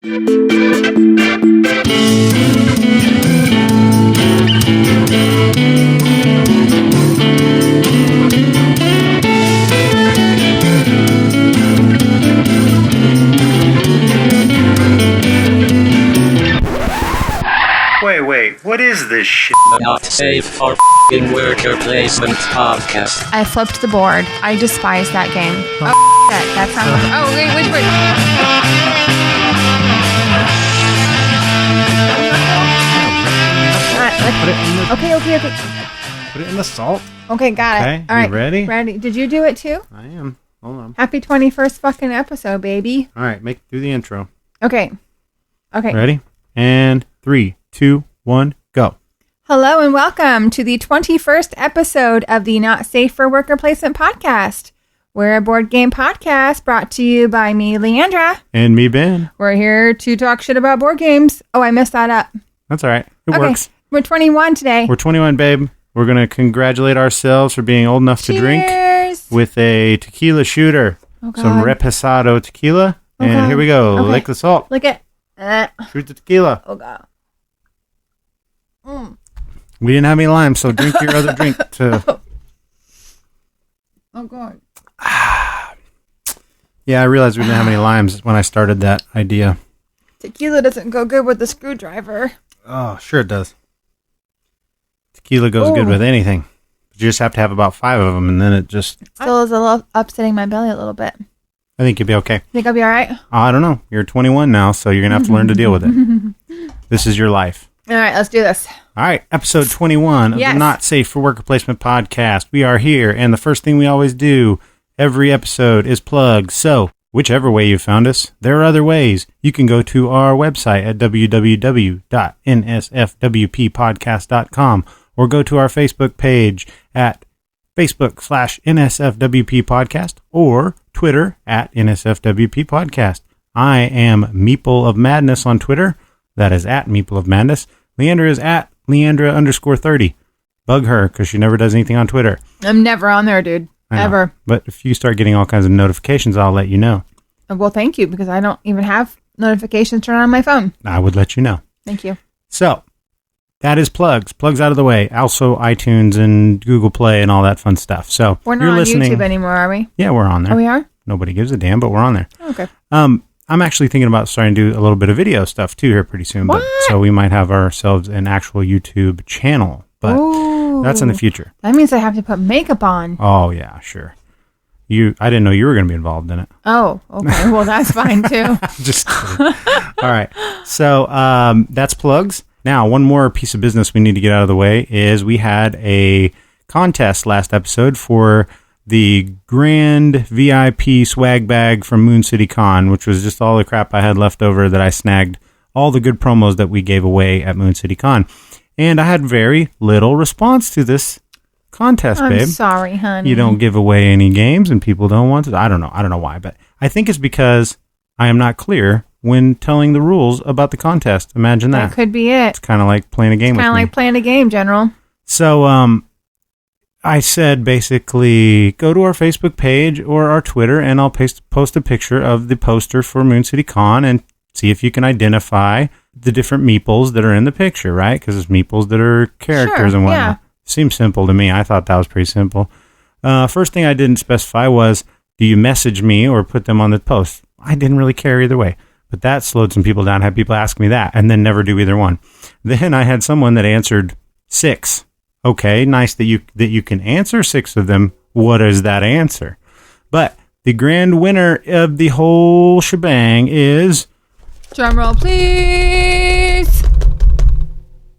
Wait, what is this shit? Not safe for f***ing worker placement podcast. I flipped the board. I despise that game. Oh, that's not. Oh, wait. Okay. Put it in the salt. Okay, got it. Okay, all right. ready? Ready. Did you do it too? I am. Hold on. Happy 21st fucking episode, baby. All right, do the intro. Okay. Ready? And 3, 2, 1, go. Hello and welcome to the 21st episode of the Not Safe for Worker Placement podcast. We're a board game podcast brought to you by me, Leandra. And me, Ben. We're here to talk shit about board games. Oh, I messed that up. That's all right. It works. We're 21 today. We're 21, babe. We're going to congratulate ourselves for being old enough to drink with a tequila shooter. Oh, God. Some reposado tequila. Oh, and God. here we go. Okay. Lick the salt. Look at. Shoot the tequila. Oh, God. We didn't have any lime, so drink your other drink. Oh, God. Yeah, I realized we didn't have any limes when I started that idea. Tequila doesn't go good with the screwdriver. Oh, sure it does. Tequila goes good with anything. You just have to have about 5 of them, and then it just... Still is a little upsetting my belly a little bit. I think you'll be okay. Think I'll be all right? I don't know. You're 21 now, so you're going to have to learn to deal with it. This is your life. All right, let's do this. All right, episode 21 of the Not Safe for Worker Placement podcast. We are here, and the first thing we always do every episode is plug. So, whichever way you found us, there are other ways. You can go to our website at www.nsfwppodcast.com or go to our Facebook page at Facebook/NSFWP Podcast or Twitter at NSFWP Podcast. I am Meeple of Madness on Twitter. That is at Meeple of Madness. Leandra is at Leandra_30. Bug her because she never does anything on Twitter. I'm never on there, dude. Ever. But if you start getting all kinds of notifications, I'll let you know. Well, thank you, because I don't even have notifications turned on my phone. I would let you know. Thank you. So, that is plugs. Plugs out of the way. Also, iTunes and Google Play and all that fun stuff. So, we're not you're on listening. YouTube anymore, are we? Yeah, we're on there. Oh, we are? Nobody gives a damn, but we're on there. Okay. I'm actually thinking about starting to do a little bit of video stuff too here pretty soon. What? So we might have ourselves an actual YouTube channel, but that's in the future. That means I have to put makeup on. Oh yeah, sure. I didn't know you were going to be involved in it. Oh, okay. Well, that's fine too. Just kidding. All right. So that's plugs. Now, one more piece of business we need to get out of the way is we had a contest last episode for the grand VIP swag bag from Moon City Con, which was just all the crap I had left over that I snagged, all the good promos that we gave away at Moon City Con. And I had very little response to this contest, babe. I'm sorry, honey. You don't give away any games and people don't want to. I don't know why, but I think it's because I am not clear when telling the rules about the contest. Imagine that. That could be it. It's kind of like playing a game with me. Kind of like playing a game, General. So, I said basically go to our Facebook page or our Twitter and I'll post a picture of the poster for Moon City Con and see if you can identify the different meeples that are in the picture, right? Because it's meeples that are characters and whatnot. Yeah. Seems simple to me. I thought that was pretty simple. First thing I didn't specify was, do you message me or put them on the post? I didn't really care either way. But that slowed some people down. I had people ask me that and then never do either one. Then I had someone that answered 6. Okay, nice that you can answer 6 of them. What is that answer? But the grand winner of the whole shebang is... Drum roll, please!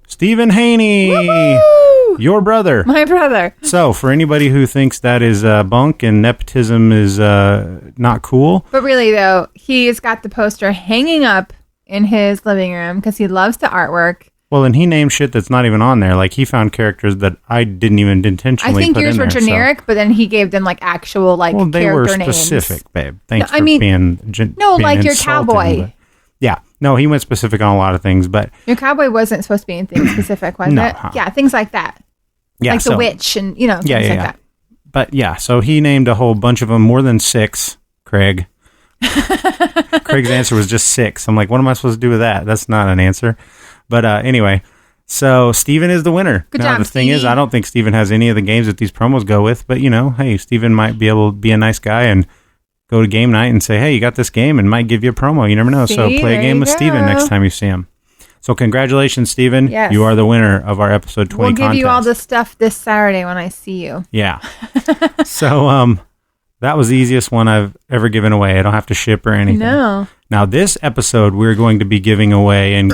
Stephen Haney! Woo-hoo! Your brother. My brother. So, for anybody who thinks that is bunk and nepotism is not cool... But really, though, he's got the poster hanging up in his living room because he loves the artwork. Well, and he named shit that's not even on there. Like, he found characters that I didn't even intentionally put in there. I think yours were generic, but then he gave them, like, actual, like, character names. Well, they were specific, babe. Thanks for being being like your insulting, cowboy. But, yeah. No, he went specific on a lot of things, but... Your cowboy wasn't supposed to be anything specific, was No, it? Yeah, things like that. Yeah, like the witch and, things like that. But, yeah, so he named a whole bunch of them, more than 6, Craig. Craig's answer was just 6. I'm like, what am I supposed to do with that? That's not an answer. But anyway, so Steven is the winner. Good now, job, the thing Steve. is, I don't think Steven has any of the games that these promos go with. But, hey, Steven might be able to be a nice guy and go to game night and say, hey, you got this game, and might give you a promo. You never know. See, so play a there game you with go. Steven next time you see him. So congratulations, Steven. Yes. You are the winner of our episode 20 We'll give contest. you all the stuff this Saturday when I see you. Yeah. So that was the easiest one I've ever given away. I don't have to ship or anything. No. Now, this episode, we're going to be giving away, and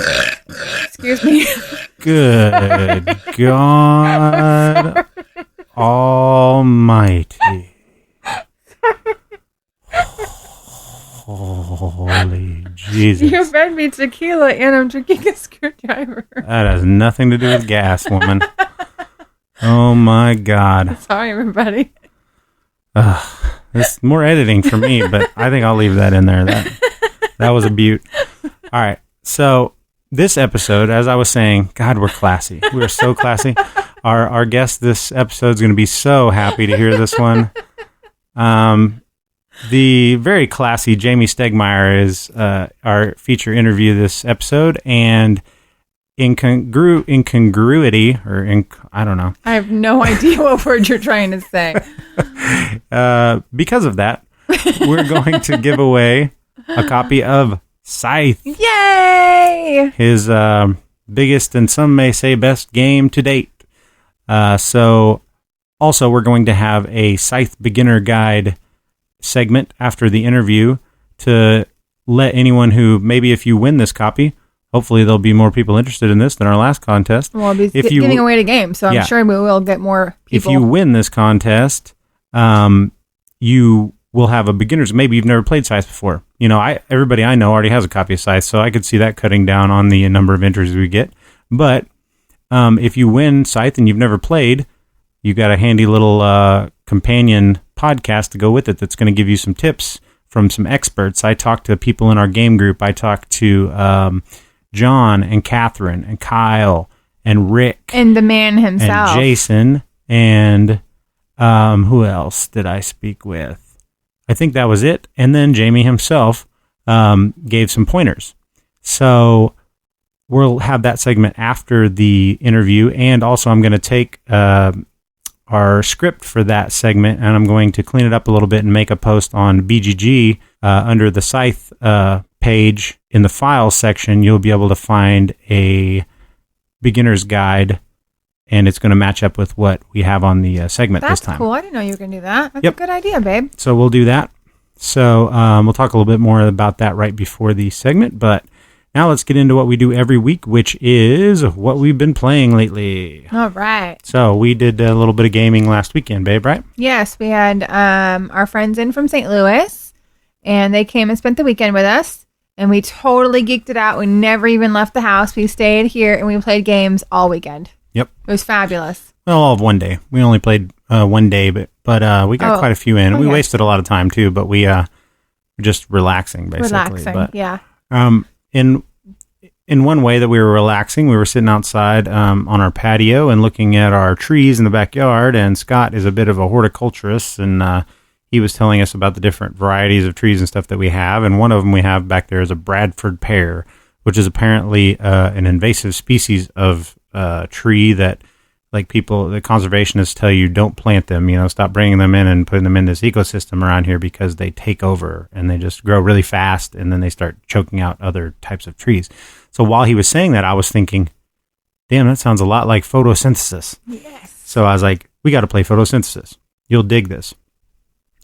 Excuse me. good God Almighty. Holy Jesus. You fed me tequila and I'm drinking a screwdriver. That has nothing to do with gas, woman. Oh, my God. Sorry, everybody. It's more editing for me, but I think I'll leave that in there. That was a beaut. All right. So this episode, as I was saying, God, we're classy. We're so classy. Our guest this episode is going to be so happy to hear this one. The very classy Jamey Stegmaier is our feature interview this episode, and incongruity, or I don't know. I have no idea what word you're trying to say. Because of that, we're going to give away a copy of Scythe, Yay! his biggest and some may say best game to date. So also we're going to have a Scythe beginner guide segment after the interview to let anyone who, maybe if you win this copy, hopefully there'll be more people interested in this than our last contest. We'll be If you- giving away the game, so I'm Yeah. sure we will get more people. If you win this contest, you will have a beginner's. Maybe you've never played Scythe before. Everybody I know already has a copy of Scythe, so I could see that cutting down on the number of entries we get. But if you win Scythe and you've never played, you got a handy little companion podcast to go with it that's going to give you some tips from some experts. I talked to people in our game group. I talked to John and Catherine and Kyle and Rick and the man himself. and Jason and who else did I speak with? I think that was it. And then Jamey himself gave some pointers. So we'll have that segment after the interview. And also I'm going to take our script for that segment, and I'm going to clean it up a little bit and make a post on BGG under the Scythe page. In the files section, you'll be able to find a beginner's guide, and it's going to match up with what we have on the segment That's this time. cool. I didn't know you were going to do that. That's Yep. a good idea, babe. So we'll do that. So we'll talk a little bit more about that right before the segment, but now let's get into what we do every week, which is what we've been playing lately. All right. So we did a little bit of gaming last weekend, babe, right? Yes, we had our friends in from St. Louis, and they came and spent the weekend with us, and we totally geeked it out. We never even left the house. We stayed here, and we played games all weekend. Yep. It was fabulous. Well, all of one day. We only played one day, but we got quite a few in. Okay. We wasted a lot of time too, but we were just relaxing basically. Relaxing, But, yeah. in one way that we were relaxing, we were sitting outside on our patio and looking at our trees in the backyard. And Scott is a bit of a horticulturist, and he was telling us about the different varieties of trees and stuff that we have. And one of them we have back there is a Bradford pear, which is apparently an invasive species of tree that, like the conservationists tell you, don't plant them. Stop bringing them in and putting them in this ecosystem around here because they take over and they just grow really fast, and then they start choking out other types of trees. So while he was saying that, I was thinking, damn, that sounds a lot like photosynthesis. Yes. So I was like, we got to play photosynthesis. You'll dig this.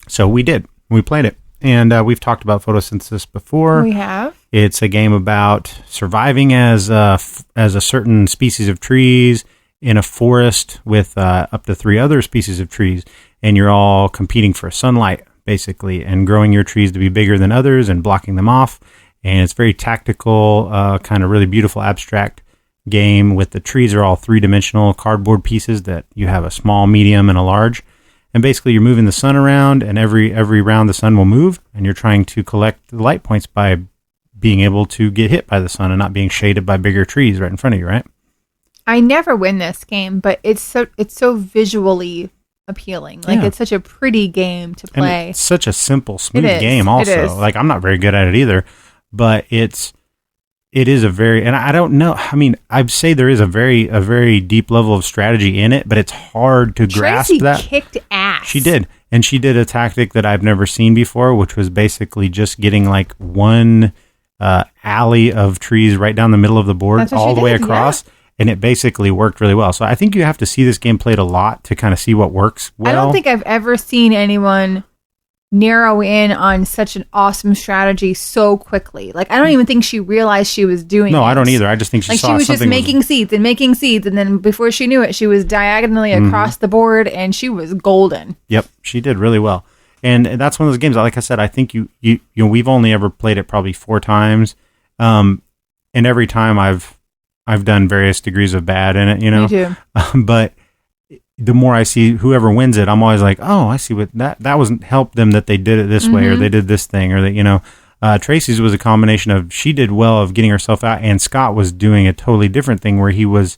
So we did. We played it. And we've talked about photosynthesis before. We have. It's a game about surviving as a certain species of trees in a forest with up to 3 other species of trees. And you're all competing for sunlight, basically, and growing your trees to be bigger than others and blocking them off. And it's very tactical, kind of really beautiful, abstract game with the trees are all 3-dimensional cardboard pieces that you have a small, medium, and a large. And basically you're moving the sun around, and every round the sun will move, and you're trying to collect the light points by being able to get hit by the sun and not being shaded by bigger trees right in front of you, right? I never win this game, but it's so visually appealing. Like Yeah. it's such a pretty game to And play. it's such a simple, smooth It is. game It also. is. Like, I'm not very good at it either, but it is a very, and I don't know. I mean, I'd say there is a very deep level of strategy in it, but it's hard to grasp Tracy that. kicked ass. She did. And she did a tactic that I've never seen before, which was basically just getting like one alley of trees right down the middle of the board, That's what all she the way did, across. And it basically worked really well. So I think you have to see this game played a lot to kind of see what works well. I don't think I've ever seen anyone narrow in on such an awesome strategy so quickly. Like, I don't even think she realized she was doing it. No, I don't either. I just think she Like, saw she was just something making seeds, and then before she knew it, she was diagonally across the board, and she was golden. Yep, she did really well. And that's one of those games, like I said, I think you we've only ever played it probably 4 times. And every time I've done various degrees of bad in it, you know. Me too. But the more I see whoever wins it, I'm always like, oh, I see what that wasn't help them that they did it this way or they did this thing or that, you know. Tracy's was a combination of she did well of getting herself out, and Scott was doing a totally different thing where he was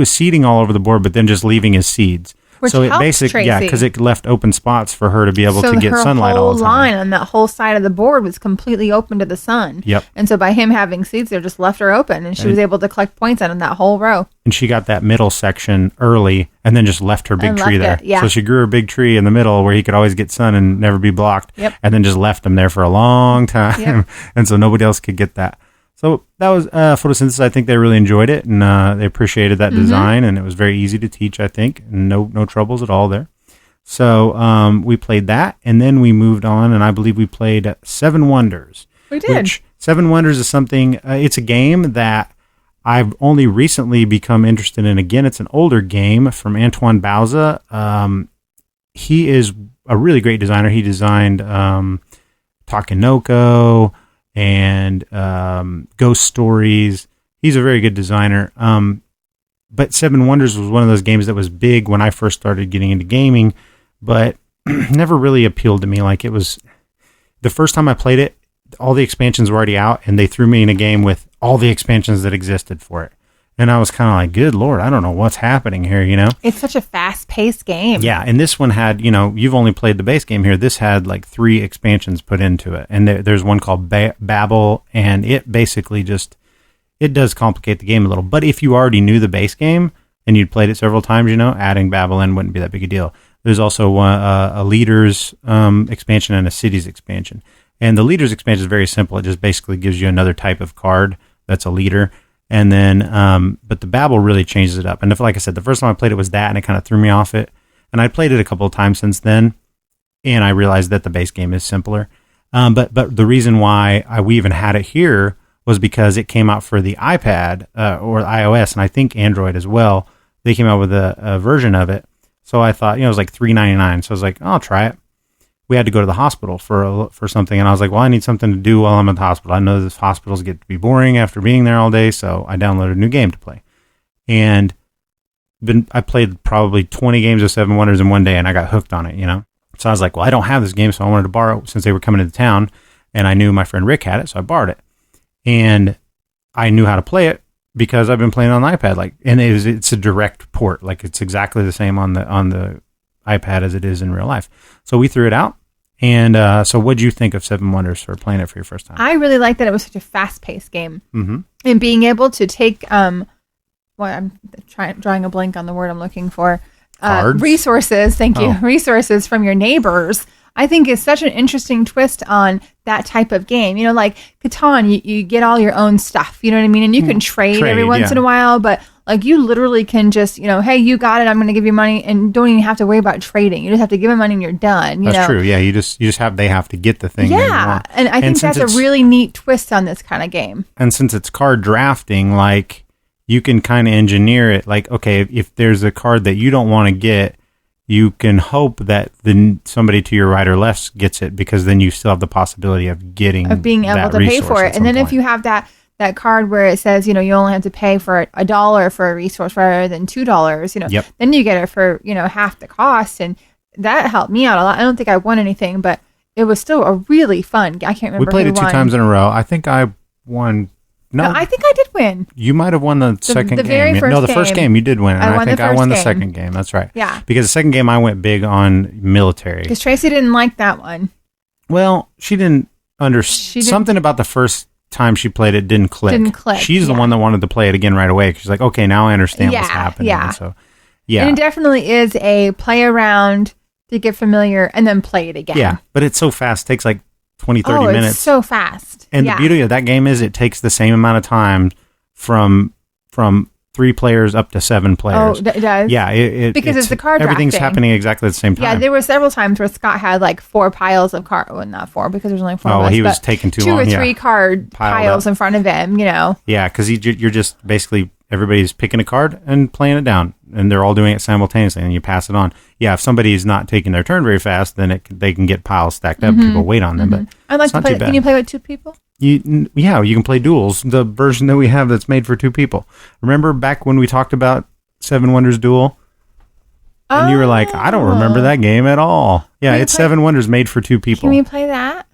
seeding all over the board, but then just leaving his seeds. Which so it helps basically, Tracy. because it left open spots for her to be able to get sunlight all the So her whole time. line on that whole side of the board was completely open to the sun. Yep. And so by him having seeds there, just left her open, and she was able to collect points out of that whole row. And she got that middle section early and then just left her big And tree left there. it, yeah. So she grew her big tree in the middle where he could always get sun and never be blocked. Yep. And then just left him there for a long time. Yep. And so nobody else could get that. So that was photosynthesis. I think they really enjoyed it, and they appreciated that design, and it was very easy to teach, I think, and no troubles at all there. So we played that, and then we moved on, and I believe we played Seven Wonders. We did. Which Seven Wonders is something, it's a game that I've only recently become interested in. Again, it's an older game from Antoine Bauza. He is a really great designer. He designed Takenoko and Ghost Stories. He's a very good designer. But Seven Wonders was one of those games that was big when I first started getting into gaming, but never really appealed to me. Like, it was the first time I played it, all the expansions were already out, and they threw me in a game with all the expansions that existed for it. And I was kind of like, good Lord, I don't know what's happening here, you know? It's such a fast-paced game. Yeah, and this one had, you know, you've only played the base game here. This had like 3 expansions put into it. And there's one called Babel, and it basically just, it does complicate the game a little. But if you already knew the base game and you'd played it several times, you know, adding Babel in wouldn't be that big a deal. There's also a leaders expansion and a cities expansion. And the leaders expansion is very simple. It just basically gives you another type of card that's a leader. And then, but the Babel really changes it up. And like I said, the first time I played it was that, and it kind of threw me off it. And I played it a couple of times since then, and I realized that the base game is simpler. But the reason why we even had it here was because it came out for the iPad or iOS, and I think Android as well. They came out with a version of it. So I thought, you know, it was like $3.99. So I was like, I'll try it. We had to go to the hospital for something, and I was like, well, I need something to do while I'm at the hospital. I know that hospitals get to be boring after being there all day, so I downloaded a new game to play. And I played probably 20 games of Seven Wonders in one day, and I got hooked on it, you know? So I was like, well, I don't have this game, so I wanted to borrow it since they were coming into town, and I knew my friend Rick had it, so I borrowed it. And I knew how to play it because I've been playing on the iPad, like, and it's a direct port, like it's exactly the same on the iPad as it is in real life. So we threw it out. And so what'd you think of Seven Wonders for playing it for your first time? I really liked that it was such a fast-paced game. Mm-hmm. And being able to take, I'm drawing a blank on the word I'm looking for. Cards? Resources, thank you. Oh. Resources from your neighbors, I think is such an interesting twist on that type of game. You know, like Catan, you get all your own stuff, you know what I mean? And you can trade every once in a while, but like you literally can just, you know, hey, you got it, I'm going to give you money, and don't even have to worry about trading. You just have to give them money and you're done. That's true. Yeah, they have to get the thing. Yeah, and I think that's a really neat twist on this kind of game. And since it's card drafting, like you can kind of engineer it. Like, okay, if there's a card that you don't want to get, you can hope that somebody to your right or left gets it, because then you still have the possibility of being able to pay for it. And then if you have that card where it says, you know, you only have to pay for $1 for a resource rather than $2, you know, then you get it for, you know, half the cost. And that helped me out a lot. I don't think I won anything, but it was still a really fun. I can't remember. We played it 2 times in a row. I think I won No, I think I did win. you might have won the second the game. very first No, the first game. game you did win. And I think I won the game. second game. That's right. Yeah. Because the second game I went big on military. Because Tracy didn't like that one. Well, she didn't understand. Something about the first time she played it didn't click. She's the one that wanted to play it again right away. She's like, okay, now I understand what's happening. Yeah. And so, yeah. And it definitely is a play around to get familiar and then play it again. Yeah, but it's so fast. It takes like 20, 30 minutes. It's so fast. And the beauty of that game is it takes the same amount of time from 3 players up to 7 players. Oh, it does? Yeah. Because it's the card everything's drafting. happening exactly at the same time. Yeah, there were several times where Scott had like 4 piles of cards. Well, not 4 because there's only 4 of us. He was taking too 2 long. 2 or 3 card piles in front of him, you know. Yeah, because you're just basically everybody's picking a card and playing it down, and they're all doing it simultaneously, and you pass it on. Yeah, if somebody's not taking their turn very fast, then they can get piles stacked up. People wait on them, but I'd like to play. Can you play with 2 people? You can play duels. The version that we have that's made for 2 people. Remember back when we talked about 7 Wonders Duel? And you were like, I don't remember that game at all. Yeah, it's 7 Wonders made for 2 people. Can we play that?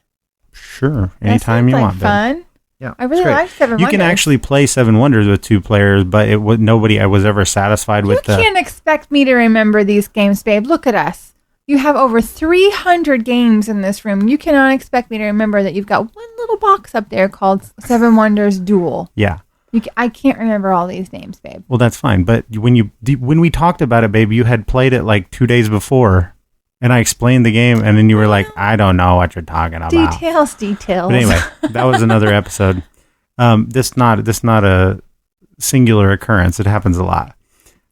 Sure, anytime you want. Fun. Yeah, I really like 7 Wonders. You can actually play 7 Wonders with 2 players, but nobody was ever satisfied with You can't expect me to remember these games, babe. Look at us. You have over 300 games in this room. You cannot expect me to remember that you've got one little box up there called 7 Wonders Duel. Yeah. I can't remember all these names, babe. Well, that's fine. But when we talked about it, babe, you had played it like 2 days before, and I explained the game, and then you were like, I don't know what you're talking about. Details. But anyway, that was another episode. This not a singular occurrence. It happens a lot.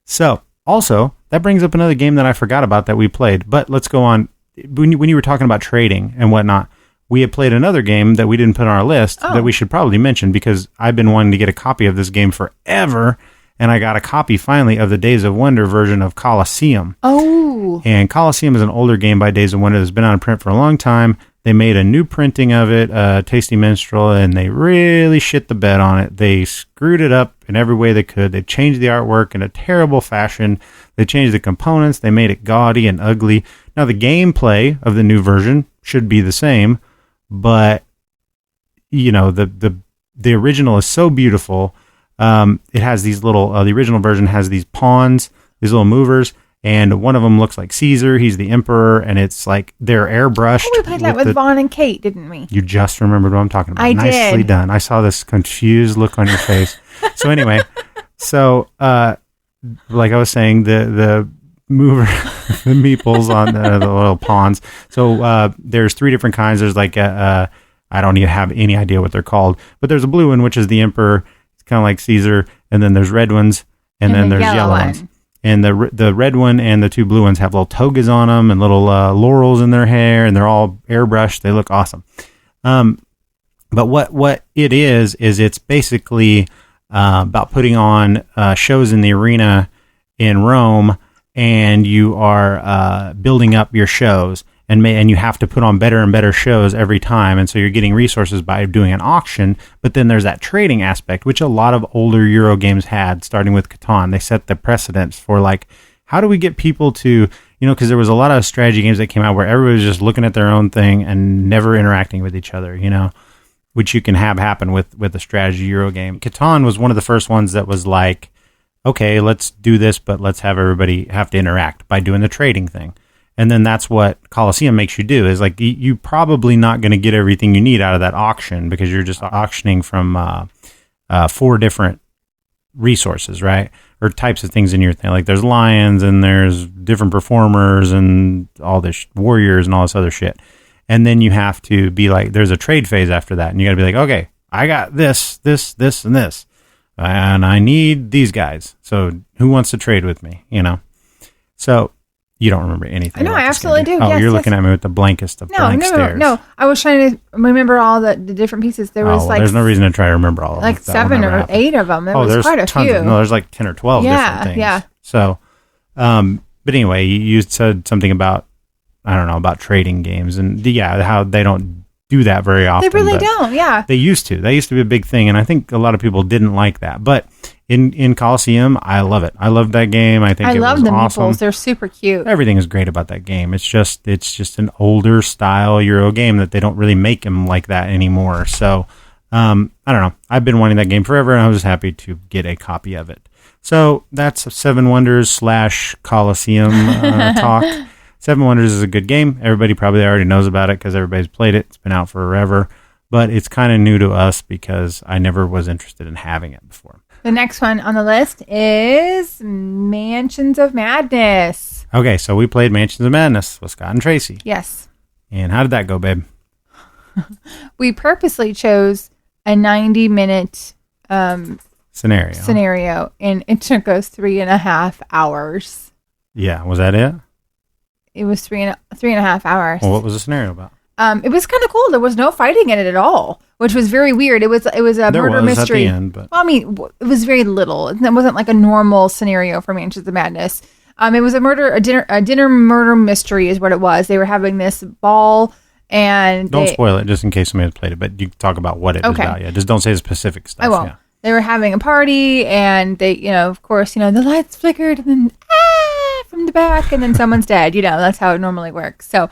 So, also, that brings up another game that I forgot about that we played. But let's go on. When you were talking about trading and whatnot, we had played another game that we didn't put on our list that we should probably mention because I've been wanting to get a copy of this game forever, and I got a copy finally of the Days of Wonder version of Colosseum. Oh. And Colosseum is an older game by Days of Wonder that's been on print for a long time. They made a new printing of it, Tasty Minstrel, and they really shit the bed on it. They screwed it up in every way they could. They changed the artwork in a terrible fashion. They changed the components. They made it gaudy and ugly. Now, the gameplay of the new version should be the same, but, you know, the original is so beautiful. It has these little, the original version has these pawns, these little movers, and one of them looks like Caesar. He's the emperor, and it's like they're airbrushed. Oh, we played that with Vaughn and Kate, didn't we? You just remembered what I'm talking about. I Nicely did. done. I saw this confused look on your face. So anyway, like I was saying, the mover, the meeples on the little pawns. So there's 3 different kinds. There's like I don't even have any idea what they're called, but there's a blue one, which is the emperor. It's kind of like Caesar, and then there's red ones, and then there's yellow ones. And the red one and the 2 blue ones have little togas on them and little laurels in their hair, and they're all airbrushed. They look awesome. But what it is it's basically about putting on shows in the arena in Rome, and you are building up your shows, and you have to put on better and better shows every time, and so you're getting resources by doing an auction. But then there's that trading aspect, which a lot of older Euro games had, starting with Catan. They set the precedents for, like, how do we get people to, you know, because there was a lot of strategy games that came out where everybody was just looking at their own thing and never interacting with each other, you know, which you can have happen with a strategy Euro game. Catan was one of the first ones that was like, okay, let's do this, but let's have everybody have to interact by doing the trading thing. And then that's what Colosseum makes you do, is like you probably not going to get everything you need out of that auction because you're just auctioning from 4 different resources, right? Or types of things in your thing. Like there's lions and there's different performers and all this warriors and all this other shit. And then you have to be like, there's a trade phase after that. And you got to be like, okay, I got this, and this. And I need these guys. So who wants to trade with me? You know? So you don't remember anything. No, about I this absolutely game, do. Oh, Yes, you're looking at me with the blankest of blank stares. No. I was trying to remember all the different pieces. There was there's no reason to try to remember all of them. like 7 or 8 of them. There was there's quite a tons few. there's like 10 or 12 different things. Yeah. So, but anyway, you said something about, I don't know, about trading games and how they don't do that very often. They really don't, yeah. They used to. That used to be a big thing, and I think a lot of people didn't like that. But in Colosseum, I love it. I love that game. I think it was awesome. I love the meeples. They're super cute. Everything is great about that game. It's just an older style Euro game that they don't really make them like that anymore. So I don't know. I've been wanting that game forever, and I was happy to get a copy of it. So that's Seven Wonders / Coliseum talk. Seven Wonders is a good game. Everybody probably already knows about it because everybody's played it. It's been out forever. But it's kind of new to us because I never was interested in having it before. The next one on the list is Mansions of Madness. Okay, so we played Mansions of Madness with Scott and Tracy. Yes. And how did that go, babe? We purposely chose a 90-minute scenario, and it took us 3.5 hours. Yeah, was that it? It was 3.5 hours. Well, what was the scenario about? It was kind of cool. There was no fighting in it at all, which was very weird. It was a murder mystery. At the end, but... Well, I mean, it was very little. It wasn't like a normal scenario for Mansions of Madness. It was a dinner murder mystery is what it was. They were having this ball, and don't spoil it just in case somebody has played it. But you can talk about what it is about. Yeah, just don't say the specific stuff. I won't. Yeah. They were having a party, and they, of course, the lights flickered, and then from the back, and then someone's dead. That's how it normally works. So.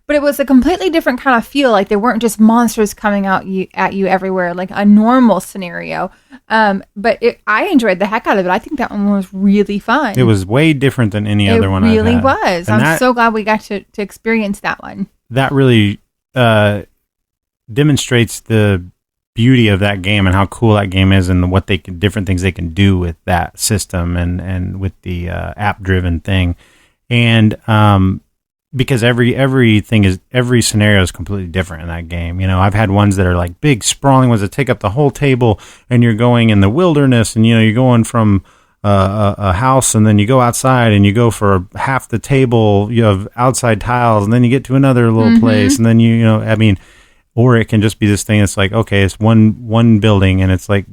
But it was a completely different kind of feel. Like they weren't just monsters coming out at you everywhere, like a normal scenario. But I enjoyed the heck out of it. I think that one was really fun. It was way different than any other one I've had. It really was. And I'm so glad we got to experience that one. That really demonstrates the beauty of that game and how cool that game is and what different things they can do with that system and with the app-driven thing. And because every scenario is completely different in that game. I've had ones that are like big sprawling ones that take up the whole table, and you're going in the wilderness, and you're going from a house, and then you go outside and you go for half the table, you have outside tiles, and then you get to another little place, and then or it can just be this thing that's like, okay, it's one building, and it's like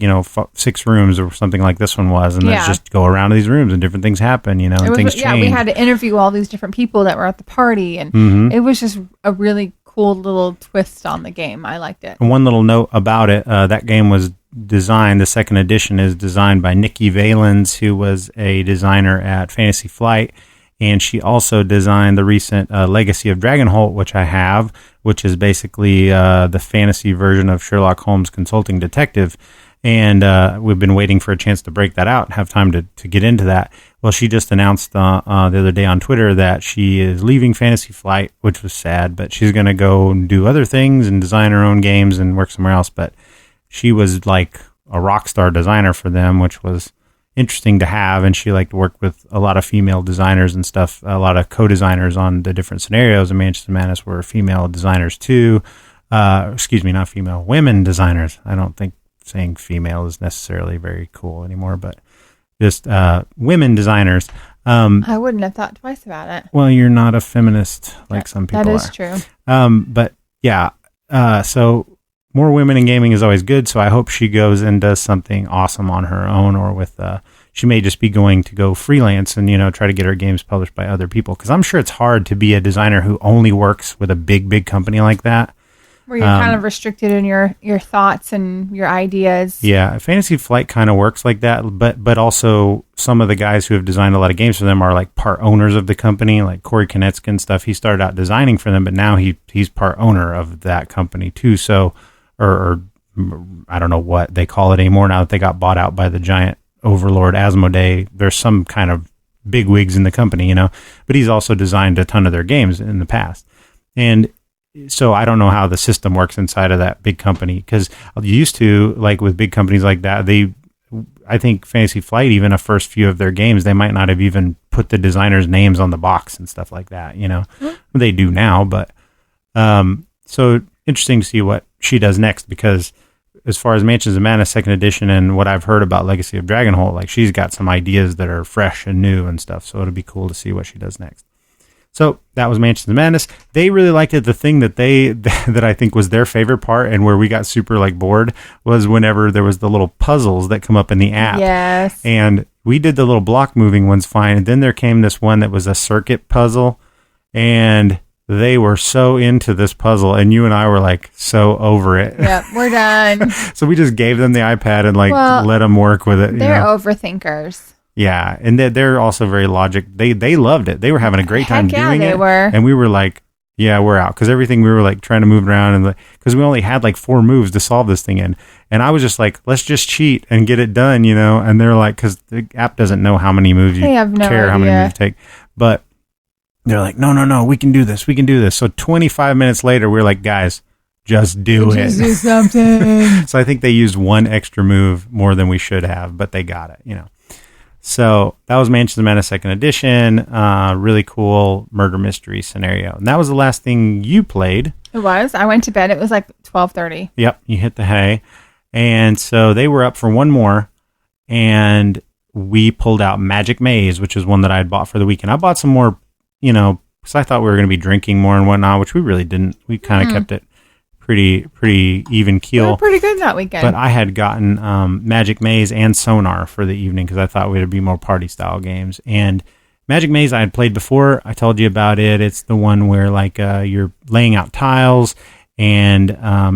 6 rooms or something like this one was, and let's just go around to these rooms and different things happen, and things change. Yeah, we had to interview all these different people that were at the party, and it was just a really cool little twist on the game. I liked it. And one little note about it, that game was designed, the second edition is designed by Nikki Valens, who was a designer at Fantasy Flight, and she also designed the recent Legacy of Dragonholt, which I have, which is basically the fantasy version of Sherlock Holmes Consulting Detective. And we've been waiting for a chance to break that out and have time to get into that. Well, she just announced the other day on Twitter that she is leaving Fantasy Flight, which was sad, but she's going to go and do other things and design her own games and work somewhere else. But she was like a rock star designer for them, which was interesting to have, and she liked to work with a lot of female designers and stuff, a lot of co-designers on the different scenarios, and Mansions of Madness were female designers too. Not female, women designers. I don't think saying female is necessarily very cool anymore, but just women designers. I wouldn't have thought twice about it. Well, you're not a feminist like some people are. That is true. But yeah, so more women in gaming is always good, so I hope she goes and does something awesome on her own, or with she may just be going to go freelance and try to get her games published by other people, because I'm sure it's hard to be a designer who only works with a big company like that, where you're kind of restricted in your thoughts and your ideas. Yeah, Fantasy Flight kind of works like that, but also some of the guys who have designed a lot of games for them are like part owners of the company, like Corey Konetsky and stuff. He started out designing for them, but now he's part owner of that company too, so or I don't know what they call it anymore now that they got bought out by the giant overlord Asmodee. There's some kind of big wigs in the company, but he's also designed a ton of their games in the past. And so I don't know how the system works inside of that big company, because you used to, like with big companies like that, I think Fantasy Flight, even a first few of their games, they might not have even put the designers' names on the box and stuff like that, They do now, but so interesting to see what she does next, because as far as Mansions of Madness second edition and what I've heard about Legacy of Dragonholt, like she's got some ideas that are fresh and new and stuff, so it'll be cool to see what she does next. So that was Mansions of Madness. They really liked it. The thing that that I think was their favorite part, and where we got super bored, was whenever there was the little puzzles that come up in the app. Yes. And we did the little block moving ones fine, and then there came this one that was a circuit puzzle, and they were so into this puzzle, and you and I were like so over it. Yep, we're done. So we just gave them the iPad and let them work with it. They're overthinkers. Yeah, and they're also very logic. They loved it. They were having a great time doing it. They were. And we were like, Yeah, we're out. Because everything we were like trying to move around, and because we only had like 4 moves to solve this thing in. And I was just like, let's just cheat and get it done, And they're like, because the app doesn't know how many moves you have no care, how many idea. moves you take. But they're like, no, we can do this. We can do this. So 25 minutes later, we're like, guys, just do it. Just do something. So I think they used 1 extra move more than we should have, but they got it, So that was Mansions of Madness 2nd Edition. Really cool murder mystery scenario. And that was the last thing you played. It was. I went to bed. It was like 12:30. Yep, you hit the hay. And so they were up for one more, and we pulled out Magic Maze, which is one that I had bought for the weekend. I bought some more, because I thought we were going to be drinking more and whatnot, which we really didn't. We kind of kept it pretty even keel. We were pretty good that weekend. But I had gotten Magic Maze and Sonar for the evening because I thought we'd be more party style games. And Magic Maze I had played before. I told you about it. It's the one where like you're laying out tiles and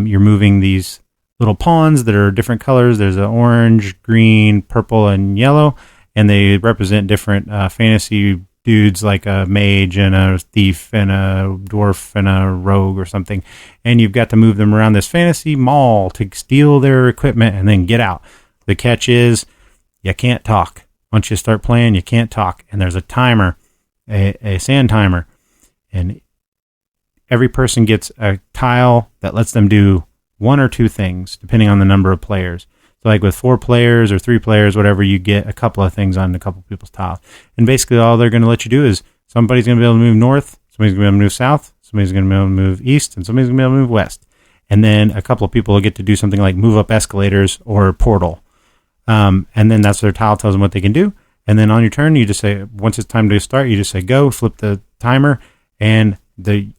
you're moving these little pawns that are different colors. There's an orange, green, purple, and yellow, and they represent different fantasy dudes like a mage and a thief and a dwarf and a rogue or something. And you've got to move them around this fantasy mall to steal their equipment and then get out. The catch is you can't talk. Once you start playing, you can't talk. And there's a timer, a sand timer. And every person gets a tile that lets them do 1 or 2 things, depending on the number of players. So like with 4 players or 3 players, whatever, you get a couple of things on a couple of people's tiles. And basically all they're going to let you do is somebody's going to be able to move north, somebody's going to be able to move south, somebody's going to be able to move east, and somebody's going to be able to move west. And then a couple of people will get to do something like move up escalators or portal. And then that's their tile tells them what they can do. And then on your turn, you just say, once it's time to start, you just say go, flip the timer, and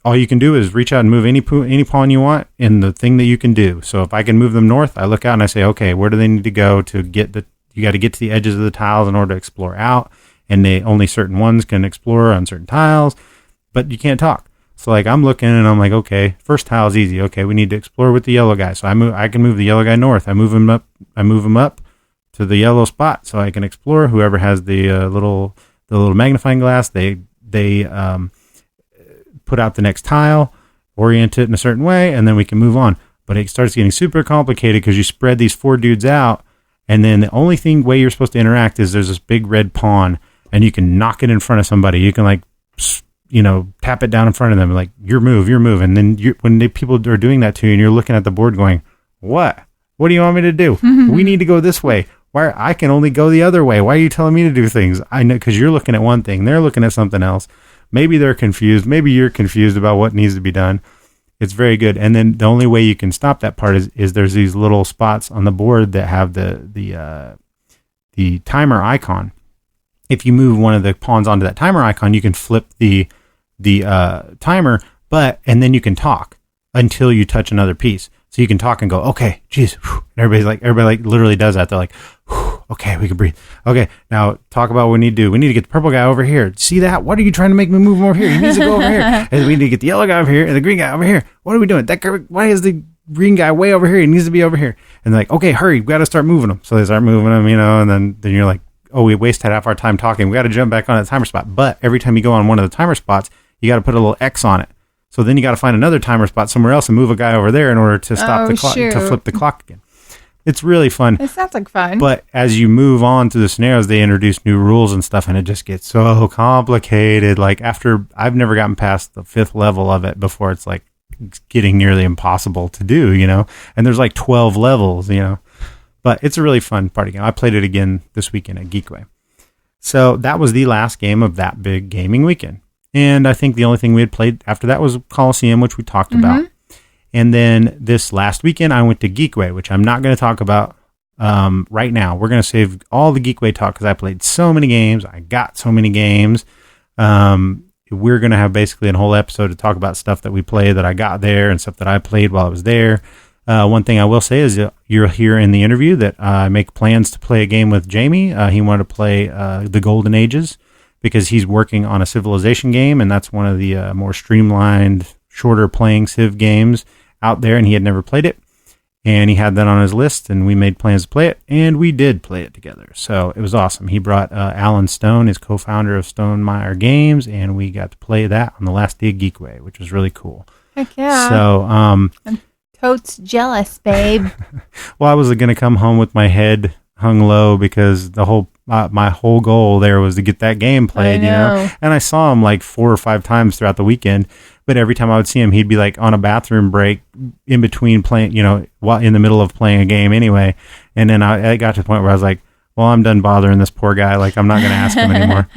all you can do is reach out and move any pawn you want in the thing that you can do. So if I can move them north, I look out and I say, okay, where do they need to go to get you got to get to the edges of the tiles in order to explore out. And only certain ones can explore on certain tiles, but you can't talk. So like I'm looking and I'm like, okay, first tile is easy. Okay, we need to explore with the yellow guy. So I can move the yellow guy north. I move him up to the yellow spot so I can explore. Whoever has the little magnifying glass, they put out the next tile, orient it in a certain way, and then we can move on. But it starts getting super complicated because you spread these 4 dudes out, and then the only way you're supposed to interact is there's this big red pawn, and you can knock it in front of somebody. You can tap it down in front of them, like your move, and then when people are doing that to you, and you're looking at the board going, what do you want me to do? We need to go this way. Why I can only go the other way? Why are you telling me to do things? I know, because you're looking at one thing, they're looking at something else. Maybe they're confused. Maybe you're confused about what needs to be done. It's very good. And then the only way you can stop that part is there's these little spots on the board that have the timer icon. If you move one of the pawns onto that timer icon, you can flip the timer, and then you can talk until you touch another piece. So you can talk and go, okay, geez. Everybody literally does that. They're like, okay, we can breathe. Okay, now talk about what we need to do. We need to get the purple guy over here. See that? What are you trying to make me move him over here? He needs to go over here. And we need to get the yellow guy over here and the green guy over here. What are we doing? Why is the green guy way over here? He needs to be over here. And they're like, okay, hurry. We got to start moving him. So they start moving him, and then you're like, oh, we wasted half our time talking. We got to jump back on that timer spot. But every time you go on one of the timer spots, you got to put a little X on it. So then you got to find another timer spot somewhere else and move a guy over there in order to stop the clock, to flip the clock again. It's really fun. It sounds like fun. But as you move on through the scenarios, they introduce new rules and stuff, and it just gets so complicated. Like I've never gotten past the 5th level of it before it's like getting nearly impossible to do, And there's like 12 levels, But it's a really fun party game. I played it again this weekend at Geekway. So that was the last game of that big gaming weekend. And I think the only thing we had played after that was Coliseum, which we talked about. And then this last weekend, I went to Geekway, which I'm not going to talk about right now. We're going to save all the Geekway talk because I played so many games. I got so many games. We're going to have basically a whole episode to talk about stuff that we played that I got there and stuff that I played while I was there. One thing I will say is you'll hear in the interview that I make plans to play a game with Jamey. He wanted to play the Golden Ages because he's working on a Civilization game, and that's one of the more streamlined, shorter playing Civ games out there, and he had never played it. And he had that on his list, and we made plans to play it, and we did play it together. So it was awesome. He brought Alan Stone, his co-founder of Stonemaier Games, and we got to play that on the last day of Geekway, which was really cool. Heck yeah. So, I'm totes jealous, babe. well, I was going to come home with my head hung low because the whole my whole goal there was to get that game played, you know. And I saw him like 4 or 5 times throughout the weekend. But every time I would see him, he'd be like on a bathroom break in between playing, you know, while in the middle of playing a game anyway. And then I got to the point where I was like, well, I'm done bothering this poor guy. Like, I'm not going to ask him anymore.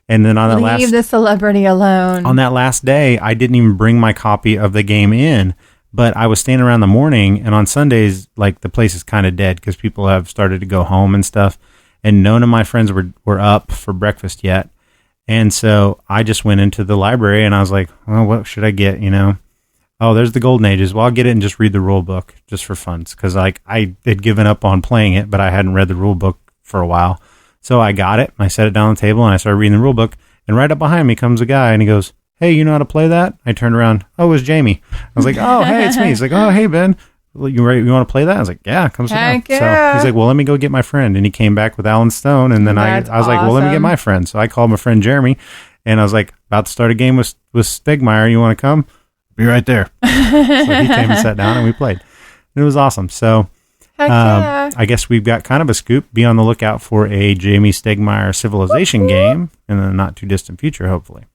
And then on that Leave the celebrity alone. On that last day, I didn't even bring my copy of the game in, but I was staying around the morning. And on Sundays, like, the place is kind of dead because people have started to go home and stuff. And none of my friends were up for breakfast yet. And so I just went into the library and I was like, well, what should I get, you know? Oh, there's the Golden Ages. Well, I'll get it and just read the rule book just for fun. Because like, I had given up on playing it, but I hadn't read the rule book for a while. So I got it. I set it down on the table and I started reading the rule book. And right up behind me comes a guy and he goes, hey, you know how to play that? I turned around. Oh, it was Jamey. I was like, oh, hey, it's me. He's like, oh, hey, Ben. You want to play that? I was like, yeah, come sit down. Yeah. So he's like, well, let me go get my friend. And he came back with Alan Stone. And then I was like, well, let me get my friend. So I called my friend Jeremy. And I was like, about to start a game with Stegmaier. You want to come? Be right there. So he came and sat down and we played. And it was awesome. So I guess we've got kind of a scoop. Be on the lookout for a Jamey Stegmaier Civilization game in the not too distant future, hopefully.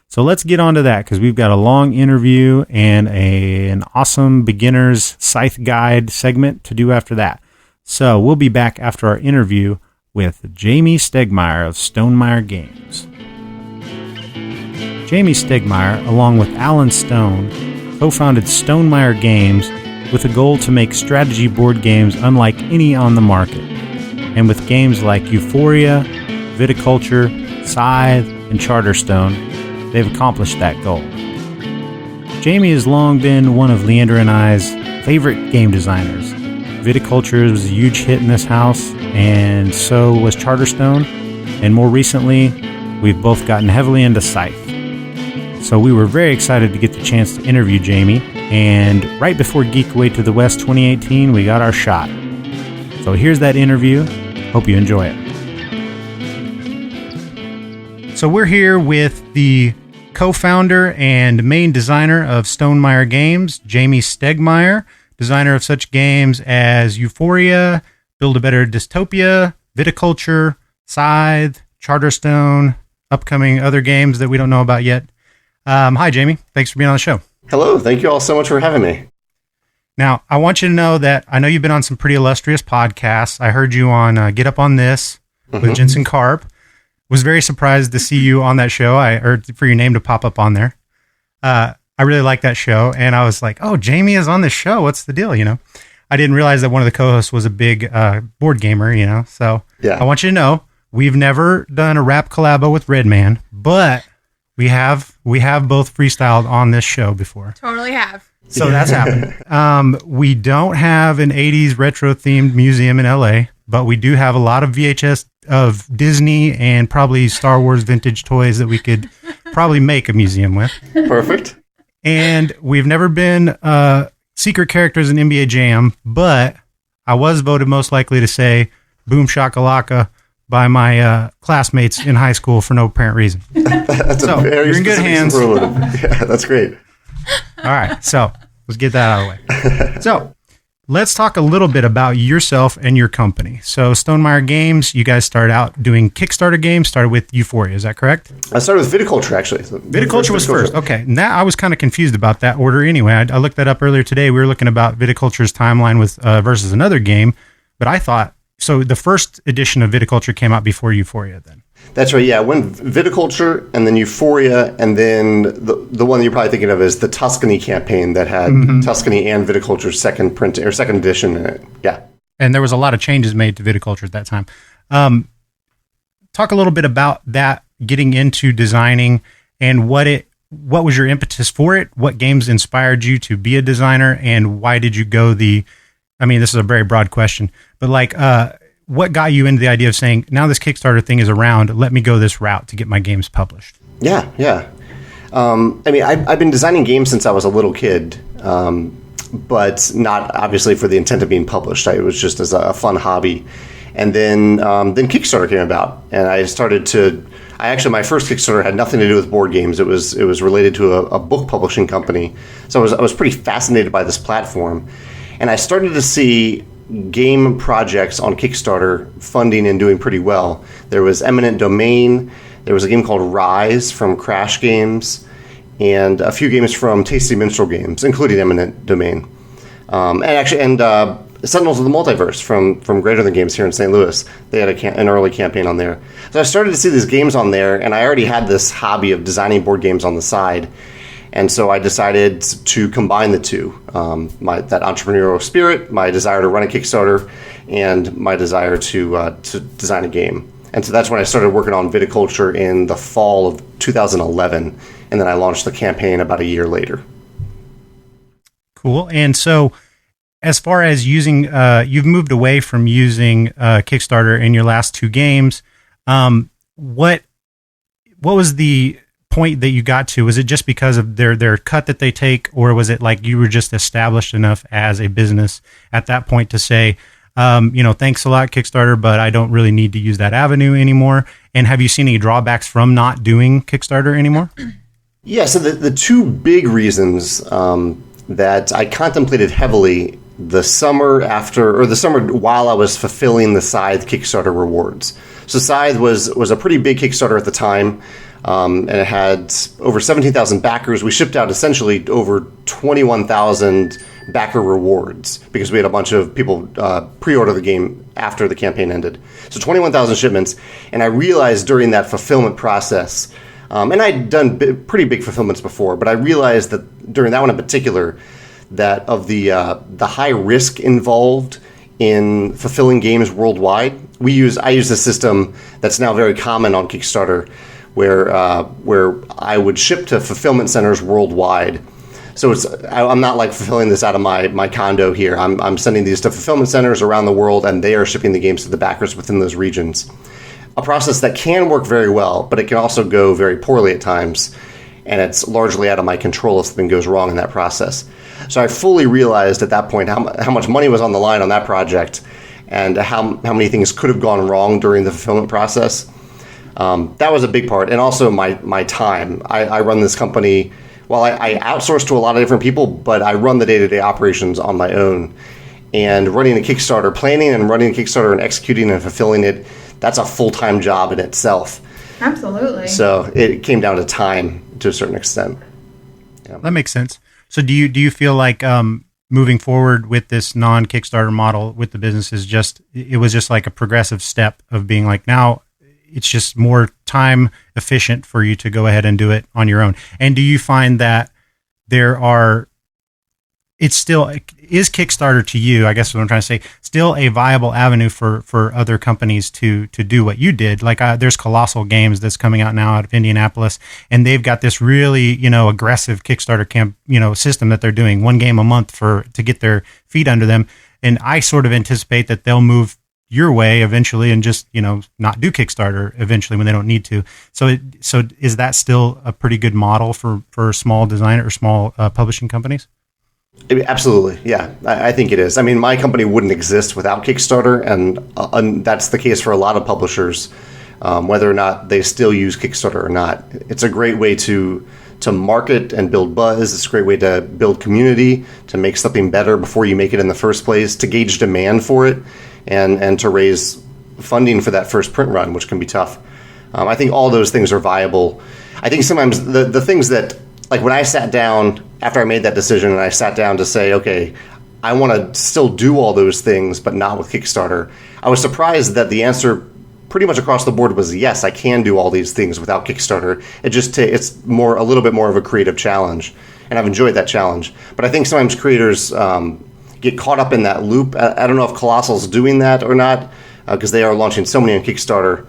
So let's get on to that because we've got a long interview and an awesome beginner's Scythe guide segment to do after that. So we'll be back after our interview with Jamey Stegmaier of Stonemaier Games. Jamey Stegmaier, along with Alan Stone, co-founded Stonemaier Games with a goal to make strategy board games unlike any on the market. And with games like Euphoria, Viticulture, Scythe, and Charterstone, they've accomplished that goal. Jamey has long been one of Leander and I's favorite game designers. Viticulture was a huge hit in this house, and so was Charterstone, and more recently, we've both gotten heavily into Scythe. So we were very excited to get the chance to interview Jamey, and right before Geekway to the West 2018, we got our shot. So here's that interview. Hope you enjoy it. So we're here with the co-founder and main designer of Stonemaier Games, Jamey Stegmaier, designer of such games as Euphoria, Build a Better Dystopia, Viticulture, Scythe, Charterstone, upcoming other games that we don't know about yet. Hi, Jamey. Thanks for being on the show. Hello. Thank you all so much for having me. Now, I want you to know that I know you've been on some pretty illustrious podcasts. I heard you on Get Up on This with Jensen Karp. Was very surprised to see you on that show. Or for your name to pop up on there. I really like that show, and I was like, "Oh, Jamey is on this show. What's the deal?" You know, I didn't realize that one of the co-hosts was a big board gamer. You know, so yeah. I want you to know we've never done a rap collabo with Redman, but we have both freestyled on this show before. Totally have. So that's happened. We don't have an 80s retro themed museum in LA, but we do have a lot of VHS of Disney and probably Star Wars vintage toys that we could probably make a museum with. Perfect. And we've never been secret characters in NBA Jam, but I was voted most likely to say Boom Shakalaka by my classmates in high school for no apparent reason. That's a very you're in good hands. Yeah, that's great. All right, so let's get that out of the way. So let's talk a little bit about yourself and your company. So Stonemaier Games, you guys started out doing Kickstarter games, started with Euphoria, is that correct? I started with Viticulture, actually. So Viticulture was first. Okay, now I was kind of confused about that order anyway. I looked that up earlier today. We were looking about Viticulture's timeline with versus another game, but I thought, so the first edition of Viticulture came out before Euphoria then? That's right, yeah. When Viticulture and then Euphoria, and then the one that you're probably thinking of is the Tuscany campaign that had Tuscany and Viticulture's second print or second edition in it. Yeah. And there was a lot of changes made to Viticulture at that time. Talk a little bit about that, getting into designing and what was your impetus for it? What games inspired you to be a designer, and why did you go this is a very broad question, but what got you into the idea of saying, now this Kickstarter thing is around, let me go this route to get my games published? Yeah. I've been designing games since I was a little kid. but not obviously for the intent of being published. It was just as a fun hobby. And then Kickstarter came about, and I started to. My first Kickstarter had nothing to do with board games. It was related to a book publishing company. So I was pretty fascinated by this platform, and I started to see game projects on Kickstarter funding and doing pretty well. There was Eminent Domain. There was a game called Rise from Crash Games, and a few games from Tasty Minstrel Games, including Eminent Domain, and Sentinels of the Multiverse from Greater Than Games here in St. Louis. They had an early campaign on there. So I started to see these games on there, and I already had this hobby of designing board games on the side. And so I decided to combine the two, that entrepreneurial spirit, my desire to run a Kickstarter, and my desire to design a game. And so that's when I started working on viticulture in the fall of 2011, and then I launched the campaign about a year later. Cool. And so, as far as using, you've moved away from using Kickstarter in your last two games. What was the point that you got to? Was it just because of their cut that they take, or was it like you were just established enough as a business at that point to say, thanks a lot, Kickstarter, but I don't really need to use that avenue anymore? And have you seen any drawbacks from not doing Kickstarter anymore? Yeah, so the two big reasons that I contemplated heavily the summer while I was fulfilling the Scythe Kickstarter rewards. So Scythe was a pretty big Kickstarter at the time, and it had over 17,000 backers. We shipped out essentially over 21,000 backer rewards because we had a bunch of people pre-order the game after the campaign ended. So 21,000 shipments, and I realized during that fulfillment process, and I'd done pretty big fulfillments before, but I realized that during that one in particular, that of the high risk involved in fulfilling games worldwide, I use a system that's now very common on Kickstarter, where I would ship to fulfillment centers worldwide. So I'm not like fulfilling this out of my condo here. I'm sending these to fulfillment centers around the world, and they are shipping the games to the backers within those regions. A process that can work very well, but it can also go very poorly at times, and it's largely out of my control if something goes wrong in that process. So I fully realized at that point how much money was on the line on that project, and how many things could have gone wrong during the fulfillment process. That was a big part, and also my time. I run this company. Well, I outsource to a lot of different people, but I run the day-to-day operations on my own. And running a Kickstarter, planning and running a Kickstarter and executing and fulfilling it, that's a full-time job in itself. Absolutely. So it came down to time to a certain extent. Yeah. That makes sense. So do you feel like moving forward with this non-Kickstarter model with the business it was just like a progressive step of being like, now it's just more time efficient for you to go ahead and do it on your own? And do you find that is Kickstarter to you, I guess what I'm trying to say, still a viable avenue for other companies to do what you did? Like there's Colossal Games that's coming out now out of Indianapolis, and they've got this really, aggressive Kickstarter system that they're doing, one game a month to get their feet under them. And I sort of anticipate that they'll move your way eventually and just, not do Kickstarter eventually when they don't need to. So is that still a pretty good model for small designer or small publishing companies? Absolutely, yeah. I think it is. I mean, my company wouldn't exist without Kickstarter, and that's the case for a lot of publishers, whether or not they still use Kickstarter or not. It's a great way to market and build buzz. It's a great way to build community, to make something better before you make it in the first place, to gauge demand for it, and to raise funding for that first print run, which can be tough. I think all those things are viable. I think sometimes the things that, like when I sat down after I made that decision and I sat down to say, okay, I want to still do all those things, but not with Kickstarter, I was surprised that the answer pretty much across the board was yes, I can do all these things without Kickstarter. It's a little bit more of a creative challenge, and I've enjoyed that challenge. But I think sometimes creators get caught up in that loop. I don't know if Colossal's doing that or not, because they are launching so many on Kickstarter.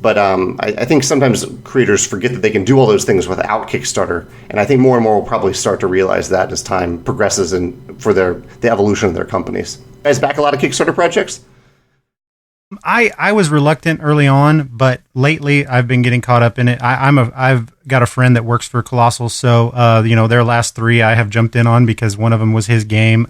But I think sometimes creators forget that they can do all those things without Kickstarter, and I think more and more will probably start to realize that as time progresses and for the evolution of their companies. You guys back a lot of Kickstarter projects? I was reluctant early on, but lately I've been getting caught up in it. I've got a friend that works for Colossal, so their last 3 I have jumped in on because one of them was his game.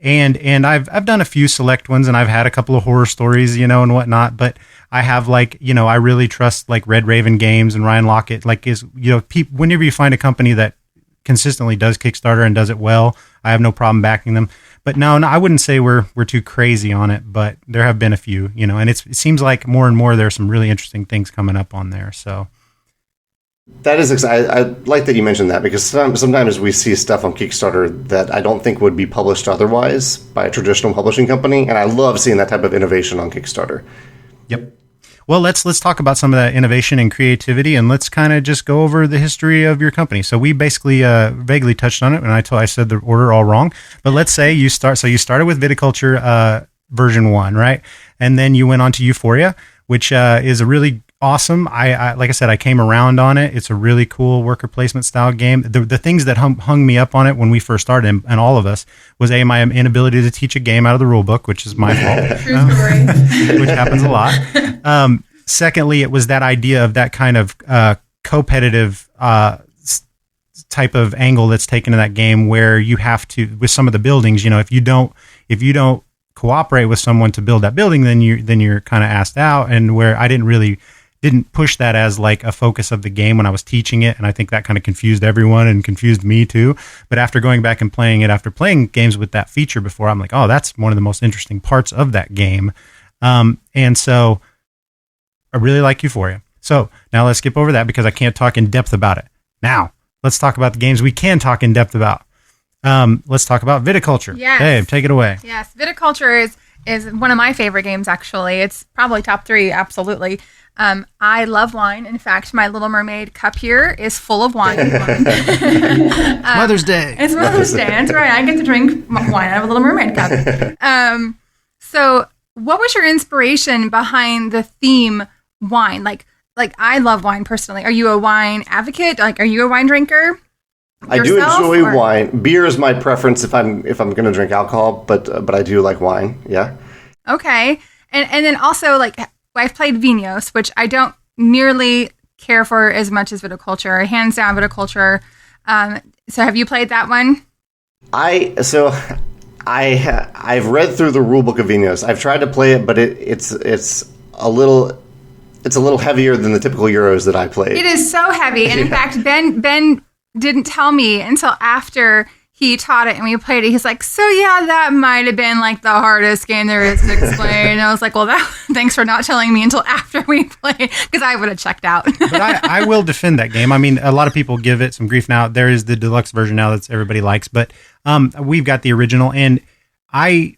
And I've done a few select ones, and I've had a couple of horror stories, and whatnot. But I have I really trust like Red Raven Games and Ryan Lockett. Whenever you find a company that consistently does Kickstarter and does it well, I have no problem backing them. But no, I wouldn't say we're too crazy on it, but there have been a few, and it seems like more and more there's some really interesting things coming up on there. So that is exciting. I like that you mentioned that, because sometimes we see stuff on Kickstarter that I don't think would be published otherwise by a traditional publishing company, and I love seeing that type of innovation on Kickstarter. Yep. Well, let's talk about some of that innovation and creativity, and let's kind of just go over the history of your company. So we basically vaguely touched on it, and I said the order all wrong. But let's say you started with viticulture version 1, right? And then you went on to Euphoria, which is a really awesome. I like I said, I came around on it. It's a really cool worker placement style game. The things that hung me up on it when we first started, and all of us, was my inability to teach a game out of the rule book, which is my fault. True story. Which happens a lot. Secondly, it was that idea of that kind of competitive type of angle that's taken in that game, where you have to, with some of the buildings, if you don't cooperate with someone to build that building, then you're kind of asked out. And where I didn't push that as like a focus of the game when I was teaching it, and I think that kind of confused everyone and confused me too. But after going back and playing it, after playing games with that feature before, I'm like, oh, that's one of the most interesting parts of that game. And so I really like Euphoria. So now let's skip over that because I can't talk in depth about it. Now let's talk about the games we can talk in depth about. Let's talk about viticulture. Yes. Dave, take it away. Yes, viticulture is one of my favorite games, actually. It's probably top 3, absolutely. I love wine. In fact, my Little Mermaid cup here is full of wine. Mother's Day. It's Mother's Day. That's right. I get to drink wine out of a Little Mermaid cup. So what was your inspiration behind the theme wine? Like I love wine personally. Are you a wine advocate? Like, are you a wine drinker? I do enjoy wine. Beer is my preference if I'm going to drink alcohol, but I do like wine. Yeah. Okay. And then also, like, I've played Vinos, which I don't nearly care for as much as viticulture. Hands down, viticulture. So have you played that one? I've read through the rule book of Vinos. I've tried to play it, but it's a little heavier than the typical Euros that I played. It is so heavy, and in fact, Ben didn't tell me until after he taught it and we played it. He's like, so yeah, that might have been like the hardest game there is to explain. And I was like, well, thanks for not telling me until after we played, because I would have checked out. But I will defend that game. I mean, a lot of people give it some grief now. There is the deluxe version now that everybody likes, but we've got the original, and I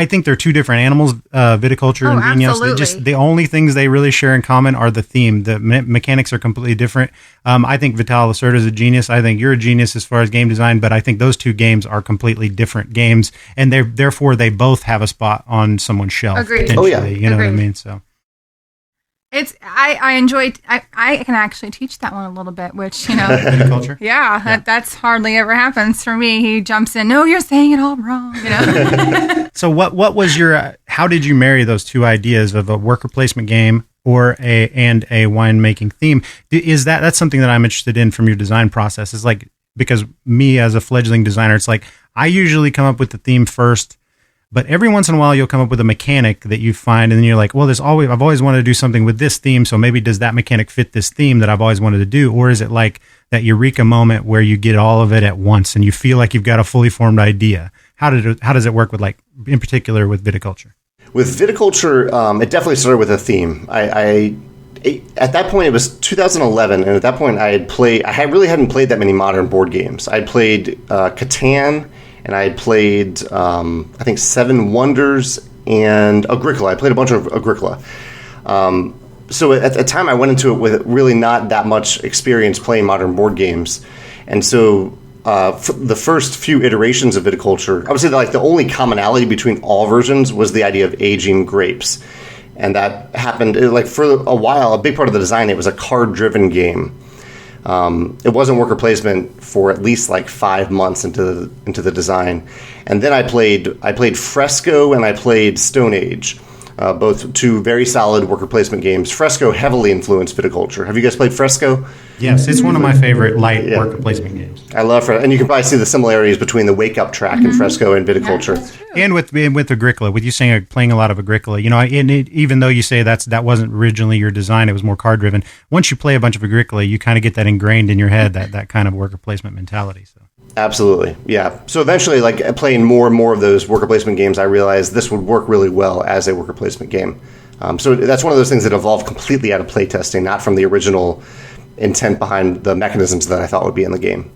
think they're two different animals, viticulture and Vinos. The only things they really share in common are the theme. The mechanics are completely different. I think Vital Lacerda is a genius. I think you're a genius as far as game design, but I think those two games are completely different games, and therefore they both have a spot on someone's shelf. Agreed. Oh yeah, you know what I mean. So I enjoyed. I can actually teach that one a little bit, which viticulture. Yeah, that's hardly ever happens for me. He jumps in. No, you're saying it all wrong. So what was your? How did you marry those two ideas of a worker placement game and a winemaking theme? That's something that I'm interested in from your design process? Is like, because me as a fledgling designer, it's like I usually come up with the theme first. But every once in a while, you'll come up with a mechanic that you find, and then you're like, well, I've always wanted to do something with this theme, so maybe does that mechanic fit this theme that I've always wanted to do? Or is it like that eureka moment where you get all of it at once and you feel like you've got a fully formed idea? How does it work with, like, in particular with viticulture? With viticulture, it definitely started with a theme. At that point, it was 2011, and at that point, I really hadn't played that many modern board games. I played Catan, and I had played, I think, Seven Wonders and Agricola. I played a bunch of Agricola. So at the time, I went into it with really not that much experience playing modern board games. And so the first few iterations of viticulture, I would say that, like, the only commonality between all versions was the idea of aging grapes. And that happened, for a while, a big part of the design, it was a card-driven game. It wasn't worker placement for at least 5 months into the design, and then I played Fresco and I played Stone Age. both two very solid worker placement games. Fresco heavily influenced viticulture. Have you guys played Fresco? Yes, it's one of my favorite light worker placement games. I love Fresco. And you can probably see the similarities between the Wake Up track in Fresco and viticulture. And with Agricola, with you saying playing a lot of Agricola, even though you say that wasn't originally your design, it was more card driven. Once you play a bunch of Agricola, you kind of get that ingrained in your head, that kind of worker placement mentality. So. Absolutely, yeah. So eventually, like playing more and more of those worker placement games, I realized this would work really well as a worker placement game. So that's one of those things that evolved completely out of playtesting, not from the original intent behind the mechanisms that I thought would be in the game.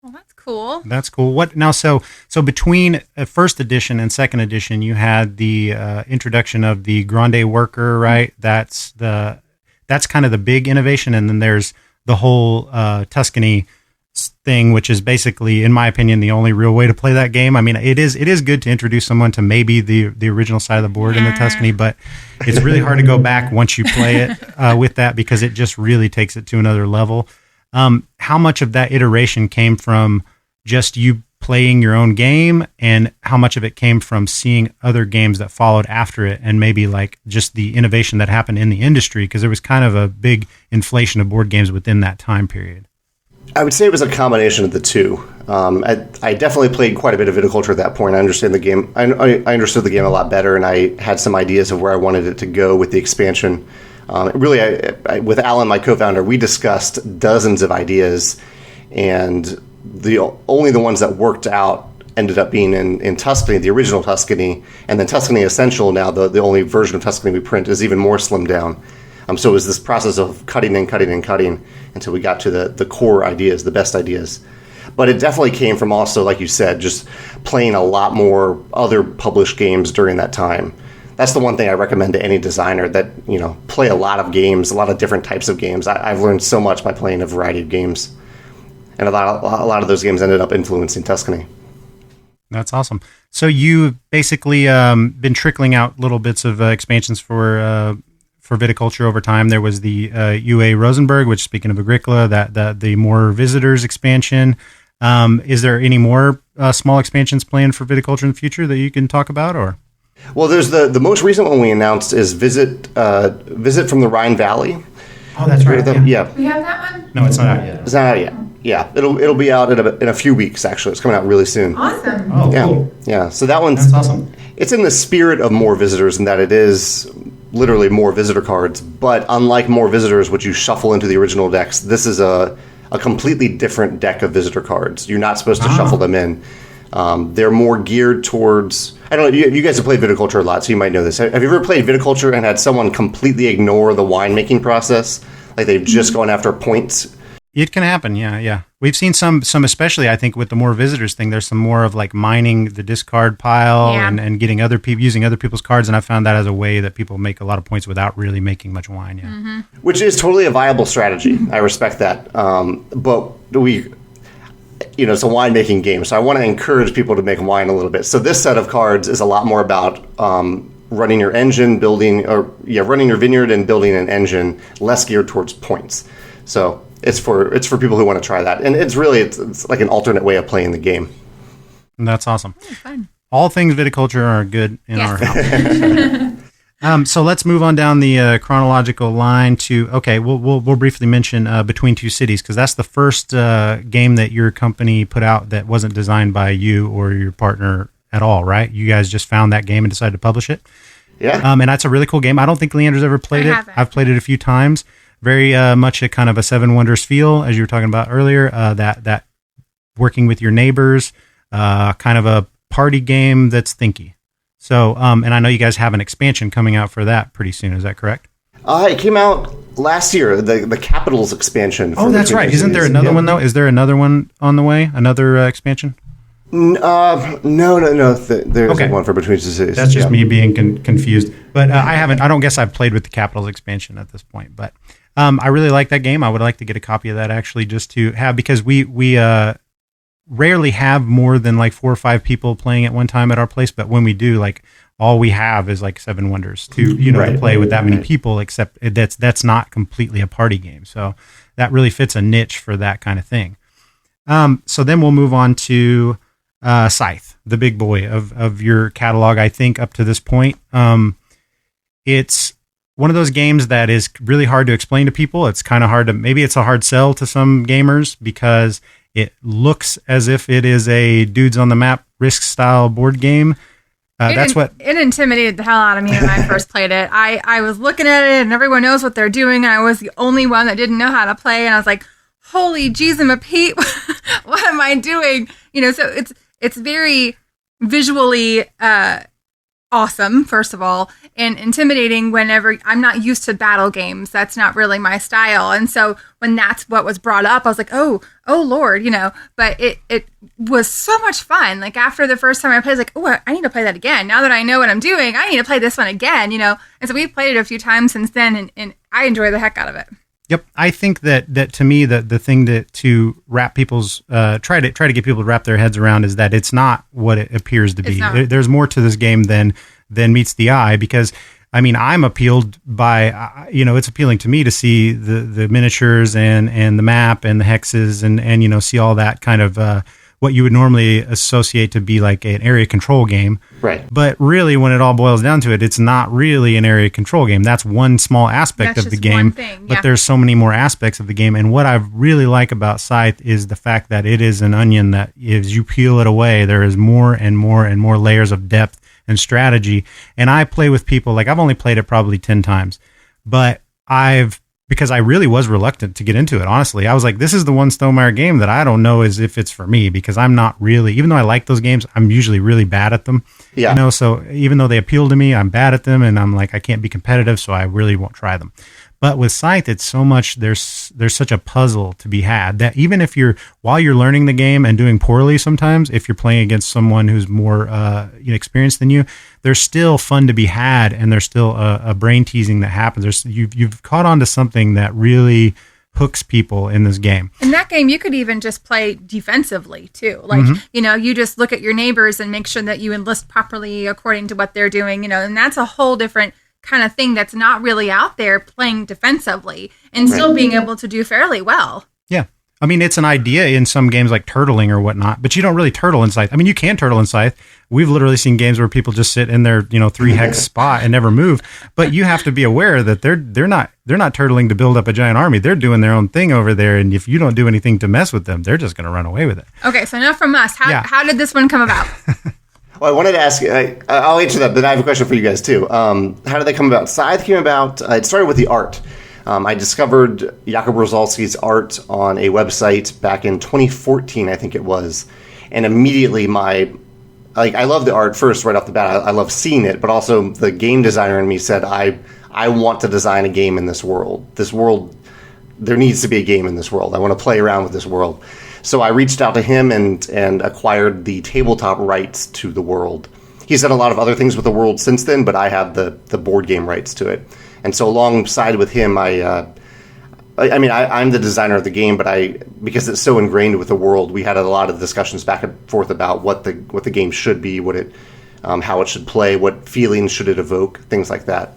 Well, that's cool. That's cool. What now? So between first edition and second edition, you had the introduction of the Grande Worker, right? That's kind of the big innovation, and then there's the whole Tuscany thing, which is basically, in my opinion, the only real way to play that game. I mean, it is good to introduce someone to maybe the original side of the board in the Tuscany, but it's really hard to go back once you play it with that, because it just really takes it to another level. How much of that iteration came from just you playing your own game, and how much of it came from seeing other games that followed after it, and maybe like just the innovation that happened in the industry, because there was kind of a big inflation of board games within that time period? I would say it was a combination of the two. I definitely played quite a bit of viticulture at that point. I understand the game. I understood the game a lot better, and I had some ideas of where I wanted it to go with the expansion. With Alan, my co-founder, we discussed dozens of ideas, and only the ones that worked out ended up being in Tuscany, the original Tuscany, and then Tuscany Essential. Now the only version of Tuscany we print is even more slimmed down. So it was this process of cutting and cutting and cutting until we got to the core ideas, the best ideas. But it definitely came from also, like you said, just playing a lot more other published games during that time. That's the one thing I recommend to any designer, that, play a lot of games, a lot of different types of games. I've learned so much by playing a variety of games. And a lot of those games ended up influencing Tuscany. That's awesome. So you basically been trickling out little bits of expansions for viticulture over time. There was the UA Rosenberg, which, speaking of Agricola, that the more visitors expansion. Is there any more small expansions planned for viticulture in the future that you can talk about, or? Well, there's the most recent one we announced is Visit from the Rhine Valley. Oh, that's right. Yeah. We have that one? No, it's not out yet. It's not out yet. Yeah, it'll be out in a few weeks. Actually, it's coming out really soon. Awesome. Oh, yeah, cool. Yeah. So that one's That's awesome. It's in the spirit of more visitors in that it is literally more visitor cards. But unlike more visitors, which you shuffle into the original decks, this is a completely different deck of visitor cards. You're not supposed to shuffle them in. They're more geared towards. I don't know. You guys have played viticulture a lot, so you might know this. Have you ever played viticulture and had someone completely ignore the winemaking process? Like they've just gone after points. It can happen, yeah. We've seen some, especially I think with the more visitors thing. There's some more of like mining the discard pile and getting other people, using other people's cards, and I found that as a way that people make a lot of points without really making much wine. Yeah, Which is totally a viable strategy. I respect that, but it's a winemaking game, so I want to encourage people to make wine a little bit. So this set of cards is a lot more about running your engine, running your vineyard and building an engine, less geared towards points. So it's for people who want to try that, and it's like an alternate way of playing the game. That's awesome. Oh, fun. All things viticulture are good in our house. So let's move on down the chronological line to we'll briefly mention Between Two Cities, because that's the first game that your company put out that wasn't designed by you or your partner at all, right? You guys just found that game and decided to publish it. Yeah. And that's a really cool game. I don't think Leander's ever played it. I've played it a few times. Very much a kind of a Seven Wonders feel, as you were talking about earlier. That working with your neighbors, kind of a party game that's thinky. So, and I know you guys have an expansion coming out for that pretty soon. Is that correct? It came out last year, the Capitals expansion. Oh, that's right. Isn't there another one, though? Is there another one on the way? Another expansion? No. There's one for Between Two Cities. That's just me being confused. But I don't guess I've played with the Capitals expansion at this point. But I really like that game. I would like to get a copy of that, actually, just to have, because we rarely have more than like 4 or 5 people playing at one time at our place. But when we do, like, all we have is like Seven Wonders to to play with that many people, except that's not completely a party game. So that really fits a niche for that kind of thing. So then we'll move on to Scythe, the big boy of your catalog, I think, up to this point. it's one of those games that is really hard to explain to people. It's kind of hard to, maybe it's a hard sell to some gamers because it looks as if it is a dudes on the map risk style board game. It intimidated the hell out of me when I first played it. I was looking at it and everyone knows what they're doing. And I was the only one that didn't know how to play. And I was like, holy jeez, I'm a Pete. What am I doing? So it's very visually, awesome, first of all, and intimidating whenever I'm not used to battle games. That's not really my style. And so when that's what was brought up, I was like, oh Lord, but it was so much fun. Like after the first time I played, I was like, oh, I need to play that again. Now that I know what I'm doing, I need to play this one again, And so we've played it a few times since then, and I enjoy the heck out of it. Yep. I think that to me, the thing to wrap people's, try to get people to wrap their heads around is that it's not what it appears to be. There's more to this game than meets the eye, because I mean, I'm appealed by, it's appealing to me to see the miniatures and the map and the hexes and see all that kind of, what you would normally associate to be like an area control game. Right. But really, when it all boils down to it, it's not really an area control game. That's one small aspect of the game. But there's so many more aspects of the game. And what I really like about Scythe is the fact that it is an onion that as you peel it away, there is more and more and more layers of depth and strategy. And I play with people, like I've only played it probably 10 times, but because I really was reluctant to get into it, honestly. I was like, this is the one Stonemaier game that I don't know as if it's for me, because I'm not really, even though I like those games, I'm usually really bad at them. Yeah. So even though they appeal to me, I'm bad at them, and I'm like, I can't be competitive, so I really won't try them. But with Scythe, it's so much, there's such a puzzle to be had that even if while you're learning the game and doing poorly sometimes, if you're playing against someone who's more experienced than you, there's still fun to be had, and there's still a brain teasing that happens. You've caught on to something that really hooks people in this game. In that game, you could even just play defensively too. Like, you just look at your neighbors and make sure that you enlist properly according to what they're doing, and that's a whole different kind of thing that's not really out there, playing defensively and still being able to do fairly well. Yeah. I mean, it's an idea in some games like turtling or whatnot, but you don't really turtle in Scythe. I mean, you can turtle in Scythe. We've literally seen games where people just sit in their 3 hex spot and never move. But you have to be aware that they're not turtling to build up a giant army. They're doing their own thing over there, and if you don't do anything to mess with them, they're just going to run away with it. Okay, so enough from us. How did this one come about? Well, I wanted to ask, I'll answer that, but I have a question for you guys too. How did they come about? Scythe came about, it started with the art. I discovered Jakub Rosalski's art on a website back in 2014, I think it was. And immediately I love the art first, right off the bat. I love seeing it, but also the game designer in me said, I want to design a game in this world. There needs to be a game in this world. I want to play around with this world. So I reached out to him and acquired the tabletop rights to the world. He's done a lot of other things with the world since then, but I have the board game rights to it. And so alongside with him, I'm the designer of the game, but because it's so ingrained with the world, we had a lot of discussions back and forth about what the game should be, how it should play, what feelings should it evoke, things like that.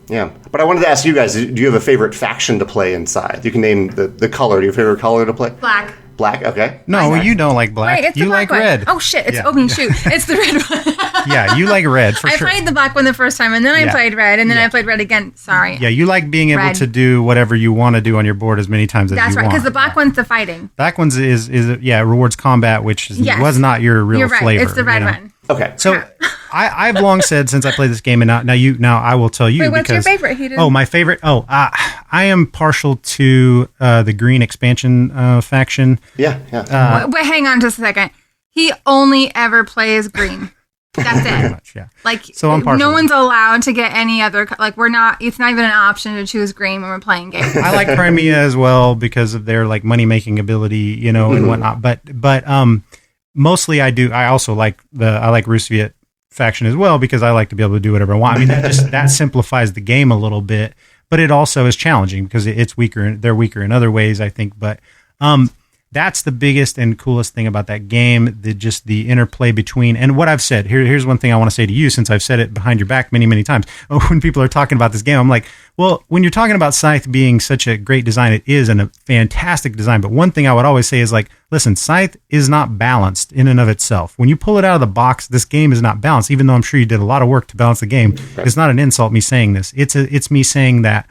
Yeah, but I wanted to ask you guys, do you have a favorite faction to play in Scythe? You can name the color. Do you have a favorite color to play? Black. Black, okay. No, you don't like black. Wait, it's you the black like one. red. Oh, shit. It's the red one. Yeah, you like red, for sure. I played the black one the first time, and then I played red, and then I played red again. Sorry. Yeah, you like being able to do whatever you want to do on your board as many times as you want. That's right, because the black one's the fighting. Black one's is rewards combat, which was not your real flavor. You're right. It's the red one. Okay. So I've long said since I played this game, and now I will tell you. Wait, what's your favorite? My favorite. I am partial to the green expansion faction. Yeah. Wait, hang on just a second. He only ever plays green. That's it. Pretty much, yeah. So I'm partial. No one's allowed to get any other. We're not. It's not even an option to choose green when we're playing games. I like Crimea as well because of their money making ability, and whatnot. But mostly I do. I also like Rusviet faction as well because I like to be able to do whatever I want. I mean, that simplifies the game a little bit, but it also is challenging because it's weaker. They're weaker in other ways, I think. But that's the biggest and coolest thing about that game, just the interplay between, and what I've said, here's one thing I want to say to you, since I've said it behind your back many, many times. When people are talking about this game, I'm like, well, when you're talking about Scythe being such a great design, it is a fantastic design. But one thing I would always say is like, listen, Scythe is not balanced in and of itself. When you pull it out of the box, this game is not balanced, even though I'm sure you did a lot of work to balance the game. Right. It's not an insult me saying this. It's me saying that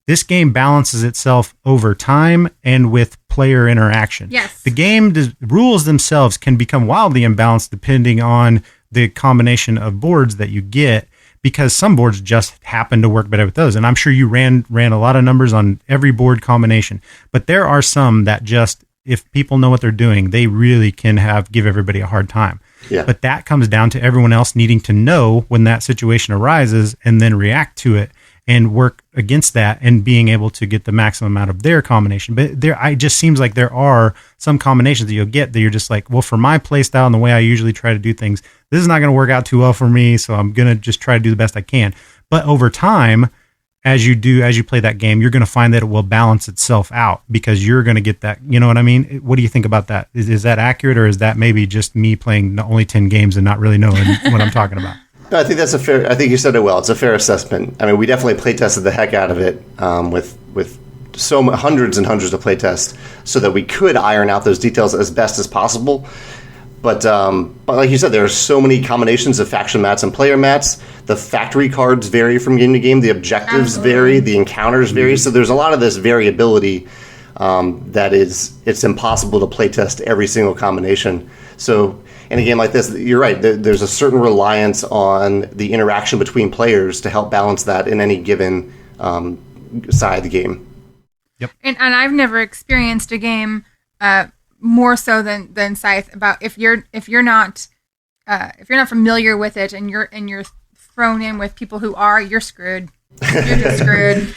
this game balances itself over time and with player interaction. Yes. The game rules themselves can become wildly imbalanced depending on the combination of boards that you get, because some boards just happen to work better with those. And I'm sure you ran a lot of numbers on every board combination. But there are some that just, if people know what they're doing, they really can give everybody a hard time. Yeah. But that comes down to everyone else needing to know when that situation arises and then react to it and work against that and being able to get the maximum out of their combination. But it just seems like there are some combinations that you'll get that you're just like, well, for my play style and the way I usually try to do things, this is not going to work out too well for me, so I'm going to just try to do the best I can. But over time, as you play that game, you're going to find that it will balance itself out because you're going to get that, you know what I mean? What do you think about that? Is that accurate, or is that maybe just me playing only 10 games and not really knowing what I'm talking about? No, I think that's I think you said it well. It's a fair assessment. I mean, we definitely play tested the heck out of it with hundreds and hundreds of play tests so that we could iron out those details as best as possible. But like you said, there are so many combinations of faction mats and player mats. The factory cards vary from game to game. The objectives vary. The encounters vary. So there's a lot of this variability it's impossible to play test every single combination. So in a game like this, you're right. There's a certain reliance on the interaction between players to help balance that in any given side of the game. Yep. And I've never experienced a game more so than Scythe about if you're not familiar with it and you're thrown in with people who are, you're screwed. You're just screwed.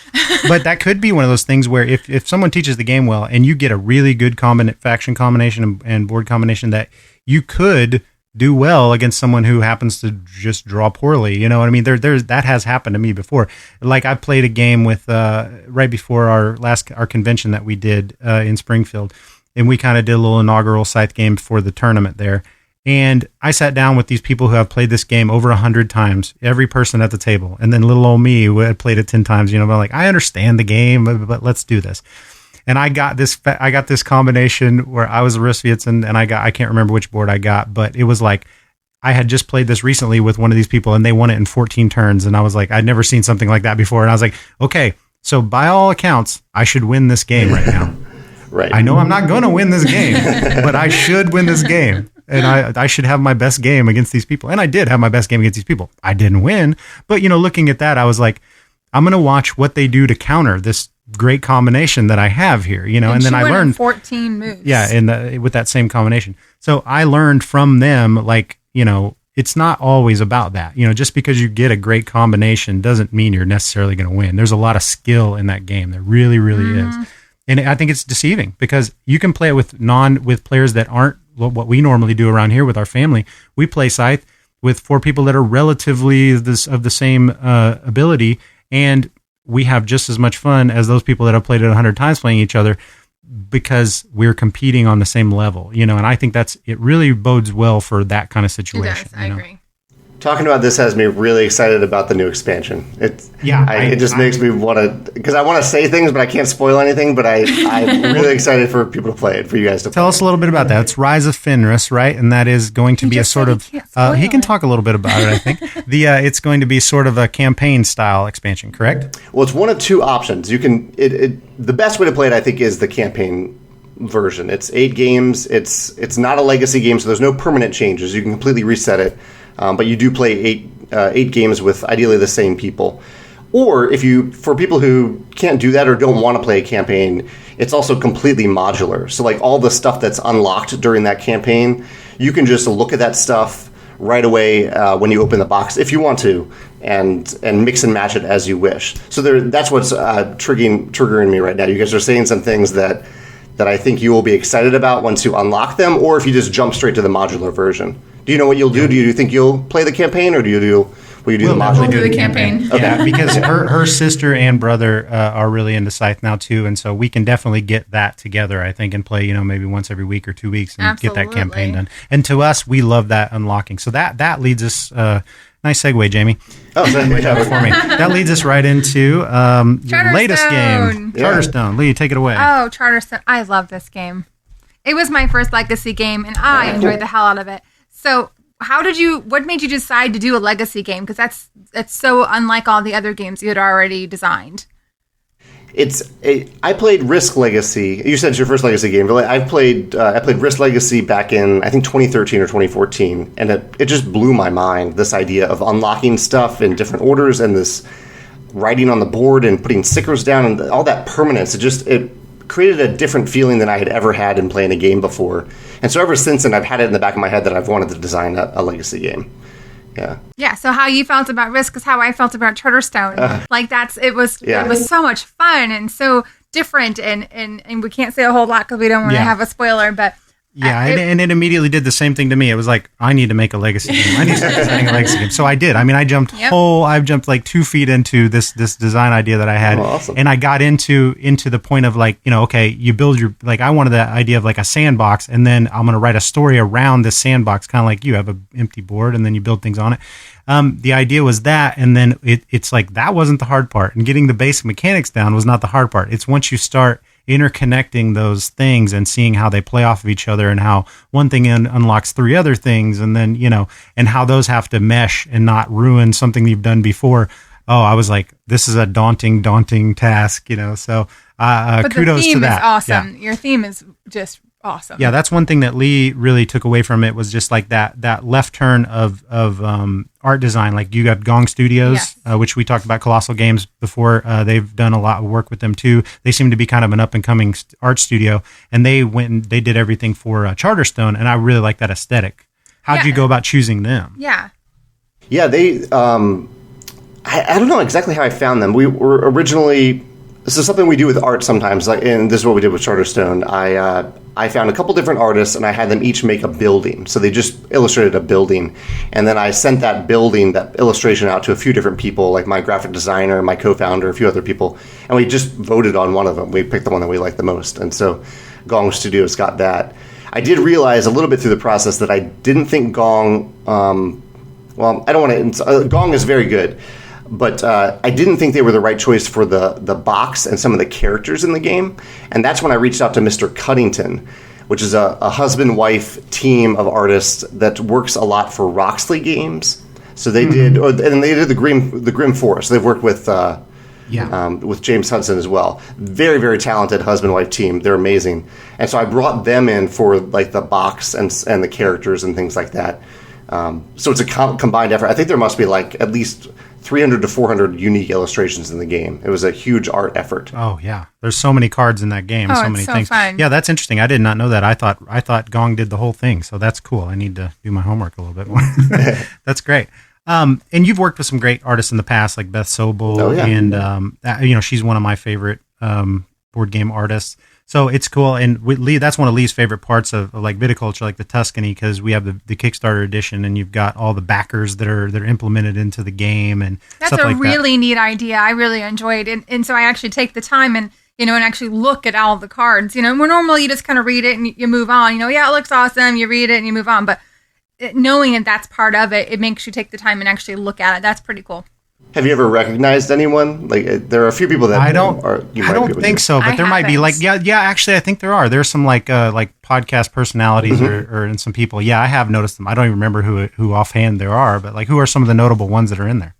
But that could be one of those things where if someone teaches the game well and you get a really good faction combination and board combination, that you could do well against someone who happens to just draw poorly. You know what I mean? That has happened to me before. Like I played a game with right before our convention that we did in Springfield, and we kind of did a little inaugural Scythe game for the tournament there. And I sat down with these people who have played this game over 100 times, every person at the table. And then little old me who had played it 10 times, but like, I understand the game, but let's do this. And I got this combination where I was a Risvietson, and I can't remember which board I got, but it was like, I had just played this recently with one of these people and they won it in 14 turns. And I was like, I'd never seen something like that before. And I was like, okay, so by all accounts, I should win this game right now. Right. I know I'm not going to win this game, but I should win this game. And I should have my best game against these people. And I did have my best game against these people. I didn't win. But, looking at that, I was like, I'm going to watch what they do to counter this great combination that I have here, and then I learned 14 moves. Yeah. With that same combination. So I learned from them, like, it's not always about that. Just because you get a great combination doesn't mean you're necessarily going to win. There's a lot of skill in that game. There really, really is. And I think it's deceiving because you can play it with players that aren't what we normally do around here with our family. We play Scythe with 4 people that are relatively of the same ability, and we have just as much fun as those people that have played it 100 times playing each other because we're competing on the same level, and I think it really bodes well for that kind of situation. It does, I agree. Talking about this has me really excited about the new expansion. It just makes me want to, because I want to say things, but I can't spoil anything. But I'm really excited for people to play it, for you guys to tell us a little bit about that. It's Rise of Fenris, right? And that is going to be a sort of. He can talk a little bit about it. I think it's going to be sort of a campaign style expansion, correct? Well, it's one of 2 options. You can. The best way to play it, I think, is the campaign version. It's 8 games. It's not a legacy game, so there's no permanent changes. You can completely reset it. But you do play 8 games with ideally the same people. Or for people who can't do that or don't want to play a campaign, it's also completely modular. So like all the stuff that's unlocked during that campaign, you can just look at that stuff right away when you open the box if you want to, and mix and match it as you wish. So that's what's triggering me right now. You guys are saying some things that I think you will be excited about once you unlock them, or if you just jump straight to the modular version. Do you know what you'll do? Do you think you'll play the campaign, or do you Will you do the We'll module? do the campaign. Yeah, because her sister and brother are really into Scythe now too, and so we can definitely get that together, I think, and play, maybe once every week or 2 weeks and get that campaign done. And to us, we love that unlocking. So that leads us. Nice segue, Jamie. Oh, good job for me. That leads us right into your latest game, Charterstone. Lee, take it away. Oh, Charterstone! I love this game. It was my first Legacy game, and I enjoyed the hell out of it. So, what made you decide to do a Legacy game? Because that's so unlike all the other games you had already designed. I played Risk Legacy. You said it's your first Legacy game, but I played Risk Legacy back in, I think, 2013 or 2014, and it just blew my mind, this idea of unlocking stuff in different orders and this writing on the board and putting stickers down and all that permanence. It created a different feeling than I had ever had in playing a game before. And so ever since then, I've had it in the back of my head that I've wanted to design a Legacy game. Yeah. Yeah. So how you felt about Risk is how I felt about Charterstone. It was so much fun and so different, and we can't say a whole lot because we don't want to have a spoiler, but. Yeah, and it immediately did the same thing to me. It was like, I need to make a Legacy game. I need to start designing a Legacy game. So I did. I mean, I jumped like 2 feet into this design idea that I had. Oh, awesome. And I got into the point of like, okay, you build I wanted the idea of like a sandbox, and then I'm going to write a story around this sandbox, kind of like you have an empty board and then you build things on it. The idea was that, and then it's like, that wasn't the hard part. And getting the basic mechanics down was not the hard part. It's once you start interconnecting those things and seeing how they play off of each other and how one thing unlocks 3 other things, and then, and how those have to mesh and not ruin something you've done before. Oh, I was like, this is a daunting task, so but kudos the theme to that. Is awesome. Yeah. Your theme is just awesome. Yeah, that's one thing that Lee really took away from it, was just like that left turn of art design. Like, you got Gong Studios, which we talked about, Colossal Games before. They've done a lot of work with them too. They seem to be kind of an up and coming art studio, and they went and they did everything for Charterstone, and I really like that aesthetic. How'd you go about choosing them? Yeah, they. I don't know exactly how I found them. We were originally. This is something we do with art sometimes, and this is what we did with Charterstone. I found a couple different artists, and I had them each make a building. So they just illustrated a building, and then I sent that illustration out to a few different people, like my graphic designer, my co-founder, a few other people, and we just voted on one of them. We picked the one that we liked the most, and so Gong Studios got that. I did realize a little bit through the process that I didn't think Gong. I don't want to. Gong is very good. But I didn't think they were the right choice for the box and some of the characters in the game. And that's when I reached out to Mr. Cuddington, which is a husband-wife team of artists that works a lot for Roxley Games. So they did, and they did the Grim Forest. They've worked with James Hudson as well. Very, very talented husband-wife team. They're amazing. And so I brought them in for like the box and the characters and things like that. So it's a combined effort. I think there must be like at least 300 to 400 unique illustrations in the game. It was a huge art effort. Oh yeah, there's so many cards in that game, so many things. Fun. Yeah, that's interesting. I did not know that. I thought Gong did the whole thing, so that's cool. I need to do my homework a little bit more. That's great. And you've worked with some great artists in the past, like Beth Sobel, and she's one of my favorite board game artists. So it's cool, and Lee, that's one of Lee's favorite parts of like viticulture, like the Tuscany, because we have the Kickstarter edition, and you've got all the backers that are implemented into the game, and that's stuff like that. That's a really neat idea. I really enjoyed it, and so I actually take the time and actually look at all of the cards. Where normally you just kind of read it and you move on. It looks awesome. You read it and you move on, but knowing that that's part of it, it makes you take the time and actually look at it. That's pretty cool. Have you ever recognized anyone? Like, there are a few people that I don't think so, but there might be actually, I think there are. There's some like podcast personalities or some people. Yeah, I have noticed them. I don't even remember who offhand there are, but like, who are some of the notable ones that are in there?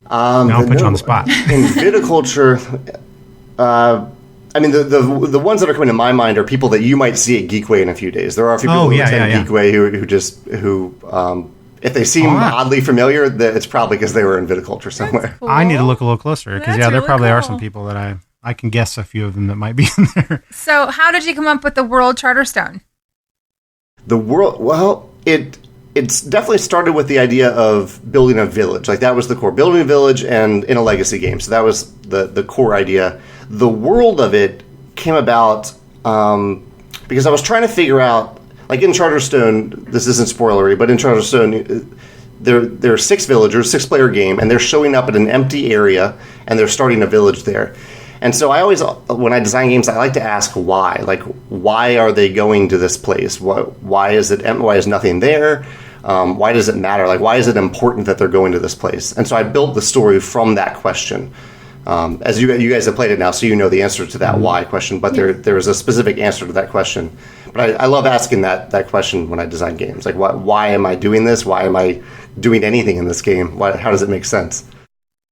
I'll put you on the spot. In viticulture, the ones that are coming to my mind are people that you might see at Geekway in a few days. There are a few people who attend Geekway who if they seem oddly familiar, it's probably because they were in viticulture somewhere. Cool. I need to look a little closer because there really probably cool. are some people that I can guess a few of them that might be in there. So how did you come up with the World Charterstone? The world, well, it's definitely started with the idea of building a village. Like, that was the core, building a village and in a legacy game. So that was the core idea. The world of it came about because I was trying to figure out, like in Charterstone, this isn't spoilery, but in Charterstone, there are 6 villagers, 6-player game, and they're showing up at an empty area, and they're starting a village there. And so I always, when I design games, I like to ask why. Like, why are they going to this place? Why is it empty? Why is nothing there? Why does it matter? Like, why is it important that they're going to this place? And so I built the story from that question. As you guys have played it now, so you know the answer to that why question, but there is a specific answer to that question. But I love asking that question when I design games. Like, why am I doing this? Why am I doing anything in this game? How does it make sense?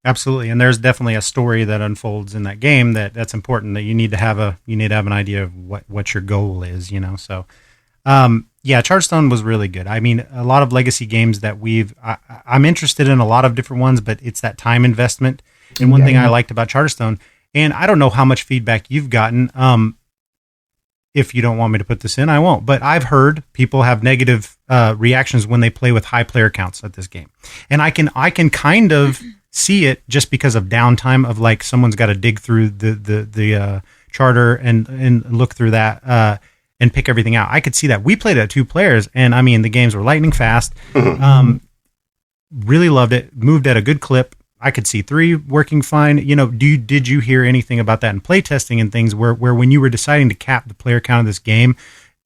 Absolutely, and there's definitely a story that unfolds in that game that's important. That you need to have an idea of what your goal is. So. Charterstone was really good. I mean, a lot of legacy games that I'm interested in a lot of different ones, but it's that time investment. And one thing I liked about Charterstone, and I don't know how much feedback you've gotten. If you don't want me to put this in, I won't. But I've heard people have negative reactions when they play with high player counts at this game, and I can kind of see it just because of downtime of like someone's got to dig through the charter and look through that and pick everything out. I could see that. We played it at 2 players, and I mean the games were lightning fast. Really loved it. Moved at a good clip. I could see 3 working fine. Did you hear anything about that in playtesting and things where when you were deciding to cap the player count of this game,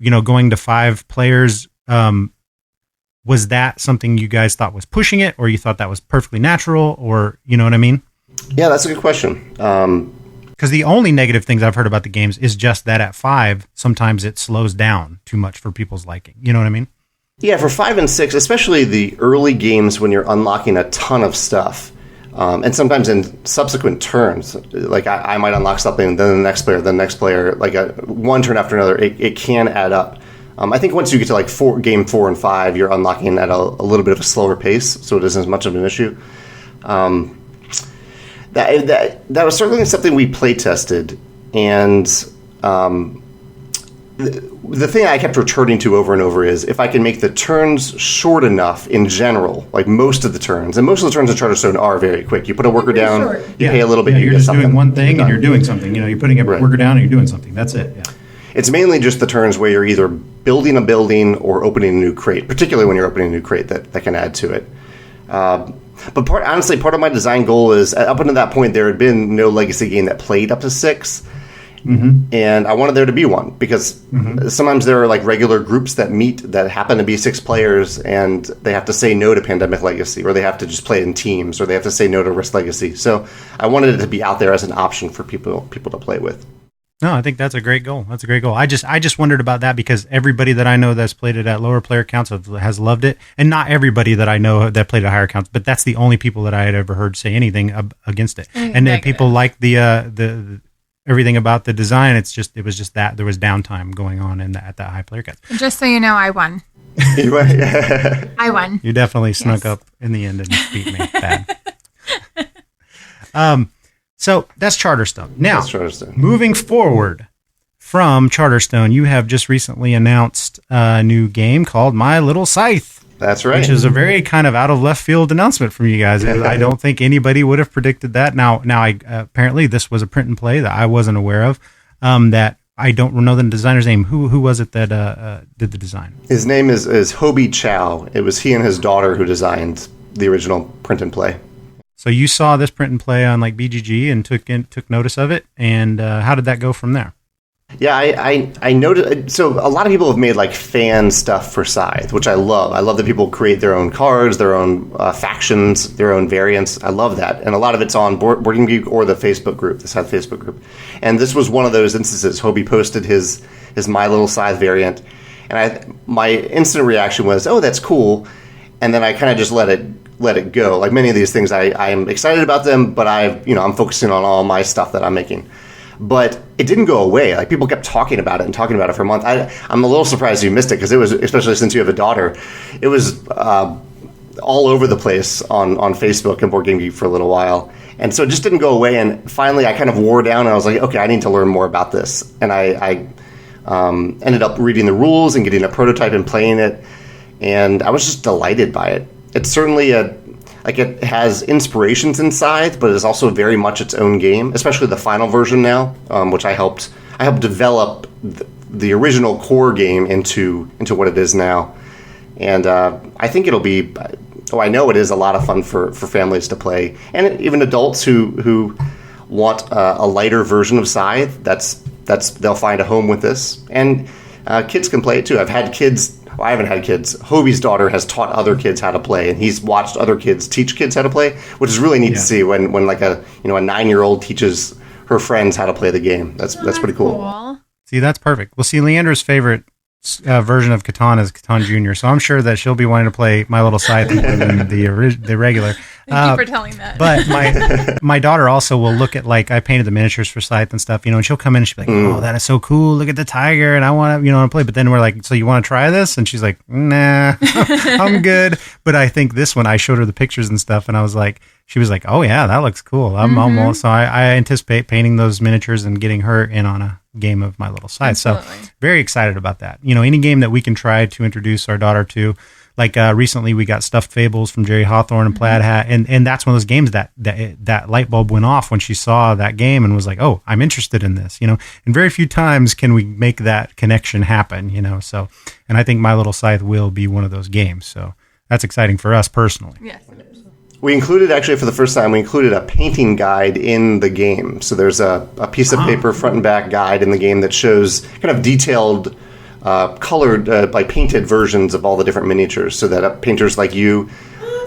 going to 5 players, was that something you guys thought was pushing it, or you thought that was perfectly natural, or you know what I mean? Yeah, that's a good question. Because the only negative things I've heard about the games is just that at 5, sometimes it slows down too much for people's liking. You know what I mean? Yeah, for 5 and 6, especially the early games when you're unlocking a ton of stuff, and sometimes in subsequent turns, like I might unlock something, then the next player, like one turn after another, it can add up. I think once you get to like game 4 and 5, you're unlocking at a little bit of a slower pace, so it isn't as much of an issue. That was certainly something we play tested, and the thing I kept returning to over and over is if I can make the turns short enough in general, like most of the turns, and most of the turns in Charterstone are very quick. You put a worker down, you pay a little bit, you're get just something. doing one thing and you're doing something. You're putting a worker down and you're doing something. That's it. Yeah. It's mainly just the turns where you're either building a building or opening a new crate, particularly when you're opening a new crate that can add to it. But honestly, part of my design goal is, up until that point, there had been no legacy game that played up to 6. And I wanted there to be one, because sometimes there are like regular groups that meet that happen to be 6 players, and they have to say no to Pandemic Legacy, or they have to just play in teams, or they have to say no to Risk Legacy. So I wanted it to be out there as an option for people to play with. No, I think that's a great goal. That's a great goal. I just wondered about that because everybody that I know that's played it at lower player counts has loved it, and not everybody that I know that played at higher counts. But that's the only people that I had ever heard say anything against it. And then people like the everything about the design. It was just that there was downtime going on at that high player count. Just so you know, I won. I won. You definitely snuck up in the end and beat me. Bad. So that's Charterstone. Now, moving forward from Charterstone, you have just recently announced a new game called My Little Scythe. That's right. Which is a very kind of out of left field announcement from you guys. I don't think anybody would have predicted that. Now, apparently this was a print and play that I wasn't aware of. That I don't know the designer's name. Who was it that did the design? His name is Hobie Chow. It was he and his daughter who designed the original print and play. So you saw this print and play on like BGG and took notice of it, and how did that go from there? Yeah, I noticed. So a lot of people have made like fan stuff for Scythe, which I love. I love that people create their own cards, their own factions, their own variants. I love that, and a lot of it's on Board Game Geek or the Facebook group, the Scythe Facebook group. And this was one of those instances. Hobie posted his My Little Scythe variant, and my instant reaction was, "Oh, that's cool," and then I kind of just let it go. Like many of these things, I'm excited about them, but I'm focusing on all my stuff that I'm making. But it didn't go away. Like people kept talking about it for a month. I'm a little surprised you missed it because it was, especially since you have a daughter, it was all over the place on Facebook and Board Game Geek for a little while. And so it just didn't go away. And finally, I kind of wore down and I was like, okay, I need to learn more about this. And I ended up reading the rules and getting a prototype and playing it. And I was just delighted by it. It's certainly it has inspirations in Scythe, but it's also very much its own game, especially the final version now, which I helped develop the original core game into what it is now. And I think it'll be I know it is a lot of fun for families to play, and even adults who want a lighter version of Scythe. They'll find a home with this, and kids can play it too. I've had kids. Well, I haven't had kids. Hobie's daughter has taught other kids how to play, and he's watched other kids teach kids how to play, which is really neat to see when like a 9-year-old teaches her friends how to play the game. That's pretty cool. See, that's perfect. Well, see, Leandra's favorite version of Catan is Catan Junior, so I'm sure that she'll be wanting to play My Little Scythe more than the regular. Thank you for telling that. But my daughter also will look at, like, I painted the miniatures for Scythe and stuff, and she'll come in and she'll be like, oh, that is so cool. Look at the tiger, and I want to, play. But then we're like, so you want to try this? And she's like, nah, I'm good. But I think this one, I showed her the pictures and stuff, and I was like, she was like, oh yeah, that looks cool. I'm almost, so I anticipate painting those miniatures and getting her in on a game of My Little Scythe. Absolutely. So very excited about that. Any game that we can try to introduce our daughter to, like recently we got Stuffed Fables from Jerry Hawthorne and Plaid Hat, and that's one of those games that light bulb went off when she saw that game and was like, oh, I'm interested in this, and very few times can we make that connection happen, so, and I think My Little Scythe will be one of those games, so that's exciting for us personally. Yes, it is. We included, actually, for the first time, a painting guide in the game. So there's a piece of paper, front and back guide in the game that shows kind of detailed, colored, painted versions of all the different miniatures, so that painters like you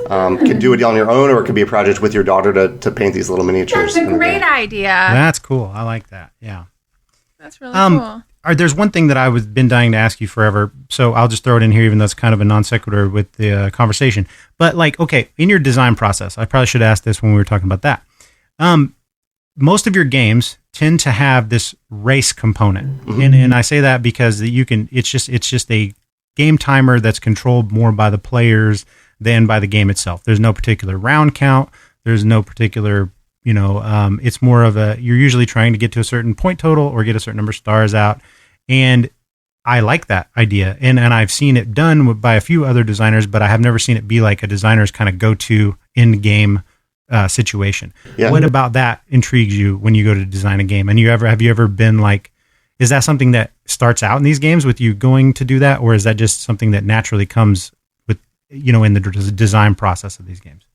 can do it on your own, or it could be a project with your daughter to paint these little miniatures. That's a great idea. That's cool. I like that. Yeah. That's really cool. There's one thing that I've been dying to ask you forever, so I'll just throw it in here, even though it's kind of a non sequitur with the conversation. But, okay, in your design process, I probably should ask this when we were talking about that. Most of your games tend to have this race component, and I say that because it's just a game timer that's controlled more by the players than by the game itself. There's no particular round count. There's no particular it's more of you're usually trying to get to a certain point total or get a certain number of stars out. And I like that idea. And I've seen it done by a few other designers, but I have never seen it be like a designer's kind of go-to in-game situation. Yeah. What about that intrigues you when you go to design a game? And have you ever been like, is that something that starts out in these games with you going to do that? Or is that just something that naturally comes with, in the design process of these games?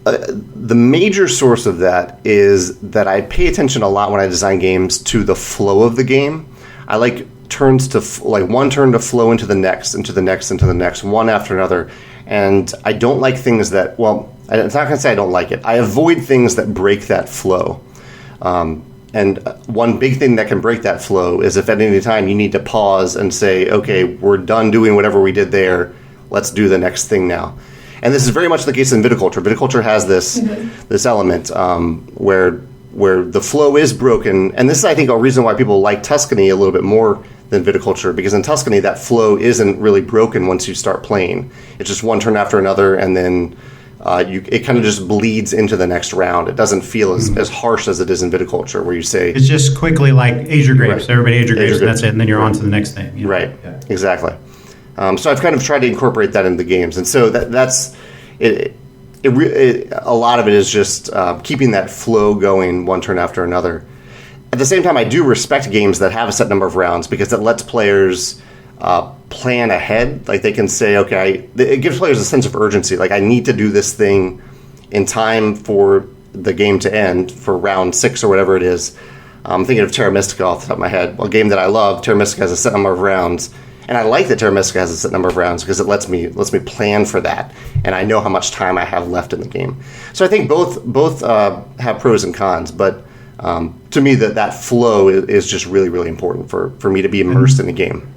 The major source of that is that I pay attention a lot when I design games to the flow of the game. I like turns to one turn to flow into the next, into the next, into the next, one after another. And I don't like things that, it's not going to say I don't like it. I avoid things that break that flow. And one big thing that can break that flow is if at any time you need to pause and say, okay, we're done doing whatever we did there. Let's do the next thing now. And this is very much the case in viticulture. Viticulture has this element where the flow is broken. And this is, I think, a reason why people like Tuscany a little bit more than viticulture, because in Tuscany, that flow isn't really broken once you start playing. It's just one turn after another, and then it kind of just bleeds into the next round. It doesn't feel as harsh as it is in viticulture, where you say... It's just quickly like age your grapes. Right. Everybody age your grapes, and that's it. And then you're on to the next thing. Right, exactly. So I've kind of tried to incorporate that into the games, and so that's it. A lot of it is just keeping that flow going one turn after another. At the same time, I do respect games that have a set number of rounds, because it lets players plan ahead. Like, they can say, okay, it gives players a sense of urgency. Like, I need to do this thing in time for the game to end, for round 6 or whatever it is. I'm thinking of Terra Mystica off the top of my head. A game that I love, Terra Mystica has a set number of rounds. And I like that Terra Mystica has a set number of rounds, because it lets me plan for that, and I know how much time I have left in the game. So I think both have pros and cons, but to me that flow is just really, really important for me to be immersed in the game.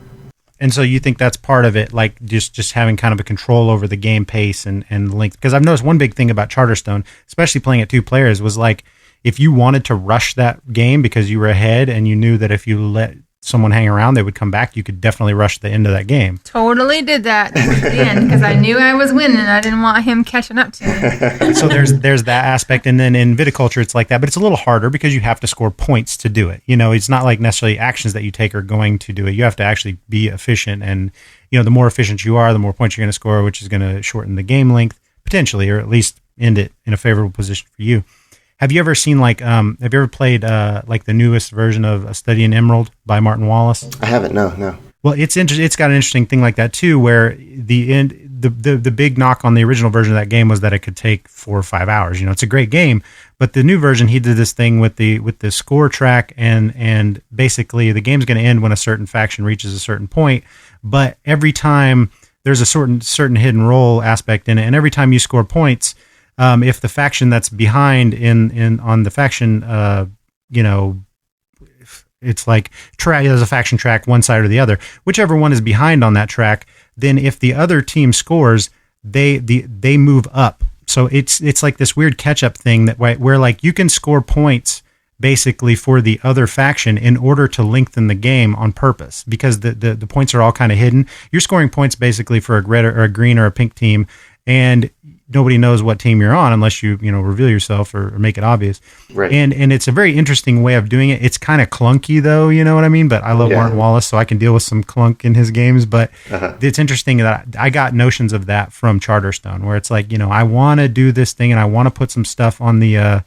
And so you think that's part of it, like just having kind of a control over the game pace and length? Because I've noticed one big thing about Charterstone, especially playing at 2 players, was like, if you wanted to rush that game because you were ahead and you knew that if you let someone hang around, they would come back, you could definitely rush the end of that game. Totally did that at the end, because I knew I was winning and I didn't want him catching up to me. So there's that aspect. And then in viticulture, it's like that, but it's a little harder because you have to score points to do it. It's not like necessarily actions that you take are going to do it. You have to actually be efficient. And, the more efficient you are, the more points you're going to score, which is going to shorten the game length potentially, or at least end it in a favorable position for you. Have you ever seen have you ever played the newest version of A Study in Emerald by Martin Wallace? I haven't, no. Well, it's got an interesting thing like that too, where the the big knock on the original version of that game was that it could take 4 or 5 hours. It's a great game, but the new version, he did this thing with the score track, and basically the game's going to end when a certain faction reaches a certain point. But every time there's a certain hidden role aspect in it, and every time you score points, if the faction that's behind on the faction, it's like there's a faction track one side or the other. Whichever one is behind on that track, then if the other team scores, they move up. So it's like this weird catch up thing where like you can score points basically for the other faction in order to lengthen the game on purpose, because the points are all kind of hidden. You're scoring points basically for a red or a green or a pink team, and nobody knows what team you're on unless you reveal yourself or make it obvious. Right. And it's a very interesting way of doing it. It's kind of clunky though, you know what I mean? But I love Warren Wallace, so I can deal with some clunk in his games. But it's interesting that I got notions of that from Charterstone, where it's like, I want to do this thing and I want to put some stuff on the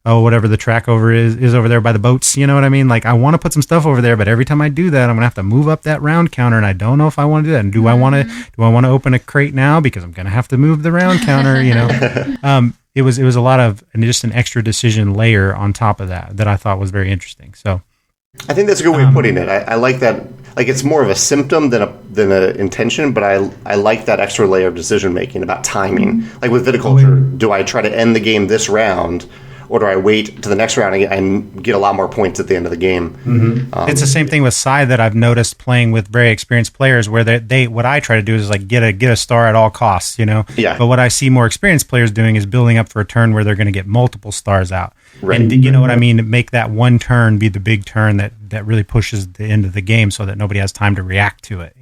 whatever the track over is over there by the boats, you know what I mean? Like I want to put some stuff over there, but every time I do that, I'm gonna have to move up that round counter, and I don't know if I want to do that. And do I want to open a crate now because I'm gonna have to move the round counter? It was a lot of just an extra decision layer on top of that I thought was very interesting. So I think that's a good way of putting it. I like that. Like it's more of a symptom than a intention, but I like that extra layer of decision making about timing. Like with viticulture, do I try to end the game this round, or do I wait to the next round and get a lot more points at the end of the game? Mm-hmm. It's the same thing with Scythe that I've noticed playing with very experienced players, where they what I try to do is like get a star at all costs, Yeah. But what I see more experienced players doing is building up for a turn where they're going to get multiple stars out. Right. And you know what I mean? Make that one turn be the big turn that really pushes the end of the game, so that nobody has time to react to it.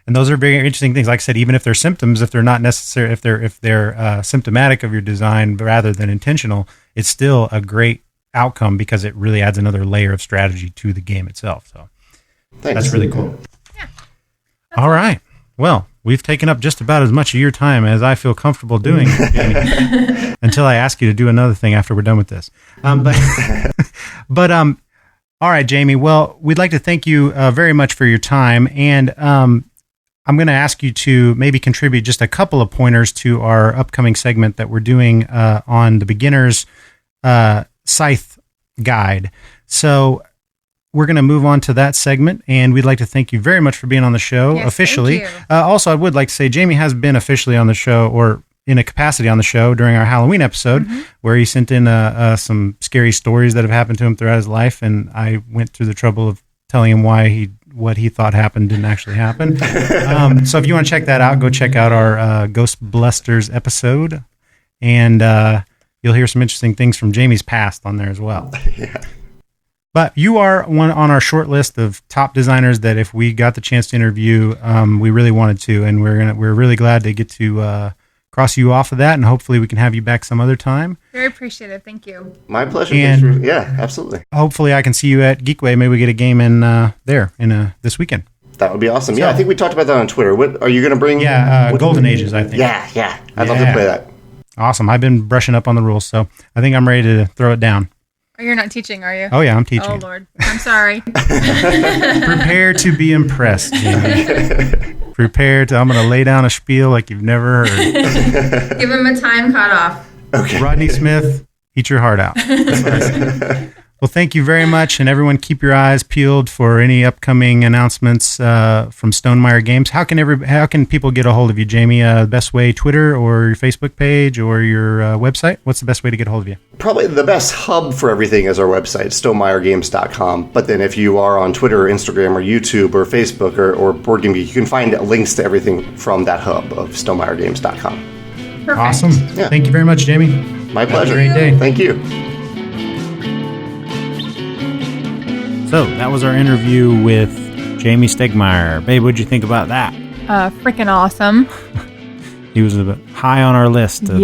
And those are very interesting things. Like I said, even if they're symptoms, if they're not necessary, if they're symptomatic of your design rather than intentional, it's still a great outcome because it really adds another layer of strategy to the game itself. So Thanks. That's really cool. Yeah. All right. Well, we've taken up just about as much of your time as I feel comfortable doing, Jamey, until I ask you to do another thing after we're done with this. All right, Jamey. Well, we'd like to thank you very much for your time, and I'm going to ask you to maybe contribute just a couple of pointers to our upcoming segment that we're doing on the beginner's Scythe guide. So we're going to move on to that segment, and we'd like to thank you very much for being on the show officially. Thank you. Also, I would like to say Jamey has been officially on the show, or in a capacity on the show, during our Halloween episode, where he sent in some scary stories that have happened to him throughout his life, and I went through the trouble of telling him what he thought happened didn't actually happen. So if you want to check that out, go check out our Ghost Blusters episode, and you'll hear some interesting things from Jamey's past on there as well. Yeah. But you are one on our short list of top designers that if we got the chance to interview, we really wanted to, and we're really glad to get to cross you off of that, and hopefully we can have you back some other time. Very appreciative. Thank you. My pleasure. And yeah, absolutely. Hopefully I can see you at Geekway. Maybe we get a game in there in this weekend. That would be awesome. Yeah, I think we talked about that on Twitter. What are you going to bring? Yeah, Golden Ages, I think. Yeah. I'd love to play that. Awesome. I've been brushing up on the rules, so I think I'm ready to throw it down. Oh, you're not teaching, are you? Oh, yeah, I'm teaching. Oh, Lord. I'm sorry. Prepare to be impressed, Jamey. I'm going to lay down a spiel like you've never heard. Give him a time cutoff. Okay. Rodney Smith, eat your heart out. Well, thank you very much, and everyone keep your eyes peeled for any upcoming announcements from Stonemaier Games. How can people get a hold of you, Jamey? Best way, Twitter or your Facebook page or your website? What's the best way to get a hold of you? Probably the best hub for everything is our website, stonemeiergames.com. But then if you are on Twitter or Instagram or YouTube or Facebook or Board Game Geek, you can find links to everything from that hub of stonemeiergames.com. Perfect. Awesome. Yeah. Thank you very much, Jamey. My pleasure. Have a great day. Thank you. So that was our interview with Jamey Stegmaier. Babe, what'd you think about that? Freaking awesome. He was a bit high on our list of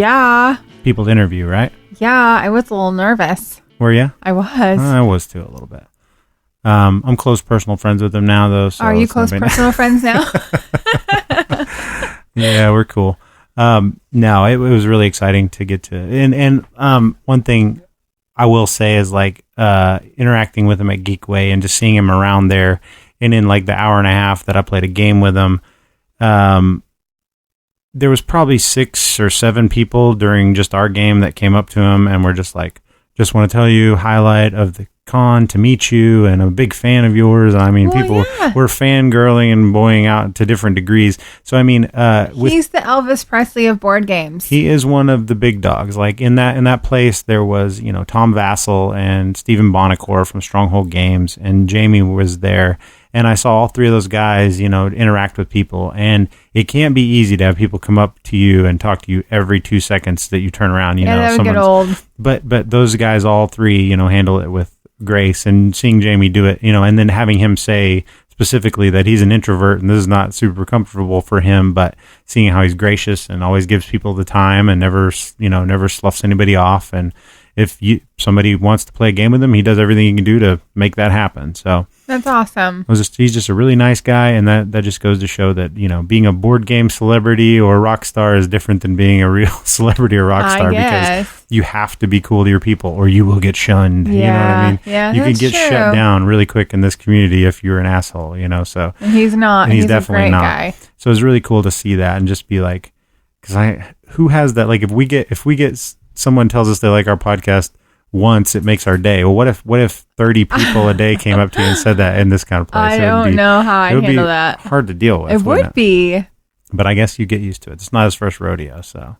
people to interview, right? Yeah, I was a little nervous. Were you? I was. I was too, a little bit. I'm close personal friends with him now, though. So are you close personal friends now? Yeah, we're cool. No, it was really exciting to get to. And one thing I will say is like interacting with him at Geekway and just seeing him around there, and in like the hour and a half that I played a game with him, there was probably 6 or 7 people during just our game that came up to him and were just like, just want to tell you, highlight of the con to meet you, and I'm a big fan of yours. I mean, people were fangirling and boying out to different degrees. So I mean, he's the Elvis Presley of board games. He is one of the big dogs. Like in that place, there was Tom Vassell and Stephen Bonacore from Stronghold Games, and Jamey was there. And I saw all 3 of those guys, interact with people. And it can't be easy to have people come up to you and talk to you every 2 seconds that you turn around. That would get old. But those guys, all 3, handle it with grace. And seeing Jamey do it, and then having him say specifically that he's an introvert and this is not super comfortable for him, but seeing how he's gracious and always gives people the time and never sloughs anybody off. And if somebody wants to play a game with him, he does everything he can do to make that happen. So that's awesome. He's just a really nice guy, and that just goes to show that being a board game celebrity or rock star is different than being a real celebrity or rock star, because you have to be cool to your people or you will get shunned. Yeah. You know what I mean? Yeah, you can get shut down really quick in this community if you're an asshole. So and he's not. And he's definitely a great not. Guy. So it's really cool to see that and just be like, because who has that? Like if we get someone tells us they like our podcast once, it makes our day. Well, what if 30 people a day came up to you and said that in this kind of place? I don't know how I handle that. Hard to deal with. It would be. But I guess you get used to it. It's not his first rodeo. So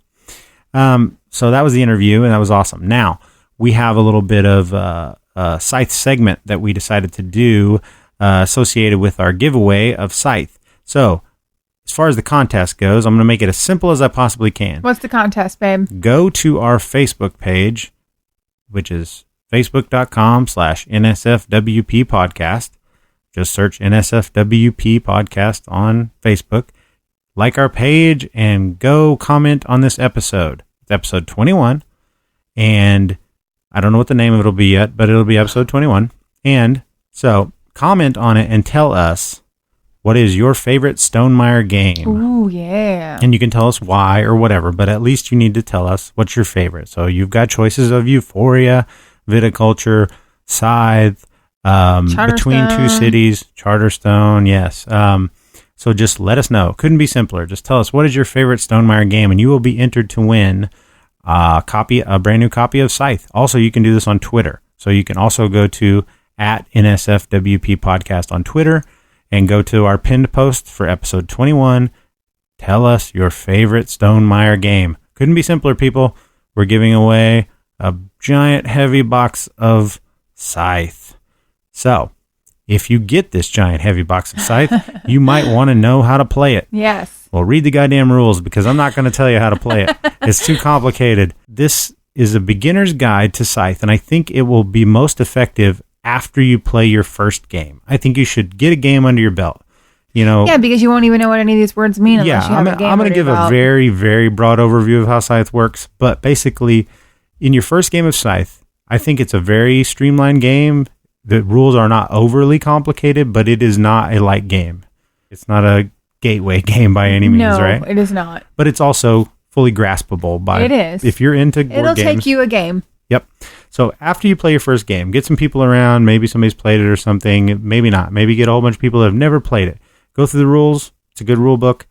that was the interview, and that was awesome. Now, we have a little bit of a Scythe segment that we decided to do associated with our giveaway of Scythe. So, as far as the contest goes, I'm going to make it as simple as I possibly can. What's the contest, babe? Go to our Facebook page, which is facebook.com/NSFWP podcast. Just search NSFWP podcast on Facebook. Like our page and go comment on this episode. It's episode 21. And I don't know what the name of it will be yet, but it'll be episode 21. And so comment on it and tell us what is your favorite Stonemaier game. Ooh, yeah. And you can tell us why or whatever, but at least you need to tell us what's your favorite. So you've got choices of Euphoria, Viticulture, Scythe, Between Two Cities, Charterstone, yes. So just let us know. Couldn't be simpler. Just tell us what is your favorite Stonemaier game, and you will be entered to win a brand new copy of Scythe. Also, you can do this on Twitter. So you can also go to @NSFWP podcast on Twitter and go to our pinned post for episode 21. Tell us your favorite Stonemaier game. Couldn't be simpler, people. We're giving away a giant heavy box of Scythe. So, if you get this giant heavy box of Scythe, you might want to know how to play it. Yes. Well, read the goddamn rules, because I'm not going to tell you how to play it. It's too complicated. This is a beginner's guide to Scythe, and I think it will be most effective after you play your first game. I think you should get a game under your belt. Yeah, because you won't even know what any of these words mean unless you have a game I'm going to give a very, very broad overview of how Scythe works. But basically, in your first game of Scythe, I think it's a very streamlined game. The rules are not overly complicated, but it is not a light game. It's not a gateway game by any means, right? No, it is not. But it's also fully graspable by. It is. If you're into board It'll games. take you a game. Yep. So after you play your first game, get some people around. Maybe somebody's played it or something. Maybe not. Maybe get a whole bunch of people that have never played it. Go through the rules. It's a good rule book.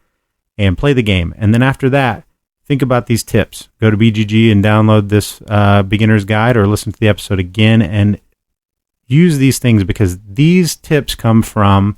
And play the game. And then after that, think about these tips. Go to BGG and download this beginner's guide, or listen to the episode again and use these things, because these tips come from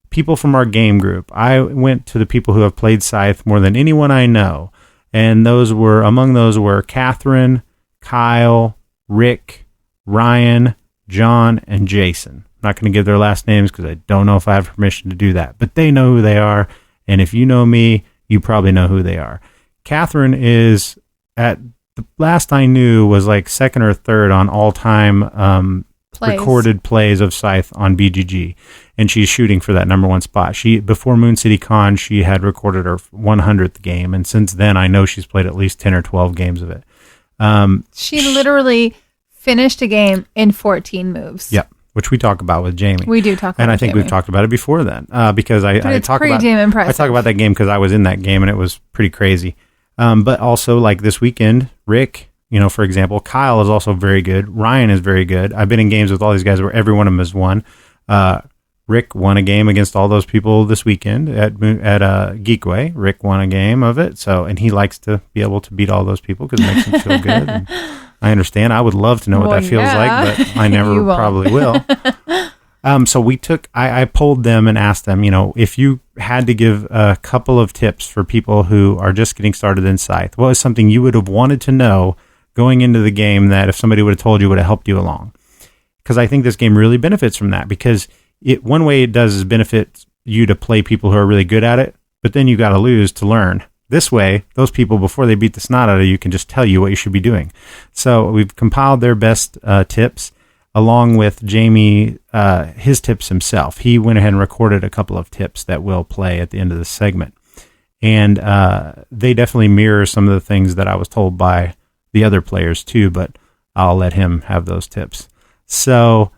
people from our game group. I went to the people who have played Scythe more than anyone I know. And among those were Catherine, Kyle, Rick, Ryan, John, and Jason. I'm not going to give their last names because I don't know if I have permission to do that, but they know who they are. And if you know me, you probably know who they are. Catherine is, at the last I knew, was like second or third on all-time recorded plays of Scythe on BGG. And she's shooting for that number one spot. Before Moon City Con, she had recorded her 100th game. And since then, I know she's played at least 10 or 12 games of it. She literally finished a game in 14 moves. Yep, which we talk about with Jamey. We do talk about it. And I think we've talked about it before then, because I talk about that game because I was in that game and it was pretty crazy. But also, like this weekend, Rick, for example, Kyle is also very good. Ryan is very good. I've been in games with all these guys where every one of them has won. Rick won a game against all those people this weekend at Geekway. Rick won a game of it, and he likes to be able to beat all those people because it makes him feel good. And I understand. I would love to know what that feels like, but I never probably will. So I polled them and asked them, if you had to give a couple of tips for people who are just getting started in Scythe, what was something you would have wanted to know going into the game that if somebody would have told you would have helped you along? Because I think this game really benefits from that, because one way it does is benefit you to play people who are really good at it, but then you got to lose to learn. This way, those people, before they beat the snot out of you, can just tell you what you should be doing. So we've compiled their best tips, along with Jamey, his tips himself. He went ahead and recorded a couple of tips that we'll play at the end of the segment. And they definitely mirror some of the things that I was told by the other players too, but I'll let him have those tips. So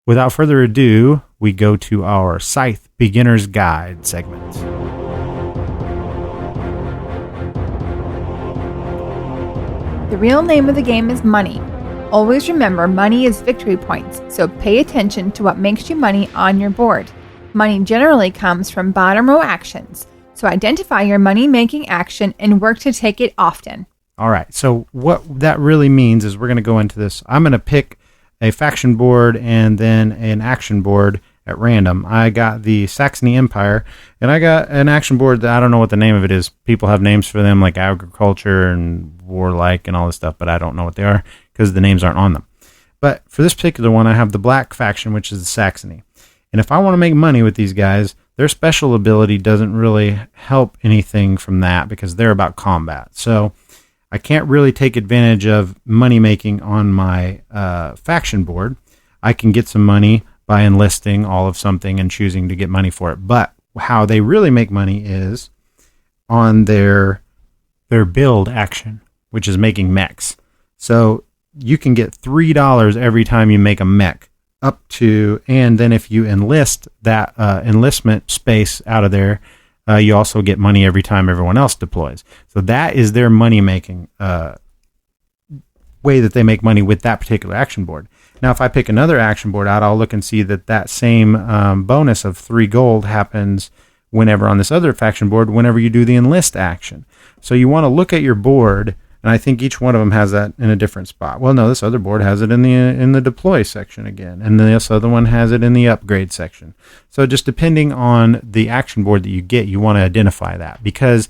without further ado, we go to our Scythe Beginner's Guide segment. The real name of the game is money. Always remember, money is victory points, so pay attention to what makes you money on your board. Money generally comes from bottom row actions, so identify your money-making action and work to take it often. All right, so what that really means is we're going to go into this. I'm going to pick a faction board and then an action board at random. I got the Saxony Empire, and I got an action board that I don't know what the name of it is. People have names for them like agriculture and warlike and all this stuff, but I don't know what they are because the names aren't on them. But for this particular one, I have the black faction, which is the Saxony. And if I want to make money with these guys, their special ability doesn't really help anything from that because they're about combat. So I can't really take advantage of money making on my faction board. I can get some money by enlisting all of something and choosing to get money for it. But how they really make money is on their build action, which is making mechs. So you can get $3 every time you make a mech and then if you enlist that enlistment space out of there, you also get money every time everyone else deploys. So that is their money-making way that they make money with that particular action board. Now, if I pick another action board out, I'll look and see that same bonus of 3 gold happens whenever on this other faction board, whenever you do the enlist action. So you want to look at your board, and I think each one of them has that in a different spot. Well, no, this other board has it in the deploy section again, and this other one has it in the upgrade section. So just depending on the action board that you get, you want to identify that because,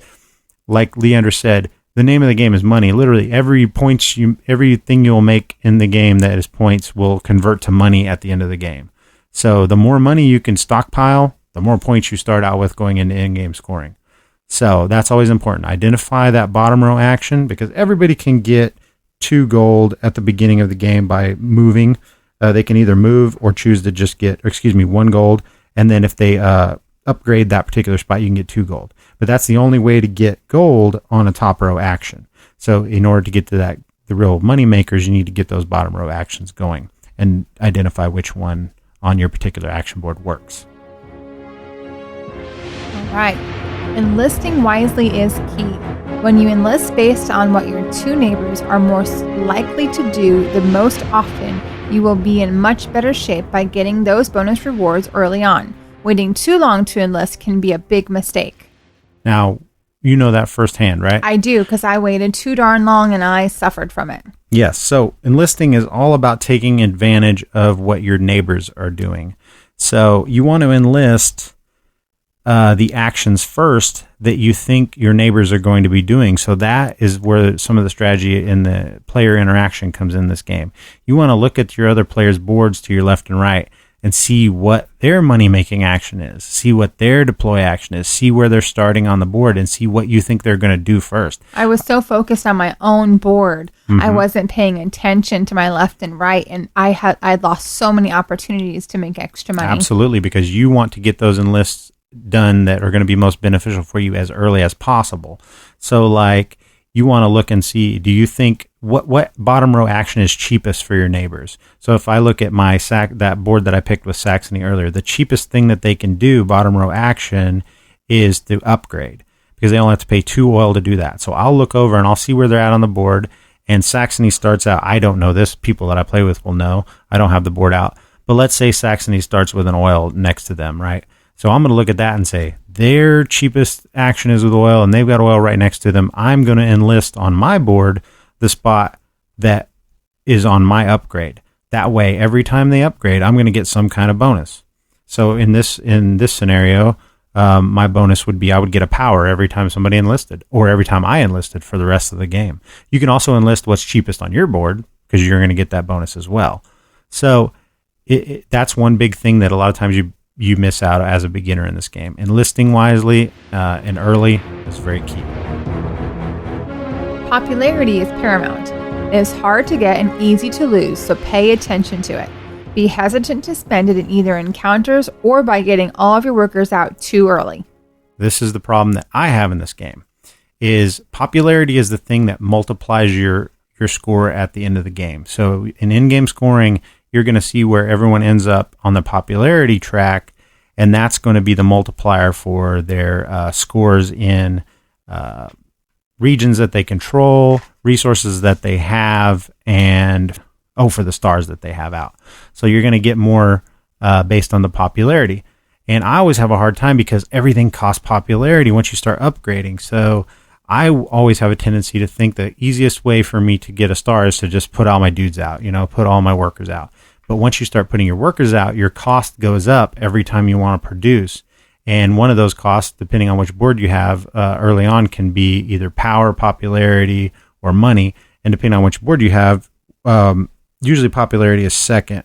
like Leander said, the name of the game is money. Literally, everything you'll make in the game that is points will convert to money at the end of the game. So the more money you can stockpile, the more points you start out with going into in-game scoring. So that's always important. Identify that bottom row action because everybody can get 2 gold at the beginning of the game by moving. They can either move or choose to just get, 1 gold. And then if they upgrade that particular spot, you can get 2 gold. But that's the only way to get gold on a top row action. So in order to get to the real money makers, you need to get those bottom row actions going and identify which one on your particular action board works. All right. Enlisting wisely is key. When you enlist based on what your 2 neighbors are most likely to do the most often, you will be in much better shape by getting those bonus rewards early on. Waiting too long to enlist can be a big mistake. Now, you know that firsthand, right? I do, because I waited too darn long and I suffered from it. Yes, so enlisting is all about taking advantage of what your neighbors are doing. So you want to enlist the actions first that you think your neighbors are going to be doing. So that is where some of the strategy in the player interaction comes in this game. You want to look at your other players' boards to your left and right and see what their money-making action is, see what their deploy action is, see where they're starting on the board, and see what you think they're going to do first. I was so focused on my own board, I wasn't paying attention to my left and right, and I'd lost so many opportunities to make extra money. Absolutely, because you want to get those enlists done that are going to be most beneficial for you as early as possible. So, like, you want to look and see, do you think what bottom row action is cheapest for your neighbors? So if I look at my that board that I picked with Saxony earlier, the cheapest thing that they can do bottom row action is to upgrade because they only have to pay 2 oil to do that. So I'll look over and I'll see where they're at on the board, and Saxony starts out, I don't know this, people that I play with will know, I don't have the board out, But let's say Saxony starts with an oil next to them, right? So I'm going to look at that and say, their cheapest action is with oil, and they've got oil right next to them. I'm going to enlist on my board the spot that is on my upgrade. That way, every time they upgrade, I'm going to get some kind of bonus. So in this scenario, my bonus would be I would get a power every time somebody enlisted, or every time I enlisted for the rest of the game. You can also enlist what's cheapest on your board, because you're going to get that bonus as well. So that's one big thing that a lot of times you miss out as a beginner in this game. Enlisting wisely and early is very key. Popularity is paramount. It is hard to get and easy to lose, so pay attention to it. Be hesitant to spend it in either encounters or by getting all of your workers out too early. This is the problem that I have in this game, is popularity is the thing that multiplies your score at the end of the game. So in-game scoring, you're going to see where everyone ends up on the popularity track, and that's going to be the multiplier for their scores in regions that they control, resources that they have, and for the stars that they have out. So you're going to get more based on the popularity. And I always have a hard time because everything costs popularity once you start upgrading. So I always have a tendency to think the easiest way for me to get a star is to just put all my dudes out, put all my workers out. But once you start putting your workers out, your cost goes up every time you want to produce. And one of those costs, depending on which board you have early on, can be either power, popularity, or money. And depending on which board you have, usually popularity is second.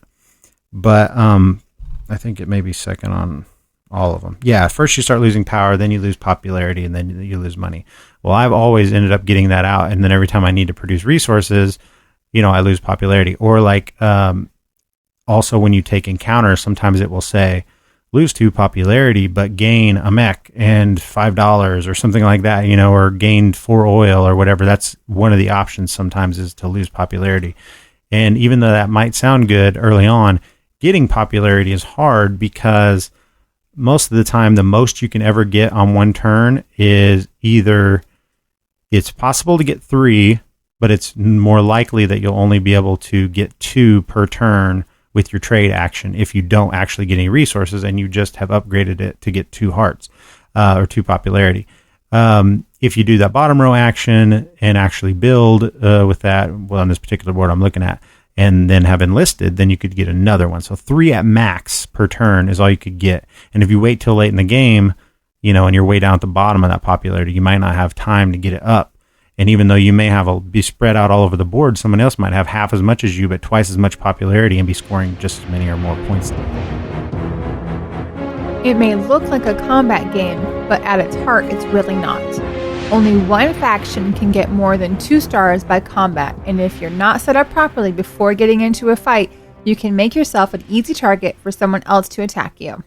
But I think it may be second on all of them. Yeah, first you start losing power, then you lose popularity, and then you lose money. Well, I've always ended up getting that out. And then every time I need to produce resources, I lose popularity. Or like also when you take encounters, sometimes it will say, lose 2 popularity, but gain a mech and $5 or something like that, or gain 4 oil or whatever. That's one of the options sometimes, is to lose popularity. And even though that might sound good early on, getting popularity is hard because most of the time, the most you can ever get on one turn is either it's possible to get 3, but it's more likely that you'll only be able to get 2 per turn with your trade action if you don't actually get any resources and you just have upgraded it to get 2 hearts or 2 popularity. If you do that bottom row action and actually build with that, on this particular board I'm looking at, and then have enlisted, then you could get another one. So 3 at max per turn is all you could get. And if you wait till late in the game, and you're way down at the bottom of that popularity, you might not have time to get it up. And even though you may be spread out all over the board, someone else might have half as much as you, but twice as much popularity and be scoring just as many or more points than you. It may look like a combat game, but at its heart, it's really not. Only one faction can get more than 2 stars by combat, and if you're not set up properly before getting into a fight, you can make yourself an easy target for someone else to attack you.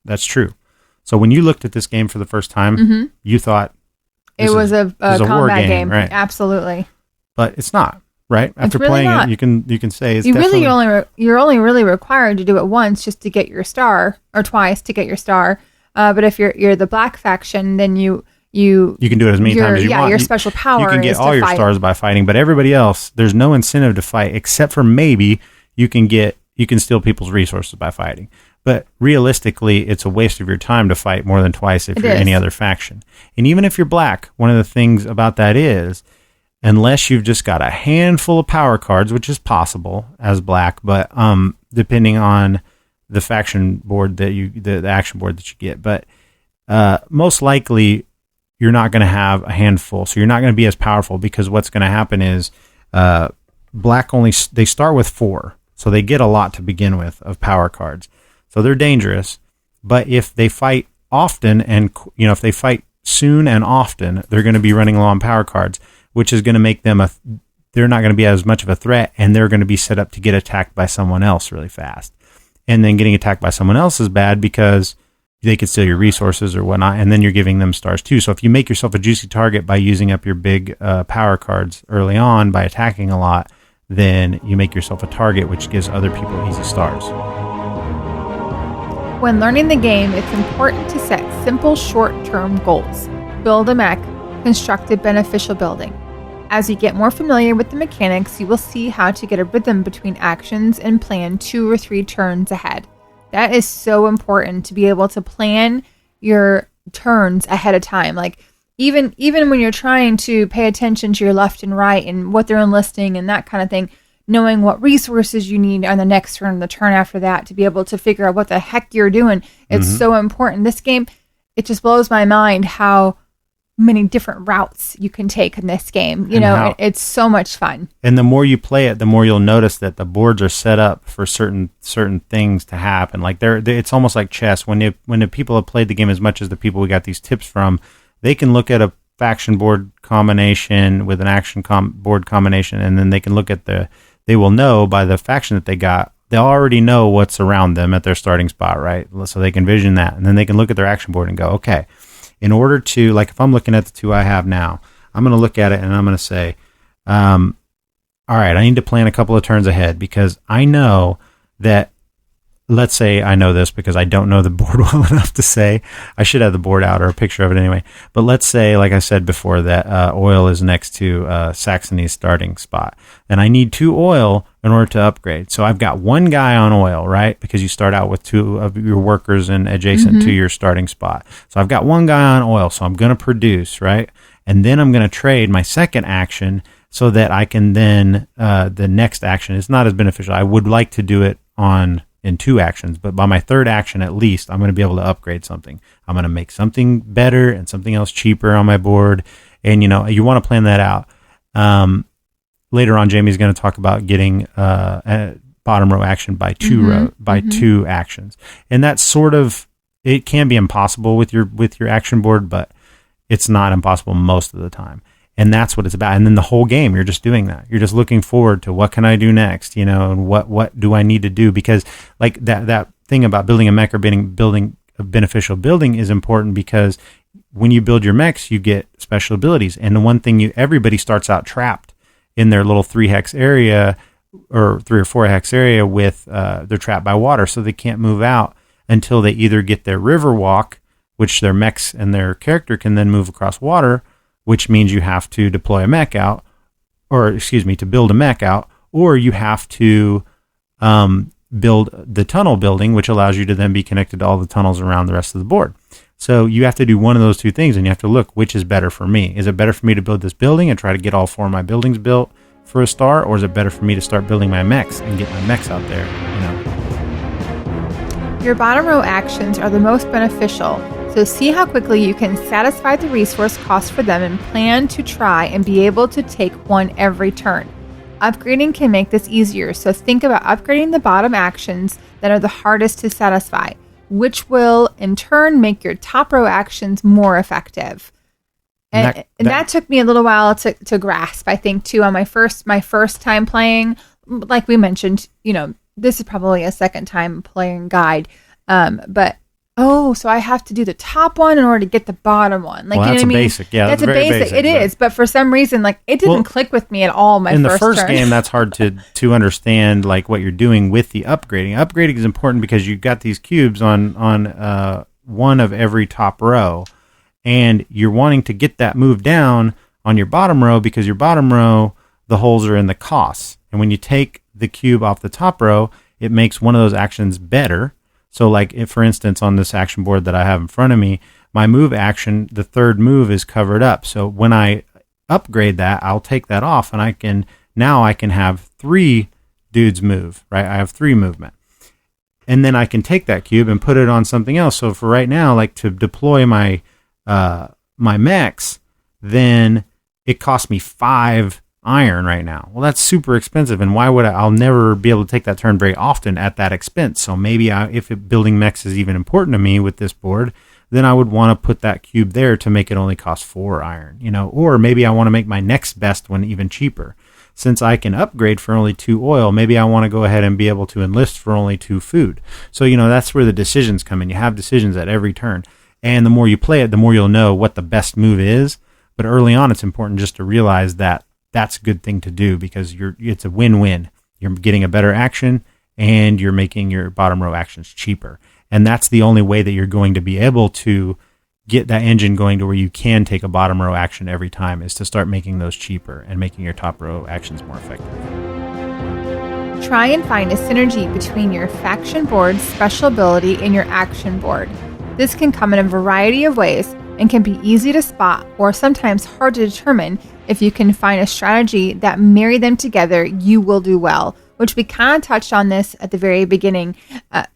That's true. So when you looked at this game for the first time, you thought it was a combat game, right? Absolutely. But it's not, right? After really playing not. it, you can say it's you're only really required to do it once just to get your star, or twice to get your star. But if you're the black faction, then you can do it as many times as you want. Yeah, your special power. You can get all your stars by fighting, but everybody else, there's no incentive to fight except for maybe you can steal people's resources by fighting. But realistically, it's a waste of your time to fight more than twice if you're any other faction. And even if you're black, one of the things about that is, unless you've just got a handful of power cards, which is possible as black, but depending on the faction board the action board that you get, but most likely you're not going to have a handful, so you're not going to be as powerful, because what's going to happen is black they start with 4, so they get a lot to begin with of power cards. So they're dangerous, but if they fight often and, if they fight soon and often, they're going to be running low on power cards, which is going to make them they're not going to be as much of a threat, and they're going to be set up to get attacked by someone else really fast. And then getting attacked by someone else is bad because they could steal your resources or whatnot, and then you're giving them stars too. So if you make yourself a juicy target by using up your big power cards early on by attacking a lot, then you make yourself a target, which gives other people easy stars. When learning the game, it's important to set simple short-term goals. Build a mech, construct a beneficial building. As you get more familiar with the mechanics, you will see how to get a rhythm between actions and plan 2 or 3 turns ahead. That is so important, to be able to plan your turns ahead of time. Like even when you're trying to pay attention to your left and right and what they're enlisting and that kind of thing, knowing what resources you need on the next turn, the turn after that, to be able to figure out what the heck you're doing. It's so important. This game, it just blows my mind how many different routes you can take in this game. It's so much fun. And the more you play it, the more you'll notice that the boards are set up for certain things to happen. Like it's almost like chess. When the people have played the game as much as the people we got these tips from, they can look at a faction board combination with an action board combination, and then they can look at they will know by the faction that they got, they'll already know what's around them at their starting spot, right? So they can vision that, and then they can look at their action board and go, okay, in order to, like if I'm looking at the 2 I have now, I'm going to look at it and I'm going to say, all right, I need to plan a couple of turns ahead, because I know that, let's say I know this because I don't know the board well enough to say. I should have the board out or a picture of it anyway. But let's say, like I said before, that oil is next to Saxony's starting spot. And I need 2 oil in order to upgrade. So I've got 1 guy on oil, right? Because you start out with 2 of your workers and adjacent to your starting spot. So I've got 1 guy on oil, so I'm going to produce, right? And then I'm going to trade my second action so that I can then, the next action is not as beneficial. I would like to do it in 2 actions, but by my third action at least, I'm going to be able to upgrade something. I'm going to make something better and something else cheaper on my board. And you want to plan that out. Later on, Jamey's going to talk about getting a bottom row action by 2 actions, and that's sort of, it can be impossible with your action board, but it's not impossible most of the time. And that's what it's about. And then the whole game, you're just doing that. You're just looking forward to what can I do next, and what do I need to do? Because like that thing about building a mech or building a beneficial building is important, because when you build your mechs, you get special abilities. And the one thing everybody starts out trapped in their little 3 hex area or 3 or 4 hex area with, they're trapped by water, so they can't move out until they either get their river walk, which their mechs and their character can then move across water, which means you have to deploy a mech out, to build a mech out, or you have to build the tunnel building, which allows you to then be connected to all the tunnels around the rest of the board. So you have to do one of those 2 things, and you have to look, which is better for me? Is it better for me to build this building and try to get all 4 of my buildings built for a star, or is it better for me to start building my mechs and get my mechs out there? Your bottom row actions are the most beneficial. So see how quickly you can satisfy the resource cost for them and plan to try and be able to take 1 every turn. Upgrading can make this easier, so think about upgrading the bottom actions that are the hardest to satisfy, which will in turn make your top row actions more effective. And that took me a little while to grasp, I think, too, on my first time playing. Like we mentioned, this is probably a second time playing guide, but so I have to do the top one in order to get the bottom one. Like, well, that's a basic. Yeah, that's a basic. It is, but for some reason, it didn't click with me at all. In the first game, that's hard to understand, like what you're doing with the upgrading. Upgrading is important because you've got these cubes on 1 of every top row, and you're wanting to get that move down on your bottom row, because your bottom row, the holes are in the costs, and when you take the cube off the top row, it makes one of those actions better. So like, if, for instance, on this action board that I have in front of me, my move action, the third move is covered up. So when I upgrade that, I'll take that off, and I can have 3 dudes move, right? I have 3 movement. And then I can take that cube and put it on something else. So for right now, like to deploy my mechs, then it costs me 5 iron right now. Well, that's super expensive, and why would I'll never be able to take that turn very often at that expense. So maybe if building mechs is even important to me with this board, then I would want to put that cube there to make it only cost 4 iron, or maybe I want to make my next best one even cheaper. Since I can upgrade for only 2 oil, maybe I want to go ahead and be able to enlist for only 2 food. So, that's where the decisions come in. You have decisions at every turn, and the more you play it, the more you'll know what the best move is. But early on, it's important just to realize that that's a good thing to do, because it's a win-win. You're getting a better action, and you're making your bottom row actions cheaper. And that's the only way that you're going to be able to get that engine going to where you can take a bottom row action every time is to start making those cheaper and making your top row actions more effective. Try and find a synergy between your faction board's special ability and your action board. This can come in a variety of ways and can be easy to spot or sometimes hard to determine. If you can find a strategy that marry them together, you will do well, which we kind of touched on this at the very beginning,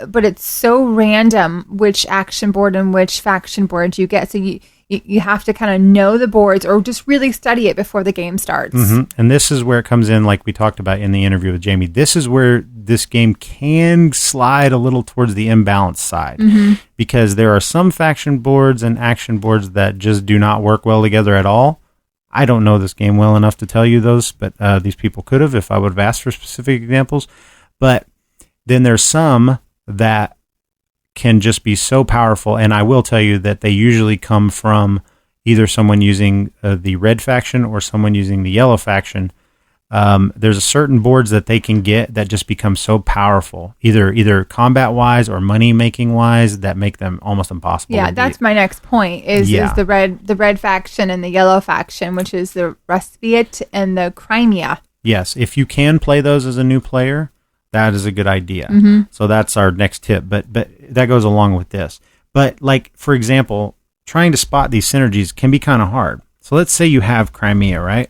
but it's so random which action board and which faction board you get. So you have to kind of know the boards or just really study it before the game starts. Mm-hmm. And this is where it comes in, like we talked about in the interview with Jamey. This is where this game can slide a little towards the imbalanced side, because there are some faction boards and action boards that just do not work well together at all. I don't know this game well enough to tell you those, but these people could have if I would have asked for specific examples. But then there's some that can just be so powerful, and I will tell you that they usually come from either someone using the red faction or someone using the yellow faction. There's a certain boards that they can get that just become so powerful, either combat-wise or money-making-wise, that make them almost impossible. Yeah, that's my next point, is the red faction and the yellow faction, which is the Rusviet and the Crimea. Yes, if you can play those as a new player, that is a good idea. So that's our next tip, but that goes along with this. But like, for example, trying to spot these synergies can be kind of hard. So let's say you have Crimea, right?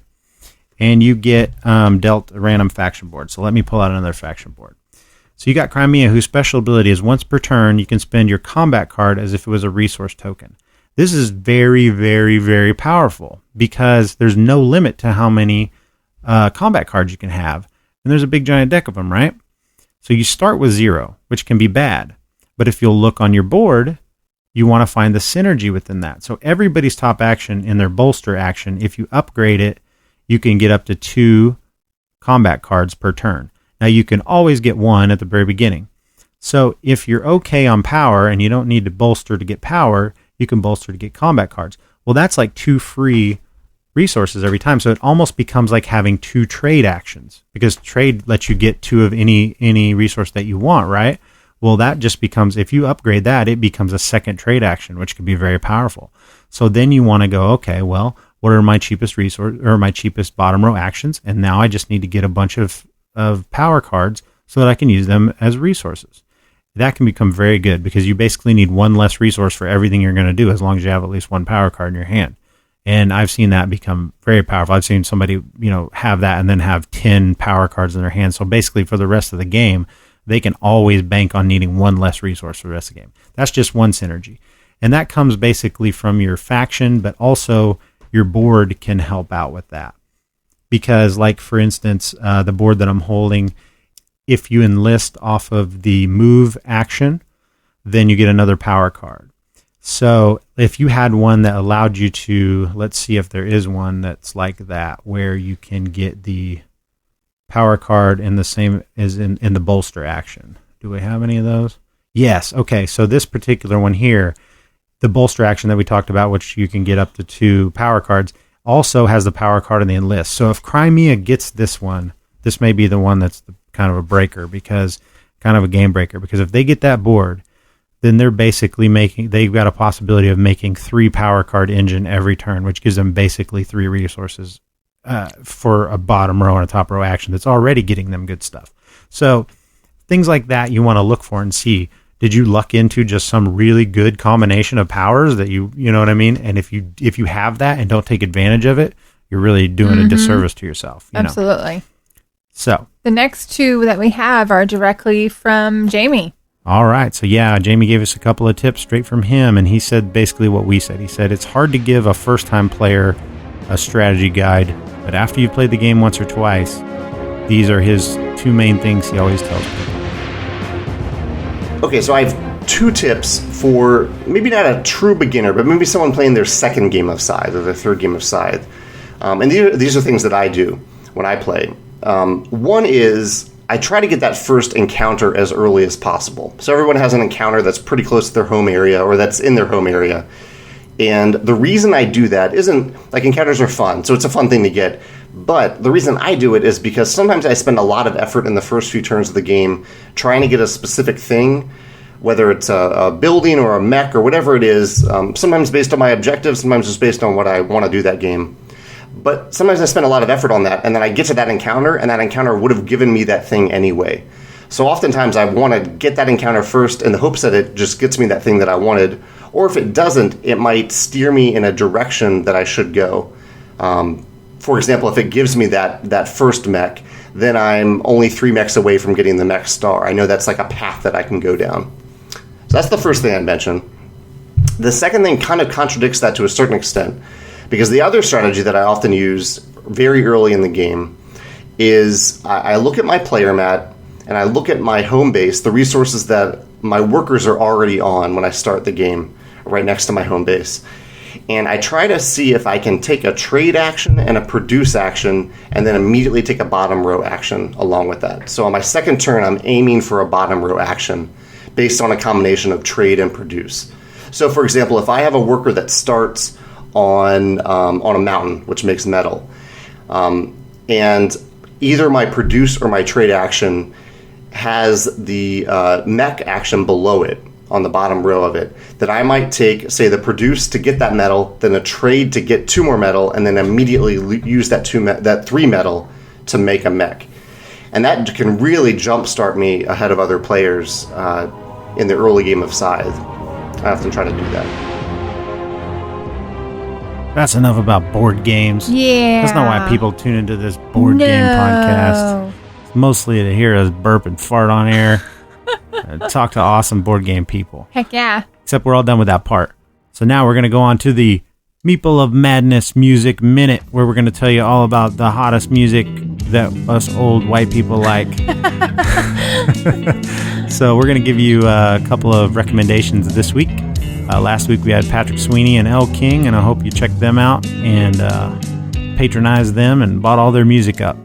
And you get dealt a random faction board. So let me pull out another faction board. So you got Crimea, whose special ability is once per turn, you can spend your combat card as if it was a resource token. This is very, very, very powerful because there's no limit to how many combat cards you can have. And there's a big giant deck of them, right? So you start with 0, which can be bad. But if you'll look on your board, you want to find the synergy within that. So everybody's top action in their bolster action, if you upgrade it, you can get up to 2 combat cards per turn. Now, you can always get 1 at the very beginning. So if you're okay on power and you don't need to bolster to get power, you can bolster to get combat cards. Well, that's like 2 free resources every time. So it almost becomes like having 2 trade actions, because trade lets you get 2 of any resource that you want, right? Well, that just becomes, if you upgrade that, it becomes a second trade action, which can be very powerful. So then you want to go, okay, well, what are my cheapest resource or my cheapest bottom row actions? And now I just need to get a bunch of power cards so that I can use them as resources. That can become very good because you basically need 1 less resource for everything you're going to do as long as you have at least 1 power card in your hand. And I've seen that become very powerful. I've seen somebody, have that and then have 10 power cards in their hand. So basically for the rest of the game, they can always bank on needing 1 less resource for the rest of the game. That's just one synergy. And that comes basically from your faction, but also your board can help out with that. Because, like, for instance, the board that I'm holding, if you enlist off of the move action, then you get another power card. So if you had one that allowed you to, let's see if there is one that's like that, where you can get the power card in the same as in the bolster action. Do we have any of those? Yes. Okay. So this particular one here, the bolster action that we talked about, which you can get up to 2 power cards, also has the power card in the enlist. So if Crimea gets this one, this may be the one that's kind of a breaker, because kind of a game breaker, because if they get that board, then they're basically they've got a possibility of making 3 power card engine every turn, which gives them basically 3 resources for a bottom row and a top row action that's already getting them good stuff. So things like that you want to look for and see, did you luck into just some really good combination of powers that you know what I mean? And if you have that and don't take advantage of it, you're really doing a disservice to yourself. Absolutely. So the next 2 that we have are directly from Jamey. All right. So yeah, Jamey gave us a couple of tips straight from him, and he said basically what we said. He said it's hard to give a first-time player a strategy guide, but after you've played the game once or twice, these are his 2 main things he always tells people. Okay, so I have 2 tips for maybe not a true beginner, but maybe someone playing their second game of Scythe or their third game of Scythe. And these are things that I do when I play. One is I try to get that first encounter as early as possible. So everyone has an encounter that's pretty close to their home area or that's in their home area. And the reason I do that isn't, like, encounters are fun, so it's a fun thing to get. But the reason I do it is because sometimes I spend a lot of effort in the first few turns of the game trying to get a specific thing, whether it's a building or a mech or whatever it is, sometimes based on my objectives, sometimes just based on what I want to do that game. But sometimes I spend a lot of effort on that, and then I get to that encounter, and that encounter would have given me that thing anyway. So oftentimes I want to get that encounter first in the hopes that it just gets me that thing that I wanted. Or if it doesn't, it might steer me in a direction that I should go. For example, if it gives me that first mech, then I'm only 3 mechs away from getting the mech star. I know that's like a path that I can go down. So that's the first thing I'd mention. The second thing kind of contradicts that to a certain extent, because the other strategy that I often use very early in the game is I look at my player mat and I look at my home base, the resources that my workers are already on when I start the game, right next to my home base. And I try to see if I can take a trade action and a produce action and then immediately take a bottom row action along with that. So on my second turn, I'm aiming for a bottom row action based on a combination of trade and produce. So for example, if I have a worker that starts on a mountain, which makes metal, and either my produce or my trade action has the mech action below it, on the bottom row of it, that I might take, say, the produce to get that metal, then a trade to get 2 more metal, and then immediately use that 3 metal to make a mech. And that can really jumpstart me ahead of other players in the early game of Scythe. I often try to do that. That's enough about board games. Yeah. That's not why people tune into this board game podcast. It's mostly to hear us burp and fart on air. Talk to awesome board game people. Heck yeah. Except we're all done with that part. So now we're going to go on to the Meeple of Madness Music Minute, where we're going to tell you all about the hottest music that us old white people like. So we're going to give you a couple of recommendations this week. Last week we had Patrick Sweeney and Elle King, and I hope you checked them out and patronized them and bought all their music up.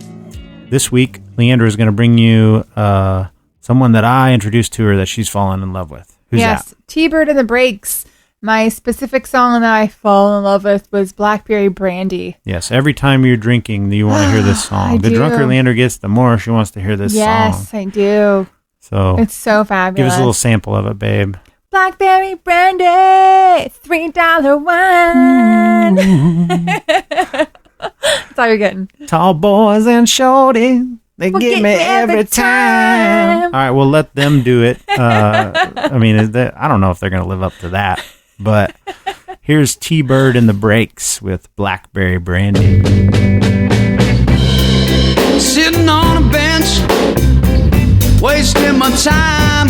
This week, Leandra is going to bring you someone that I introduced to her that she's fallen in love with. Who's that? T-Bird and the Breaks. My specific song that I fall in love with was Blackberry Brandy. Yes, every time you're drinking, you want to hear this song. The drunker Leandra gets, the more she wants to hear this song. Yes, I do. So it's so fabulous. Give us a little sample of it, babe. Blackberry Brandy, $3 wine. That's all you're getting. Tall boys and shorties. They get me every time. All right, we'll let them do it. I mean, I don't know if they're going to live up to that. But here's T-Bird and the Breaks with Blackberry Brandy. Sitting on a bench, wasting my time.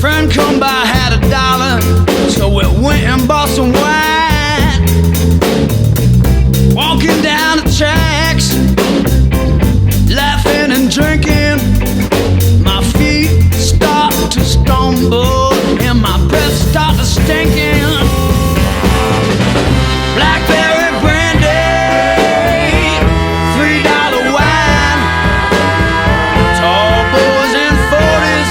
Friend come by, had $1, so we went and bought some wine. Walking down the tracks, laughing and drinking, my feet start to stumble and my breath start to stinking. Blackberry brandy, $3 wine. Tall boys in 40s,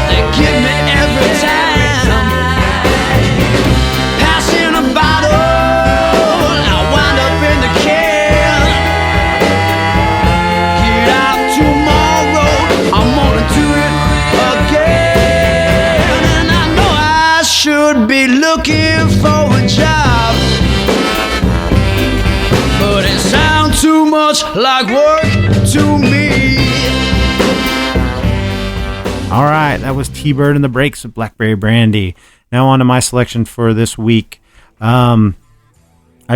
they get me every time. Passing a bottle, I wind up in the can. Get out tomorrow, I'm gonna do it again. And I know I should be looking for a job, but it sounds too much like work to me. All right, that was T-Bird and the Breaks with Blackberry Brandy. Now on to my selection for this week. I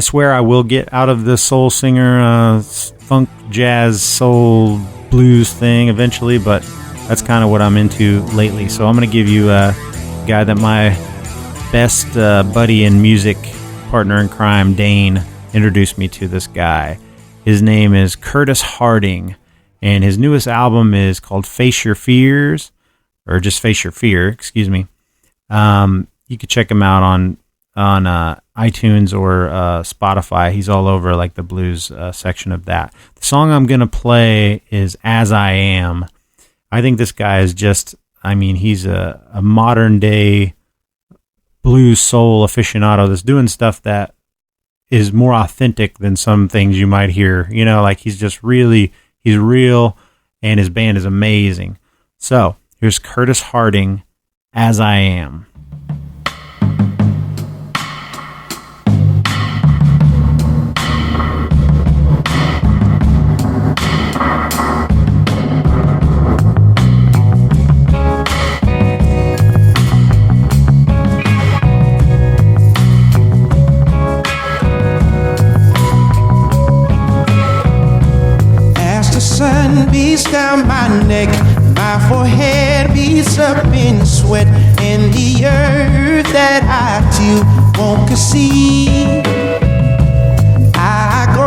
swear I will get out of the soul singer, funk, jazz, soul, blues thing eventually, but that's kind of what I'm into lately. So I'm going to give you a guy that my best buddy in music, partner in crime, Dane, introduced me to this guy. His name is Curtis Harding, and his newest album is called Face Your Fears, or just Face Your Fear, excuse me. You could check him out on iTunes or Spotify. He's all over like the blues section of that. The song I'm going to play is As I Am. I think this guy is just, I mean, he's a modern day blues soul aficionado that's doing stuff that is more authentic than some things you might hear. You know, like he's just really, he's real, and his band is amazing. So Here's Curtis Harding, As I Am. Sun beats down my neck, my forehead beats up in sweat, and the earth that I till won't conceive. I go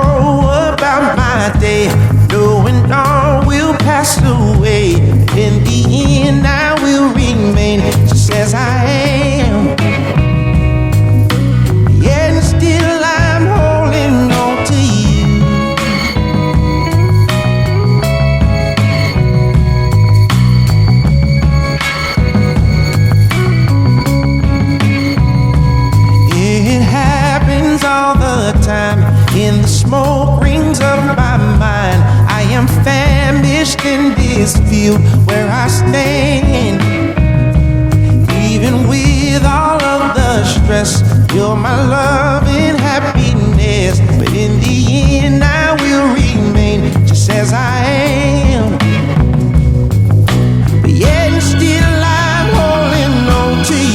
about my day, knowing all will pass away. In the end, I will remain just as I am. Yet still I'm holding on to you. All the time in the smoke rings of my mind. I am famished in this field where I stand. Even with all of the stress, you're my love and happiness. But in the end, I will remain just as I am. But yet still I'm holding on to you.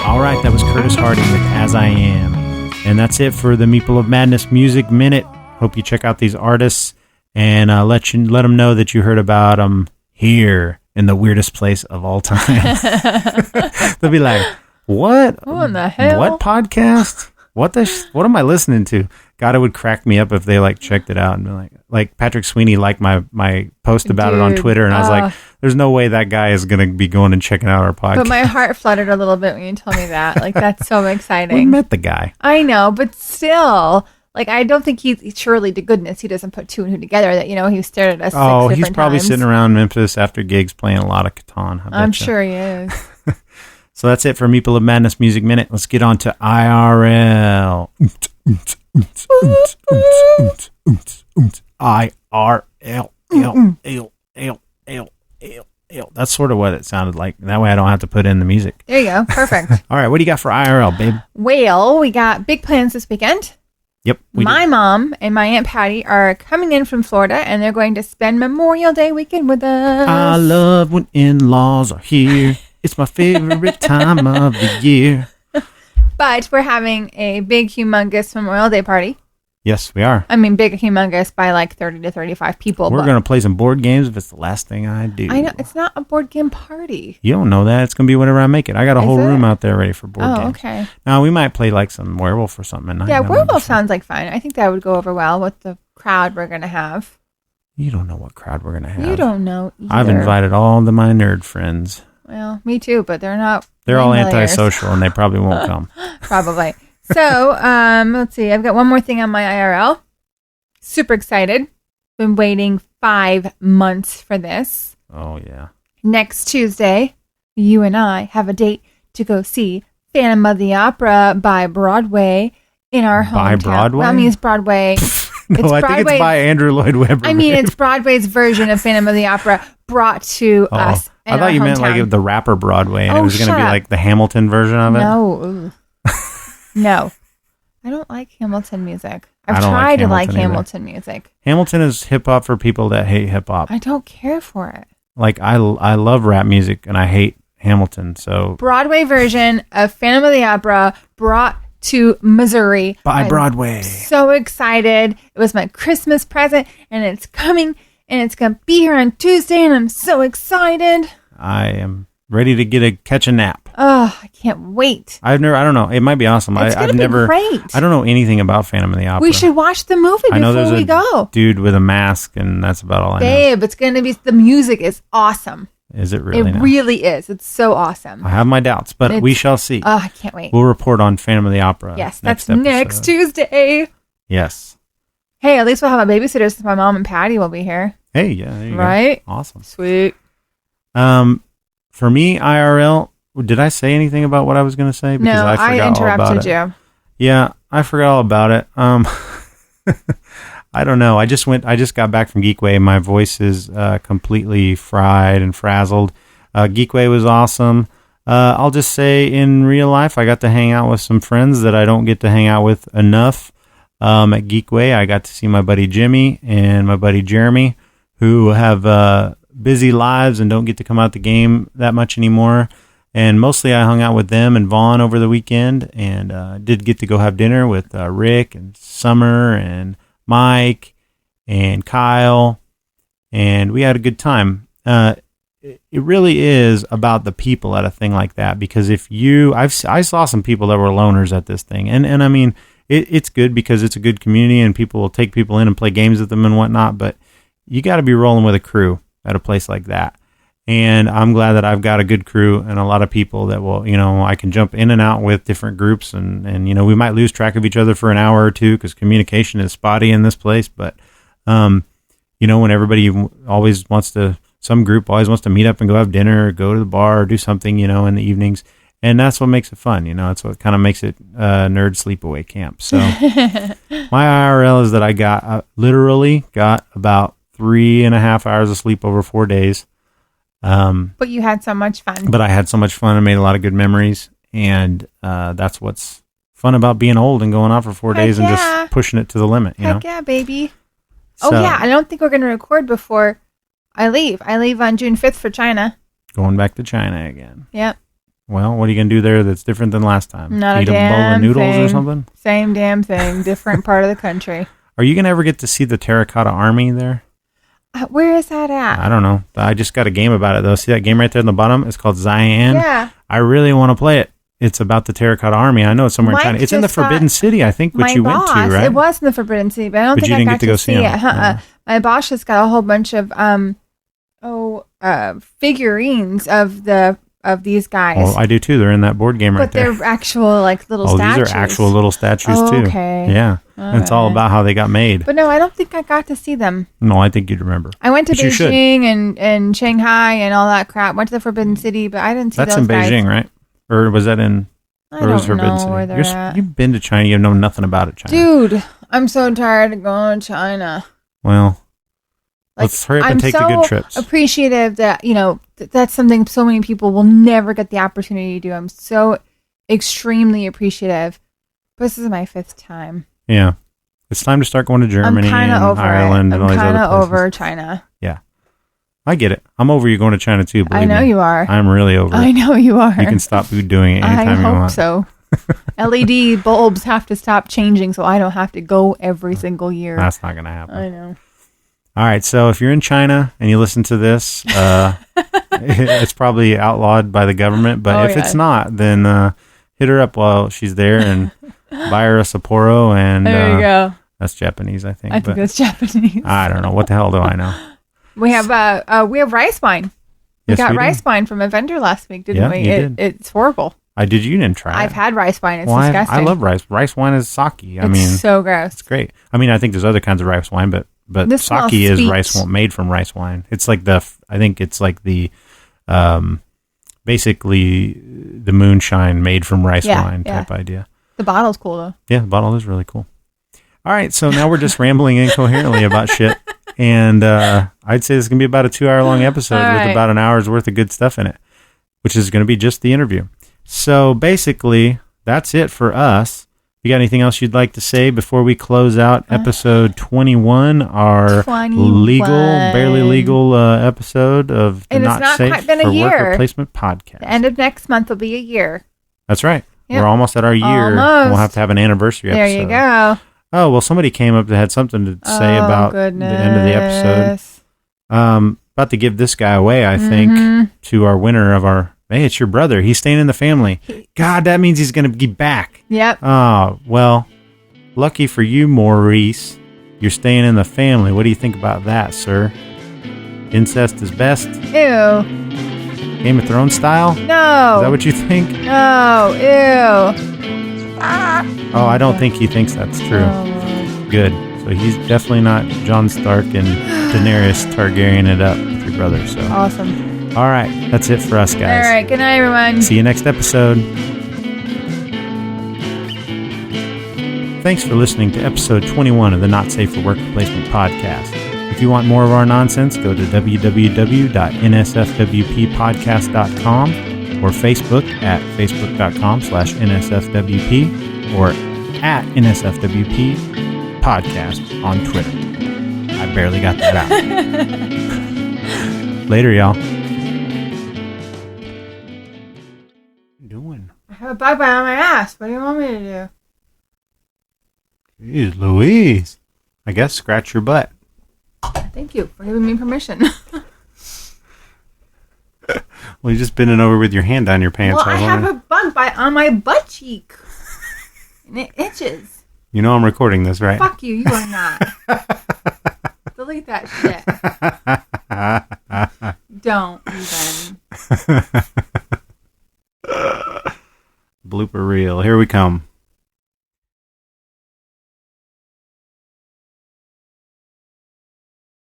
All right, that was Curtis Harding with As I Am. And that's it for the Meeple of Madness Music Minute. Hope you check out these artists and let them know that you heard about them here in the weirdest place of all time. They'll be like, what? What in the hell? What podcast? What am I listening to? God, it would crack me up if they checked it out and be like Patrick Sweeney liked my post about it on Twitter, and I was like, there's no way that guy is going to be going and checking out our podcast. But my heart fluttered a little bit when you told me that. That's so exciting. We met the guy. I know, but still, I don't think he's surely to goodness he doesn't put two and two together. That he stared at us. Oh, he's probably times. Sitting around Memphis after gigs playing a lot of Catan. I'm sure he is. So that's it for Meeple of Madness Music Minute. Let's get on to IRL. IRL. That's sort of what it sounded like. That way I don't have to put in the music. There you go. Perfect. All right, what do you got for IRL, babe? Well, we got big plans this weekend. Yep. My mom and my Aunt Patty are coming in from Florida, and they're going to spend Memorial Day weekend with us. I love when in-laws are here. It's my favorite time of the year. But we're having a big, humongous Memorial Day party. Yes, we are. I mean, big, humongous by 30 to 35 people. We're going to play some board games if it's the last thing I do. I know. It's not a board game party. You don't know that. It's going to be whatever I make it. I got a whole room out there ready for board games. Oh, okay. Now, we might play some werewolf or something at night. Yeah, werewolf sounds like fun. I think that would go over well with the crowd we're going to have. You don't know what crowd we're going to have. You don't know either. I've invited all of my nerd friends. Well, me too, but they're not. They're all antisocial, and they probably won't come. Probably. So, let's see. I've got one more thing on my IRL. Super excited. Been waiting 5 months for this. Oh, yeah. Next Tuesday, you and I have a date to go see Phantom of the Opera by Broadway in our hometown. By Broadway? Well, I mean, it's Broadway. No, I think it's by Andrew Lloyd Webber. I mean, it's Broadway's version of Phantom of the Opera brought to us. I thought you meant the rapper Broadway, and it was going to be the Hamilton version of it. No. No. I don't like Hamilton music. I've don't tried to like Hamilton Hamilton music. Hamilton is hip hop for people that hate hip hop. I don't care for it. I love rap music, and I hate Hamilton, so... Broadway version of Phantom of the Opera brought to Missouri. By Broadway. So excited. It was my Christmas present, and it's coming, and it's going to be here on Tuesday, and I'm so excited. I am ready to catch a nap. Oh, I can't wait. I don't know. It might be awesome. I've never. Great. I don't know anything about Phantom of the Opera. We should watch the movie before we go. Dude with a mask, and that's about all I know. Babe, it's going to be, the music is awesome. Is it really? It really is. It's so awesome. I have my doubts, but we shall see. Oh, I can't wait. We'll report on Phantom of the Opera. Yes, that's next Tuesday. Yes. Hey, at least we'll have a babysitter since my mom and Patty will be here. Hey, yeah, there you Right? go. Awesome. Sweet. For me, IRL, did I say anything about what I was going to say? No, I interrupted you. Yeah, I forgot all about it. I don't know. I just got back from Geekway and my voice is completely fried and frazzled. Geekway was awesome. I'll just say in real life, I got to hang out with some friends that I don't get to hang out with enough. At Geekway, I got to see my buddy Jimmy and my buddy Jeremy, who have busy lives and don't get to come out the game that much anymore. And mostly I hung out with them and Vaughn over the weekend and did get to go have dinner with Rick and Summer and Mike and Kyle. And we had a good time. It really is about the people at a thing like that, because I saw some people that were loners at this thing. And I mean, it's good because it's a good community and people will take people in and play games with them and whatnot, but you got to be rolling with a crew at a place like that. And I'm glad that I've got a good crew and a lot of people that will, I can jump in and out with different groups and we might lose track of each other for an hour or two because communication is spotty in this place. But, when everybody some group always wants to meet up and go have dinner or go to the bar or do something, in the evenings. And that's what makes it fun. That's what kind of makes it nerd sleepaway camp. So my IRL is that I literally got about 3.5 hours of sleep over 4 days. But you had so much fun. But I had so much fun and made a lot of good memories. And that's what's fun about being old and going out for 4 days and just pushing it to the limit. Heck yeah, baby. So, I don't think we're going to record before I leave. I leave on June 5th for China. Going back to China again. Yep. Well, what are you going to do there that's different than last time? Not Eat a damn bowl of noodles thing. or something? Same damn thing. Different part of the country. Are you going to ever get to see the Terracotta Army there? Where is that at? I don't know. I just got a game about it, though. See that game right there in the bottom? It's called Zion. Yeah. I really want to play it. It's about the Terracotta Army. I know it's somewhere in China. It's in the Forbidden City, I think, which you went to, right? It was in the Forbidden City, but I don't think I got to go see it. No. My boss has got a whole bunch of figurines of these guys. Well, I do too. They're in that board game right there. But they're actual little statues. These are actual little statues too. Okay. Yeah. And it's all about how they got made. But no, I don't think I got to see them. No, I think you'd remember. I went to Beijing and Shanghai and all that crap. Went to the Forbidden City, but I didn't see those guys. That's in Beijing, right? Or was that in... I don't know where they're at. You've been to China. You know nothing about it, China. Dude, I'm so tired of going to China. Well, let's hurry up and take the good trips. I'm so appreciative that, that's something so many people will never get the opportunity to do. I'm so extremely appreciative. But this is my 5th time. Yeah. It's time to start going to Germany and Ireland and all these other places. I'm kind of over China. Yeah. I get it. I'm over you going to China too, believe me. I know you are. I'm really over it. I know you are. You can stop doing it anytime you want. I hope so. LED bulbs have to stop changing so I don't have to go every single year. That's not going to happen. I know. All right. So if you're in China and you listen to this, it's probably outlawed by the government. But if it's not, then hit her up while she's there and buy her a Sapporo. And there you go. That's Japanese, I think. I think that's Japanese. I don't know. What the hell do I know? We have rice wine. We got rice wine from a vendor last week, didn't we? It's horrible. You didn't try it. I've had rice wine. It's disgusting. I love rice. Rice wine is sake. It's so gross. It's great. I mean, I think there's other kinds of rice wine, but sake is rice wine made from rice wine. It's like basically the moonshine made from rice wine type idea. The bottle's cool though. Yeah, the bottle is really cool. All right, so now we're just rambling incoherently about shit. And I'd say this is going to be about a 2-hour-long episode with about an hour's worth of good stuff in it, which is going to be just the interview. So basically, that's it for us. You got anything else you'd like to say before we close out episode 21, our barely legal episode of the Not Safe for Worker Placement podcast? The end of next month will be a year. That's right. Yep. We're almost at our year. Almost. We'll have to have an anniversary episode. There you go. Oh, well, somebody came up that had something to say about the end of the episode. About to give this guy away, I think, to our winner of our... Hey, it's your brother. He's staying in the family. God, that means he's going to be back. Yep. Oh, well, lucky for you, Maurice. You're staying in the family. What do you think about that, sir? Incest is best? Ew. Game of Thrones style? No. Is that what you think? No. Ew. Oh, I don't think he thinks that's true. Good. So he's definitely not Jon Stark and Daenerys Targaryen it up with your brother. So Awesome. all right, that's it for us, guys. All right. Good night, everyone. See you next episode. Thanks for listening to episode 21 of the Not Safe for Work Replacement podcast. If you want more of our nonsense, go to www.nsfwppodcast.com or Facebook at facebook.com/nsfwp or at nsfwp podcast on Twitter. I barely got that out. Later, y'all. What are you doing? I have a bug bite on my ass. What do you want me to do? Jeez Louise. I guess scratch your butt. Thank you for giving me permission. Well, you're just bending over with your hand down your pants. Well, I have a bug bite on my butt cheek. And it itches. You know I'm recording this, right? Fuck you. You are not. Delete that shit. Don't even. Blooper reel. Here we come.